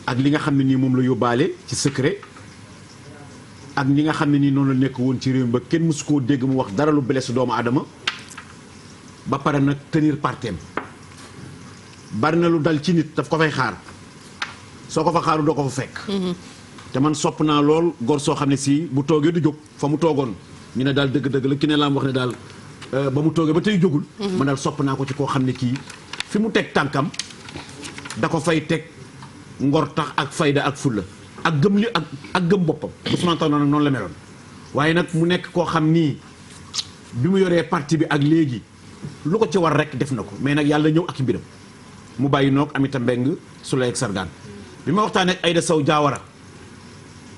ak li nga xam ne nii moom la yóbbaale ci secret ak ñi nga xam ne nii noonu la nekk woon ci réew mi ba kenn mësu koo dégg mu wax dara lu blessé doomu aadama ba pare nag tenir partem bari na lu dal ci nit daf ko fay xaar soo ko fa xaaru doo ko fa fekk te man sopp naa lool gor soo xam ne si bu toogee du jóg fa mu toogoon ñu ne daal dëgg-dëgg la ki ne laam wax ne daal ba mu toogee ba tey jógul man daal sopp naa ko ci koo xam ne kii fi mu teg tànkam da ko fay teg ngor tax ak fayda ak fulla ak gëm li ak gëm boppam Ousmane Tanor nag noonu la meloon waaye nag mu nekk koo xam nii bi mu yoree parti bi ak léegi lu ko ci war rek def na ko mais nag yàlla ñëw ak i mbiram mu bàyyi noog Aminata Mbengue Souleye ak Sargane bi ma waxtaanee ak Aïda Sow Diawara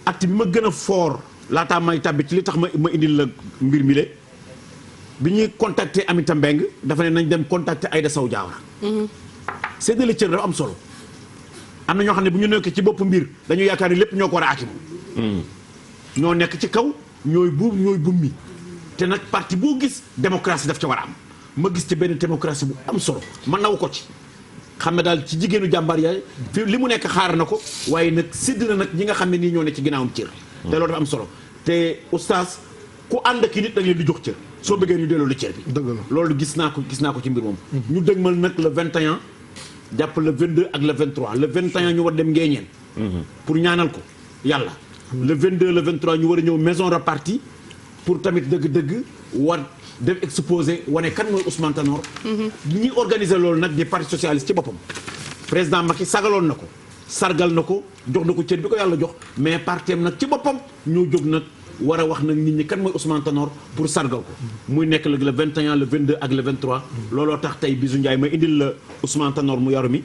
acte bi ma gën a fort laataa may tàbbi ci li tax ma indil la mbir mi le bi ñuy contacter Aminata Mbengue dafa ne nañ dem contacter Aïda Sow Diawara séddale cër dafa am solo am na ñoo xam ne bu ñu nekk ci bopp mbir dañu yaakaar ni lépp ñoo ko war a akimu ñoo nekk ci kaw ñooy buub ñooy bummi te nag parti boo gis démocratie daf ca war a am ma gis ci benn démocratie bu am solo ma naw ko ci xam ne daal ci jigéenu jàmbaar yaay fi li mu nekk xaar na ko waaye nag sédd na nag ñi nga xam ne nii ñoo ne ci ginnaawam cër te loolu dafa am solo te oustaz ku ànd ak i nit da leen di jox cër soo bëggee ñu delloo lu cër bi loolu gis naa ko ci mbir moom ñu dëgmal nag le 21 jàpp le 22 ak le 23 le 21 ñu war dem Ngéeñeen pour ñaanal ko yàlla le 22 le 23 ñu war a ñëw maison repartie pour tamit dëgg-dëgg war dem exposé wane kan mooy Ousmane Tanor ñi organiser loolu nag di parti socialiste ci boppam président Macky sagaloon na ko sargal na ko jox na ko cër bi ko yàlla jox mais partem nag ci boppam ñoo jóg nag war a wax nag nit ñi kan mooy Ousmane Tanor pour sargal ko muy nekk le 21 le 22 ak le 23 looloo tax tey Bijou Ndiaye ma indil la Ousmane Tanor mu yaru mi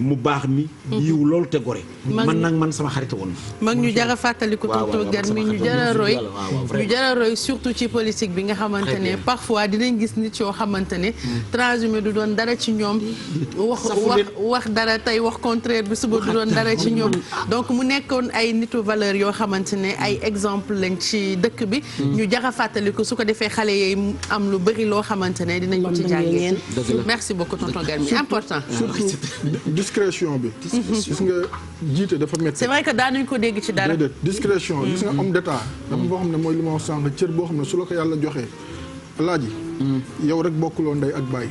mu baax mi yiw loolu te gore man sama xarit woon mag ñu jara fàttaliku tonton Garmi ñu jara roy surtout ci politique bi nga xamante ne parfois dinañ gis nit yoo xamante ne transhumé du doon dara ci ñoom wax dara tey wax contraire bi suba du doon dara ci ñoom donc mu nekkoon ay nitu valeur yoo xamante ne ay exemple lañ ci dëkk bi ñu jaxa fàttali ko su ko defee xale yi am lu bëri loo xamante ne dinañ ko ci jàngee merci beaucoup tonton Garmi important surtout discrétion bi gis nga jiite dafa métti c'est vrai que daanuñ ko dégg ci dara discrétion gis nga homme d'état dafa boo xam ne mooy li ma wax sànq cër boo xam ne su la ko yàlla joxee alaaji yow rek bokkuloo ndey ak baay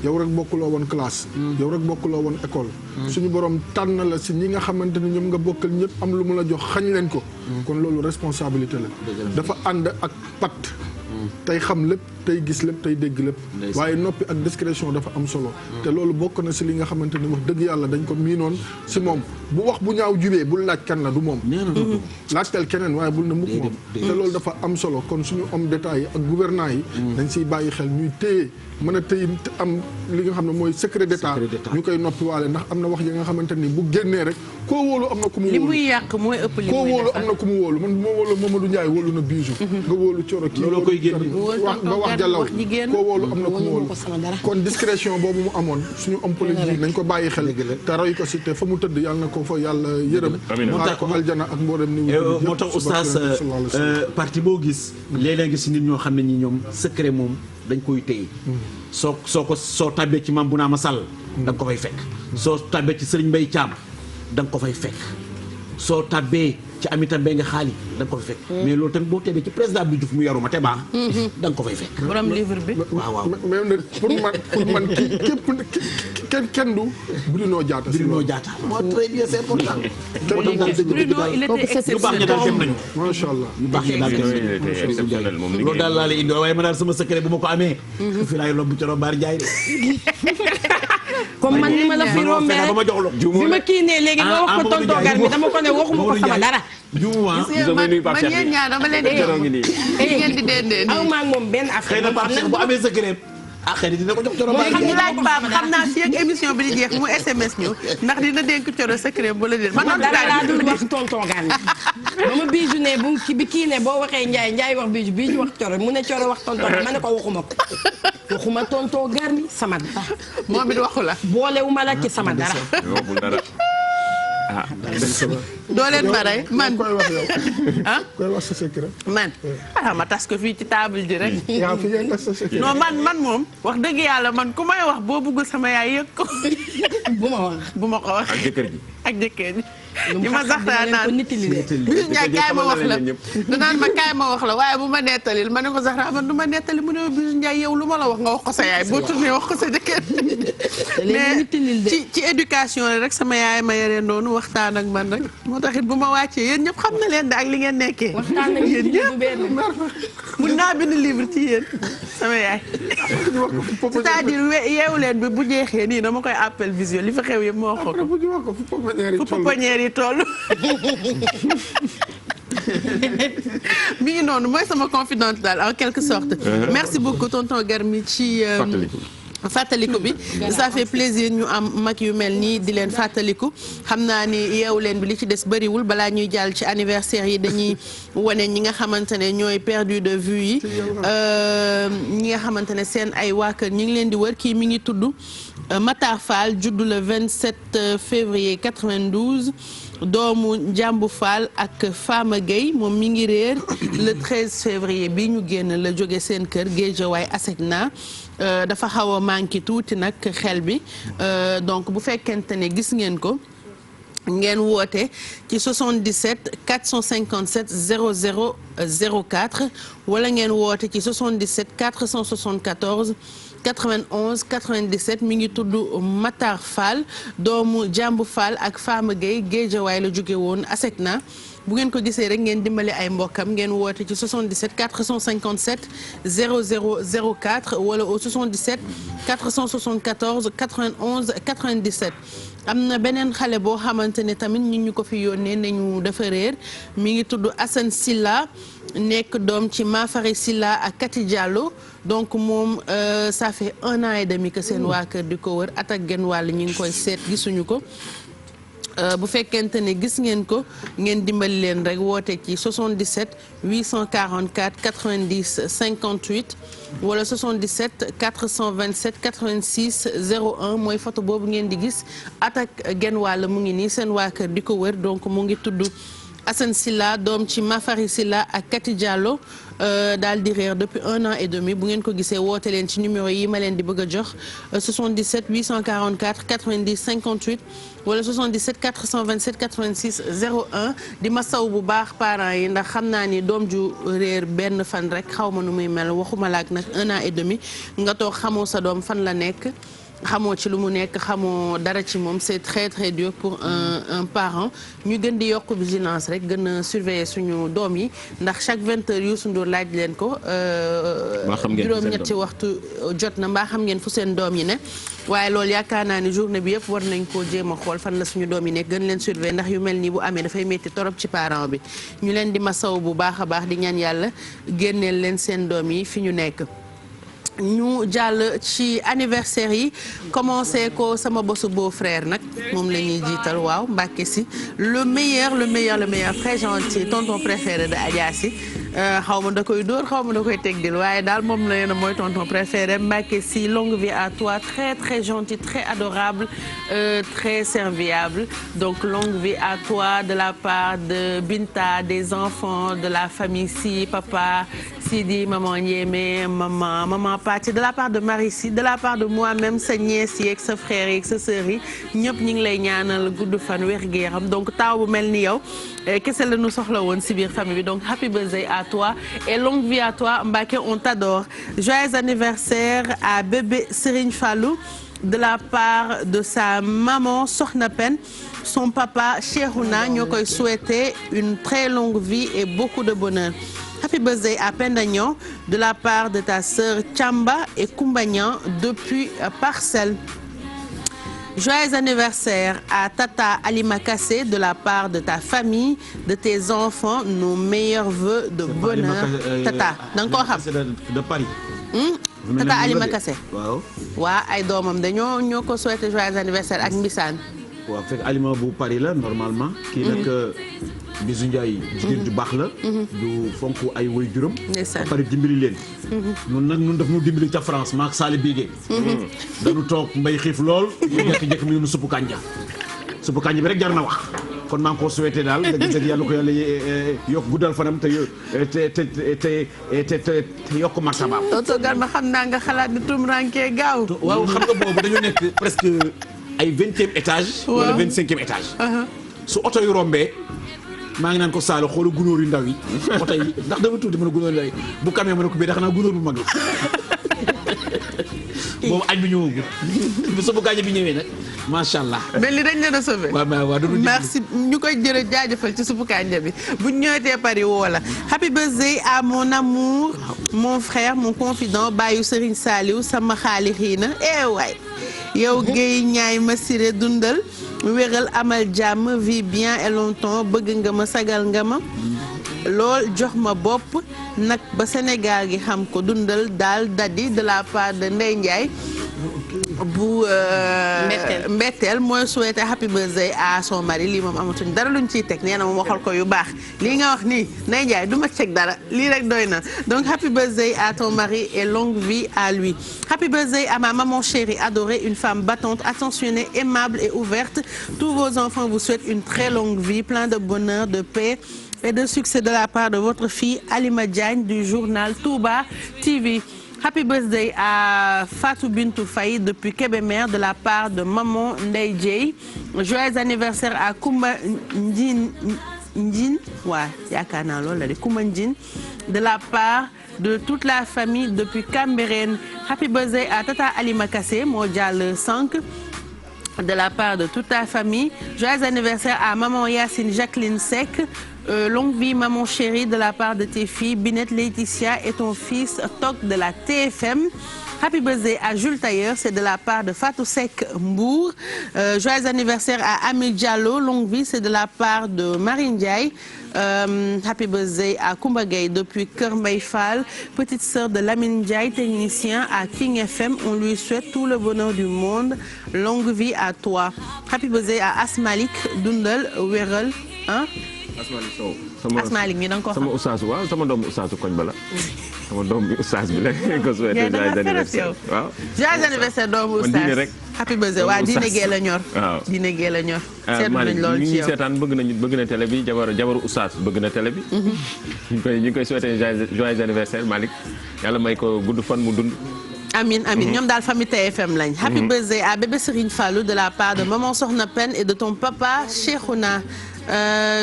yow rek bokkuloo woon classe yow rek bokkuloo woon école suñu borom tànn la si ñi nga xamante ne ñoom nga bokkal ñëpp am lu mu la jox xañ leen ko kon loolu responsabilité la dafa ànd ak pacte tey xam lépp tey gis lépp tey dégg lépp waaye noppi ak discrétion dafa am solo te loolu bokk na si li nga xamante ni wax dëgg yàlla dañ ko miinoon si moom bu wax bu ñaaw jubee bul laaj kan la du moom laajteel keneen waaye bul na mukk moom te loolu dafa am solo kon suñu homme d'état yi ak gouvernant yi dañ siy bàyyi xel ñuy téye mën a téye am li nga xam ne mooy secret d'état ñu koy noppi waale ndax am na wax yi nga xamante ni bu génnee rek koo wóolu am na ku mu wóolu li muy yàq mooy ëpp li koo muy wóolu defar. am na ku mu wóolu man bu ma wóolu Mamadou Ndiaye wóolu na Bijou nga wóolu Coro kii looloo koy génn nga wax jàllaw koo wóolu am na ku mu wóolu kon discrétion boobu mu amoon suñu homme politique nañ ko bàyyi xel te roy ko si te fa mu tëdd yàlla na ko fa yàlla yërëm xaar ko aljana ak mboolem ni moo tax oustaz parti boo gis léeg-léeg gis nit ñoo xam ne ñi ñoom secret moom dañ koy téye soo tàbbee ci Mame Bounama Sall da nga ko fay fekk soo tàbbee ci Serigne Mbaye Thiam da nga ko fay fekk soo tàbbee ci Aminata Mbengue Xaali da nga ko fay fekk mais loolu tamit boo tàbbee ci président Abdou Diouf mu yaruma te baax da nga ko fay fekk borom livre bi waaw même nag pour man képp kenn du Bruno Diatta Bruno Diatta moo très bien c'est important Bruno il était exceptionnel daal dem nañu macha allah yu baax ñi daal dem nañu loolu daal laa lay indi waaye ma daal sama secret bu ma ko amee fi laay lomb ci Rombaar Njaay de comme man ni ma la fi rombee rek ba ma jox la bi ma kii nee léegi nga wax ko tonton Garmi dama ko ne waxuma ko sama dara. man yéen ñaar dama leen di ngeen di dendee aw maa ngi moom benn affaire. xëy na Pape Cheikh bu amee secret xëy na dina ko jox Coro Mbaye xam ñu laaj Pape xam naa fii ak émission bi di jeex mu SMS ñu ndax dina dénk Coro secret bu la déet man noonu dara laa dul wax tonton Garmi ba ma Bijou ne bu bi kii ne boo waxee Ndiaye wax Bijou wax Coro mu ne Coro wax tonton ma ne ko waxuma ko waxuma tonton Garmi sama dara moom it waxu la boolewuma la ci sama dara doo leen baray man koy wax yow ah koy wax sa secret man ma tas ko fii ci table ji rek yaa fi ngeen tas sa secret non man moom wax dëgg yàlla man ku may wax boo bëggul sama yaay yëg ko bu ma ko wax ak jëkkër ji ak jëkkër ji li ma sax naan Bijou Ndiaye kaay ma wax la danaan ma kaay ma wax la waaye bu ma nettalil ma ne ko sax man du ma nettali mu ne ma Bijou Ndiaye yow lu ma la wax nga wax ko sa yaay boo tourné wax ko sa jëkkër mais ci éducation rek sama yaay ma yaree noonu waxtaan ak man rek moo taxit bu ma wàccee yéen ñëpp xam na leen de ak li ngeen nekkee waxtaan ak yéen ñëpp mun naa bind livre ci yéen sama yaay c'est-à-dire yeewu leen bi bu jeexee nii dama koy appel visio li fa xew yëpp moo wax ko fu pouponnière yi toll mi ngi noonu mooy sama confidente daal en quelque sorte merci beaucoup tonton Garmi ci fàttaliku bi ça fait plaisir ñu am mag yu mel nii di leen fàttaliku xam naa ni yeewu leen bi li ci des bëriwul balaa ñuy jàll ci anniversaire yi dañuy wane ñi nga xamante ne ñooy perdu de vue yi ñi nga xamante ne seen ay waa kër ñi ngi leen di wër kii mi ngi tudd Matar Fall juddu le 27 février 92 doomu Njàmbu Fall ak Fama Gueye moom mi ngi réer le 13 février bi ñu génn la jóge seen kër Guédiawaye Asecna dafa xaw a manqué tuuti nag xel bi donc bu fekkente ne gis ngeen ko ngeen woote ci 77 457 00 04 wala ngeen woote ci 77 474 91 97 mi ngi tudd Matar Fall doomu Jàmbu Fall ak Fama Gueye Guédiawaye la jóge woon Asecna bu ngeen ko gisee rek ngeen dimbali ay mbokkam ngeen woote ci 77 457 00 04 wala au 77 474 91 97 am na beneen xale boo xamante ne tamit ñu ko fi yónnee nañu dafa réer mi ngi tudd Assane Silla nekk doom ci Mafari Silla ak Kati Diallo donc moom ça fait 1 an et demi que seen waa kër di ko wër at ak genn wàll ñu ngi koy seet gisuñu ko bu fekkente ne gis ngeen ko ngeen dimbali leen rek woote ci 77 844 90 58 wala 77 427 86 01 mooy photo boobu ngeen di gis at ak genn wàll mu ngi nii seen waa kër di ko wër donc mu ngi tudd Assane Silla doom ci Mafari Silla ak Kati Diallo daal di réer depuis 1 an et demi bu ngeen ko gisee woote leen ci numéro yi ma leen di bëgg a jox 77 844 90 58 wala 77 427 86 01 di ma saw bu baax parents yi ndax xam naa ni doom ju réer benn fan rek xaw ma nu muy mel waxuma laak nag 1 an et demi nga toog xamoo sa doom fan la nekk xamoo ci lu mu nekk xamoo dara ci moom c'est très très dur pour un parent ñu gën di yokk vigilance rek gën a surveiller suñu doom yi ndax chaque 20 heures Youssou Ndour laaj leen ko juróom-ñetti waxtu jot na mbaa xam ngeen fu seen doom yi ne waaye loolu yaakaar naa ni journée bi yëpp war nañ koo jéem a xool fan la suñu doom yi nekk gën leen surveiller ndax yu mel nii bu amee dafay métti torop ci parent bi ñu leen di masaw bu baax a baax di ñaan yàlla génneel leen seen doom yi fi ñu nekk ñu jàll ci anniversaire yi commencé ko sama bosu beau-frère nag moom la ñuy jiital waaw Mbacke si le meilleur très gentil tonton préféré de Adja si xaw ma da koy dóor xaw ma da koy tegdil waaye daal moom la yéen a mooy tonton préféré Mbacke si longue vie à toi très très gentil très adorable très serviable donc longue vie à toi de la part de Binta des enfants de la famille si papa Sidi maman Ndiémé maman Pati de la part de Marie si de la part de moi-même sa nièce yi ak sa frère yi ak sa sœur yi ñëpp ñu ngi lay ñaanal gudd fan wér gu yaram donc taw bu mel ni yow kese la ñu soxla woon si biir famille bi donc happy birthday à toi et longue vie à toi Mbacké on t'adore joyeux anniversaire à bébé Serigne Fallou de la part de sa maman Sokhna Pen son papa Cheikhouna ñoo koy souhaiter une très longue vie et beaucoup de bonheur. Happy birthday à Pendagnan de la part de ta sœur Chamba et Koumbanyan depuis Parcelles. Joyeux anniversaire à Tata Alima Kassé de la part de ta famille, de tes enfants, nos meilleurs vœux de bonheur. Tata da nga koo xam de Paris. Tata Alima Kassé. waaw. waa ay doomam dañoo ñoo ko souhaité joyeux anniversaire ak Mbissane. waaw fekk aliment bu Paris la normalement. kii nag Bisou Ndiaye. jigéen ju baax la. du fonk ay way juróom. ndeysaan ba pare dimbali leen. nun daf ñu dimbali ca France maak Sali Bigué. dañu toog mbay xiif lool. ñu jékki-jékki mu ngi suppu kànja. suppu kànja bi rek jar na wax. kon maa ngi koo souhaité daal dëgg-dëgg yàlla ko yàlla yokk guddal fanam te yokk martabaam. Toto Galma xam naa nga xalaat ni tum ranke gaaw. waaw xam nga boobu dañu nekk presque ay 20e étage. wala 25e étage. su oto yu rombee. maa ngi naan ko Saalum xoolu gunóor yu ndaw yi oto yi ndax dama tuuti mën a gunóor yu ndaw yi bu kamee mën a ko bii da xanaa gunóor bu mag la boobu añ bi ñëwagul bu sobu gaañ bi ñëwee nag macha allah. mel ni dañ leen a sauvé. merci ñu koy jërë jaajëfal ci suppu kànja bi bu ñu ñëwetee Paris woo la. happy birthday à mon amour mon frère mon confident Bayou Serigne Saliou sama xaali xiina waay yow Guèye ñaay ma siré dundal wéral amal jàmm vie bien et longtemps bëgg nga ma sagal nga ma lool jox ma bopp nag ba Sénégal gi xam ko dundal daal dadi de la part de Ndeye Ndiaye bu Mbetteel mooy souhaité happy birthday à son mari lii moom amatuñ dara luñ ciy teg nee na moom waxal ko yu baax lii nga wax nii Ndeye Ndiaye du ma teg dara lii rek doy na donc happy birthday à ton mari et longue vie à lui. Happy birthday à ma maman chérie adorée une femme battante attentionnée aimable et ouverte tous vos enfants vous souhaitent une très longue vie plein de bonheur de paix et de succès de la part de votre fille Alima Diagne du journal Touba TV. Happy birthday à Fatou Bintou Faye depuis Kébémer de la part de maman Ndeye Dieye. Joyeux anniversaire à Koumba Ndjin waaw yaakaar naa loolu la de Koumba Ndjin de la part de toute la famille depuis Cambérène. Happy birthday à Tata Alima Kassé moo jàll 5 de la part de toute ta famille. Joyeux anniversaire à maman Yacine Jacqueline Seck. Longue vie maman chérie de la part de tes filles Binette Laetitia et ton fils Toc de la TFM. Happy birthday à Jules Tailleur c'est de la part de Fatou Seck Mbour. Joyeux anniversaire à Ami Diallo longue vie c'est de la part de Marine Ndiaye. Happy birthday à Koumba Gueye depuis Kër Mbaye Fall petite sœur de Lamine Ndiaye technicien à King FM on lui souhaite tout le bonheur du monde longue vie à toi. Happy birthday à Asmalik dundal wéral ah. Asmalik Sow. Asmalik mi da nga ko xam sama oustaz waaw sama doomu oustaz koñ bala sama doomu oustaz bi la ko souhaité joyeux anniversaire waaw. joyeux anniversaire doomu oustaz rek. happy birthday waa diine gee la ñor. waaw diine gee la ñor. seetlu nañ lool ci yow seetaan bëgg na télé bi jabaru oustaz bëgg na télé bi. ñu ngi koy souhaité joyeux anniversaire Malick yàlla may ko gudd fan mu dund. Amin amin ñoom daal famille TFM lañ. happy birthday à bébé Serigne Fallou de la part de maman Sokhna Pen et de ton papa Cheikhouna.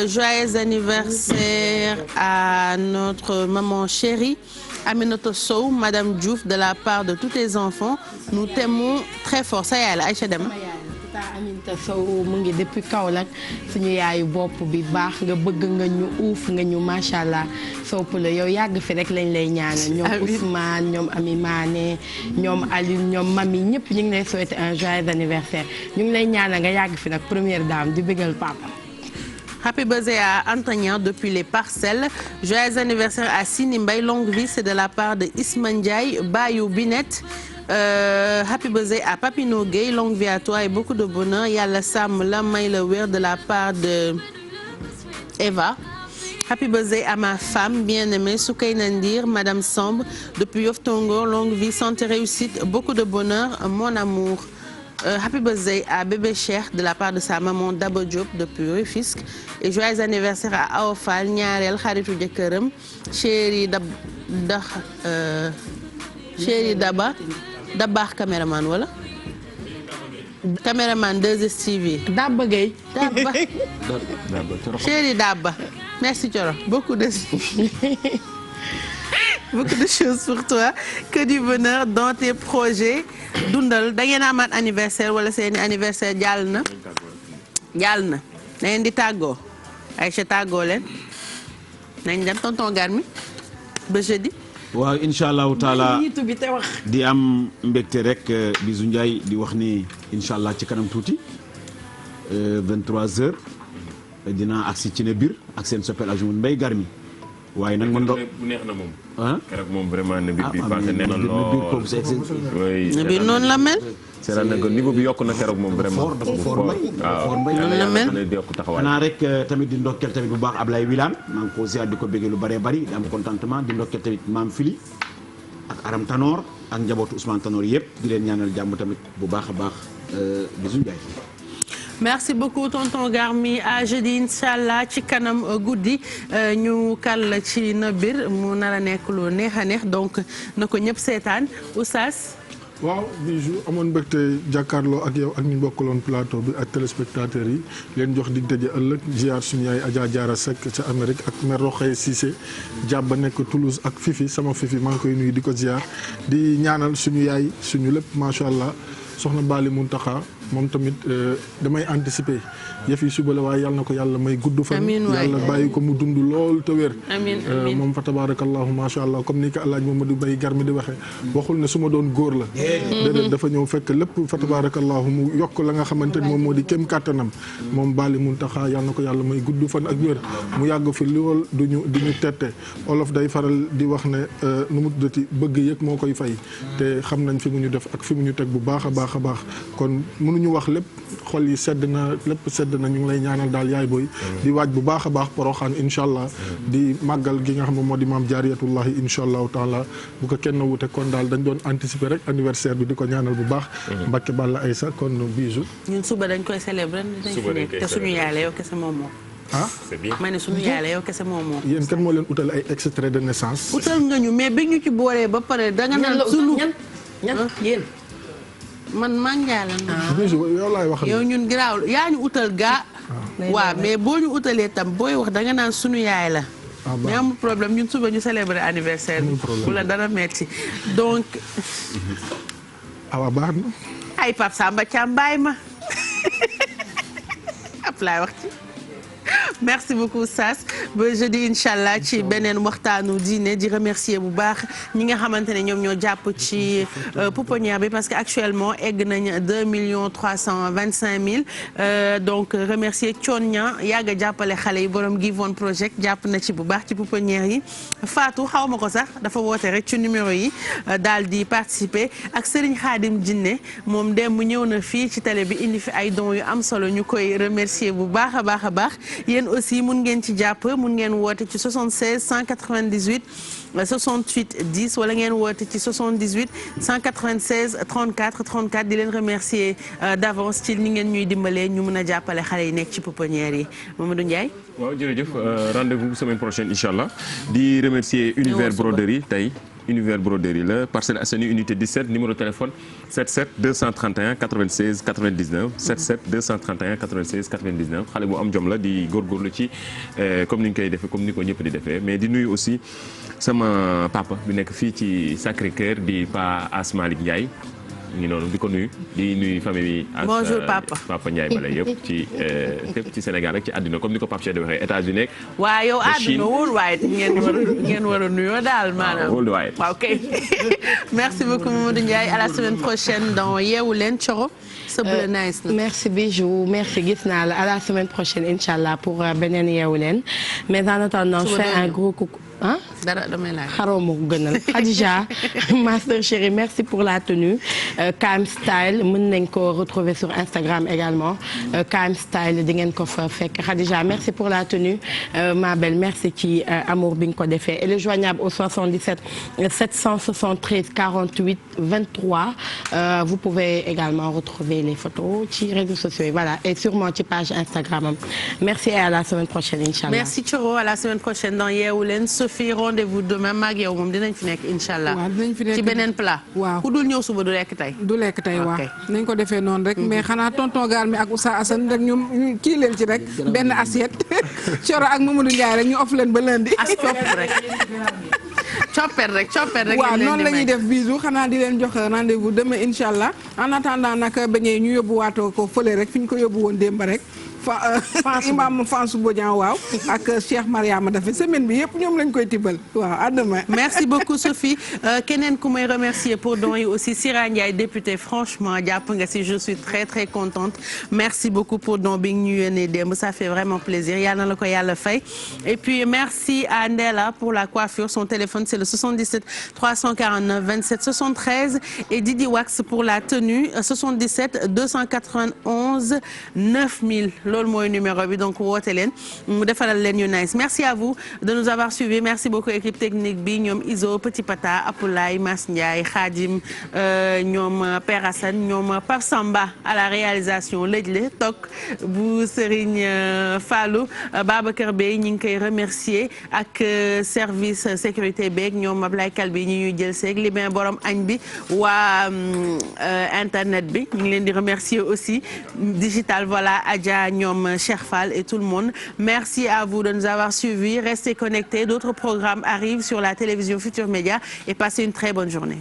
Joyeux anniversaire à notre maman chérie Aminata Sow Madame Diouf de la part de tous tes enfants nous t'aimons très fort sa yaay la Aïcha Deme. Aminata Sow mu ngi depuis Kaolack suñu yaayu bopp bi baax nga bëgg nga ñu uuf nga ñu macha allah sopp la yow yàgg fi rek lañ lay ñaanal. ñoom Ousmane ñoom Ami Mané ñoom Alioune ñoom Mami ñëpp ñu ngi lay souhaiter un joyeux anniversaire ñu ngi lay ñaanal nga yàgg fi nag première dame di bëggal papa. Happy birthday à Antonia depuis les Parcelles. Joyeux anniversaire à Sini Mbaye, longue vie, c'est de la part de Isma Ndiaye, Bayou Binette. Happy birthday à Papino Gueye, longue vie à toi et beaucoup de bonheur. Yàlla sàmm la may la wér de la part de Eva. Happy birthday à ma femme bien-aimée Soukeyna Ndir, Madame Samb, depuis Yoff Tongor, longue vie, santé, réussite, beaucoup de bonheur, mon amour. Happy birthday à Bébé Cheikh de la part de sa maman Daba Diop depuis Rufisque et joyeux anniversaire à Awa Fall ñaareel xaritu jëkkëram chéri Dabaax caméraman wala caméraman 2STV Dabba Gueye chéri Dabba merci Thioro beaucoup de choses pour toi que du bonheur dans tes projets dundal da ngeen amaat anniversaire wala seeni anniversaire jàll na da ngeen di tàggoo Aïcha tàggoo leen nañ dem tonton Garmi ba jeudi. waaw incha allahu taala di am mbégte rek Bijou Ndiaye di wax ni incha allah ci kanam tuuti 23h dinaa agsi ci ne biir ak seen soppel Ajoun Mbaye Garmi. waaye nag man bu neex na moom. ah keroog moom vraiment ne biir bi passé neex na lool. ne biir noonu la mel. c'est na ko niveau bi yokk na keroog moom vraiment. dafa fort mbay noonu la mel. xanaa rek tamit di ndokkeel tamit bu baax Ablaye Wilane maa ngi ko ziar di ko béggee lu bëree bëri di am contentement di ndokkeel tamit Maam Fili ak Aram Tanor ak njabootu Ousmane Tanor yëpp di leen ñaanal jàmm tamit bu baax a baax Bijou Ndiaye. merci beaucoup tonton Garmi à jeudi inchallah ci kanam guddi ñu kàll ci na bir mu nar a nekk lu neex a neex donc na ko ñëpp seetaan Oustaz. waaw Bijou amoon mbégte jàkkaarloo ak yow ak ñu bokkaloon plateau bi ak téléspectateurs yi leen jox dig daje ëllëg ziar suñu yaay Adja Diarra Seck ca Amérique ak mère Roxaye Cissé jàpp ba nekk Toulouse ak Fifi sama Fifi maa ngi koy nuyu di ko ziar di ñaanal suñu yaay suñu lépp macha allah soxna Bali Muntaxa moom tamit damay anticiper yëf yi suba la waaye yàlla na ko yàlla may gudd fan yàlla bàyyi ko mu dund lool te wér moom fa tabarakallahu macha allah comme ni ko alaaj Mamadou Mbaye Garmi di waxee waxul ne su ma doon góor la déedéet dafa ñëw fekk lépp fa tabarakallahu mu yokk la nga xamante ni moom moo di kem kàttanam moom Bali Muntaxa yàlla na ko yàlla may gudd fan ak wér mu yàgg fi lool duñu tette olof day faral di wax ne nu mu tuddati bëgg yëg moo koy fay te xam nañ fi mu ñu def ak fi mu ñu teg bu baax a baax a baax kon ñu wax lépp xol yi sedd na lépp sedd na ñu ngi lay ñaanal daal yaay booy di waaj bu baax a baax poroxaan incha allah di màggal gi nga xam ne moo di maam jaariyatullahi incha allahu taala bu ko kenn wute kon daal dañ doon anticiper rek anniversaire bi di ko ñaanal bu baax Mbacké Balla Aïssa kon Bijou ñun suba dañ koy célébrer dañ fi nekk te suñu yaay la yow kese moom moom ah ma ne suñu yaay la yow kese moom moom yéen kan moo leen utal ay extrait de naissance utal nga ñu mais bi ñu ci boolee ba pare danga naan suñu yéen man manjaala na Bijou yow laay wax yow ñun garaaw yaa ñu utal gaa waaw mais boo ñu utalee tam booy wax danga naan sunu yaay la mais amul problème ñun suba ñu célébrer anniversaire bi bu la dara metti donc awa baax na ay Pape Samba Thiam bàyyi ma ab laay wax ci merci beaucoup Sass ba jeudi inchallah ci beneen waxtaanu diine di remercier bu baax ñi nga xamante ne ñoom ñoo jàpp ci pouponnière bi parce que actuellement egg nañ 2 325 000 donc remercier Thionia yàgg a jàppale xale yi borom Give One Project jàpp na ci bu baax ci pouponnière yi Fatou xaw ma ko sax dafa woote rek ci numéro yi daal di participer ak Serigne Khadim Jinne moom dem mu ñëw na fii ci télé bi indi fi ay dons yu am solo ñu koy remercier bu baax a baax a baax yéen aussi mun ngeen ci jàpp mun ngeen woote ci 76 198 68 10 wala ngeen woote ci 78 196 34 34 di leen remercier d'avance ci ni ngeen ñuy dimbalee ñu mun a jàppale xale yi nekk ci pouponnière yi Mamadou Ndiaye. waaw jërëjëf rendez-vous semaine prochaine incha allah di remercier Univers Broderie tey univers broderie la Parcelles Assainies unité 17 numéro téléphone 77 231 96 99 77 231 96 99 xale bu am jom la di góorgóorlu ci comme ni ñu koy defee comme ni ko ñëpp di defee mais di nuyu aussi sama papa bi nekk fii ci Sacré-Cœur di Pa Asmalik Ndiaye ngi noonu di ko nuyu di nuyu famille bi. bonjour papa Ndiaye bala yëpp ci fépp ci Sénégal rek ci àddina comme ni ko Pape Cheikh di waxee États-Unis. waaw yow àdduna worldwide ngeen war a nuyoo daal maanaam. worldwide waaw kay merci beaucoup Mamadou Ndiaye à la semaine prochaine dans Yeewu Leen Coro. sa bleu nice na. merci Bijou merci gis naa la à la semaine prochaine incha allah pour beneen Yeewu Leen mais en attendant je fais un gros coucou. ah dara damay laaj xaroo ma ko gënal Khadija Master Chérie merci pour la tenue KM Style mën nañ ko retrouver sur Instagram également KM Style di ngeen ko fa fekk Khadija merci pour la tenue ma belle merci ci amour bi nga ko defee elle est joignable au 77 773 48 23 vous pouvez également retrouver les photos ci réseaux sociaux yi voilà et sûrement ci page Instagram am merci et à la semaine prochaine inchallah merci Thioro à la semaine prochaine dans Yeewu Leen Sophie rendez-vous demain maag yow moom dinañ fi nekk incha allah. waaw dinañ fi nekk ci beneen plat. waaw ku dul ñëw suba du lekk tey. du lekk tey waaw nañ ko defee noonu rek. mais xanaa tonton Gaal mi ak Oussa Assane rek ñoom kii leen ci rek benn assiette Thioro ak Mamadou Ndiaye rek ñu off leen ba lundi. as copp rek. coppet rek. waaw noonu la ñuy def bisou xanaa di leen jox rendez-vous demain incha allah en attendant nag bañee ñu yóbbuwaatoo ko fële rek fi ñu ko yóbbu woon démb rek. imam Fansou Bodian waaw ak Cheikh Mariama dafa semaine bi yëpp ñoom lañ koy tibbal waaw à demain. merci beaucoup Sophie keneen ku may remercier pour don yi aussi Sira Ndiaye député franchement jàpp nga si je suis très très contente merci beaucoup pour don bi ñu yónnee démb ça fait vraiment plaisir yal na la ko yàlla fay et puis merci à Ndella pour la coiffure son téléphone c'est le 77 349 27 73 et Didi Wax pour la tenue 77 291 9000 loolu mooy numéro bi donc woote leen mu defaral leen yu nice merci à vous de nous avoir suivis merci beaucoup équipe technique bi ñoom Iso Petit Pata Apoulaye Mas Ndiaye Khadim ñoom Père Assane ñoom Pape Samba à la réalisation lëjle toog bu Serigne Fallou Babacar Bey ñi ngi koy remercier ak service sécurité beeg ñoom Ablaye Kalbi ñi ñuy jël seeg li bien borom añ bi waa internet bi ñu ngi leen di remercier aussi digital voilà Adja ñoom Cheikh Fall et tout le monde merci à vous de nous avoir suivis restez connectés d'autres programmes arrivent sur la télévision Futur Média et passez une très bonne journée.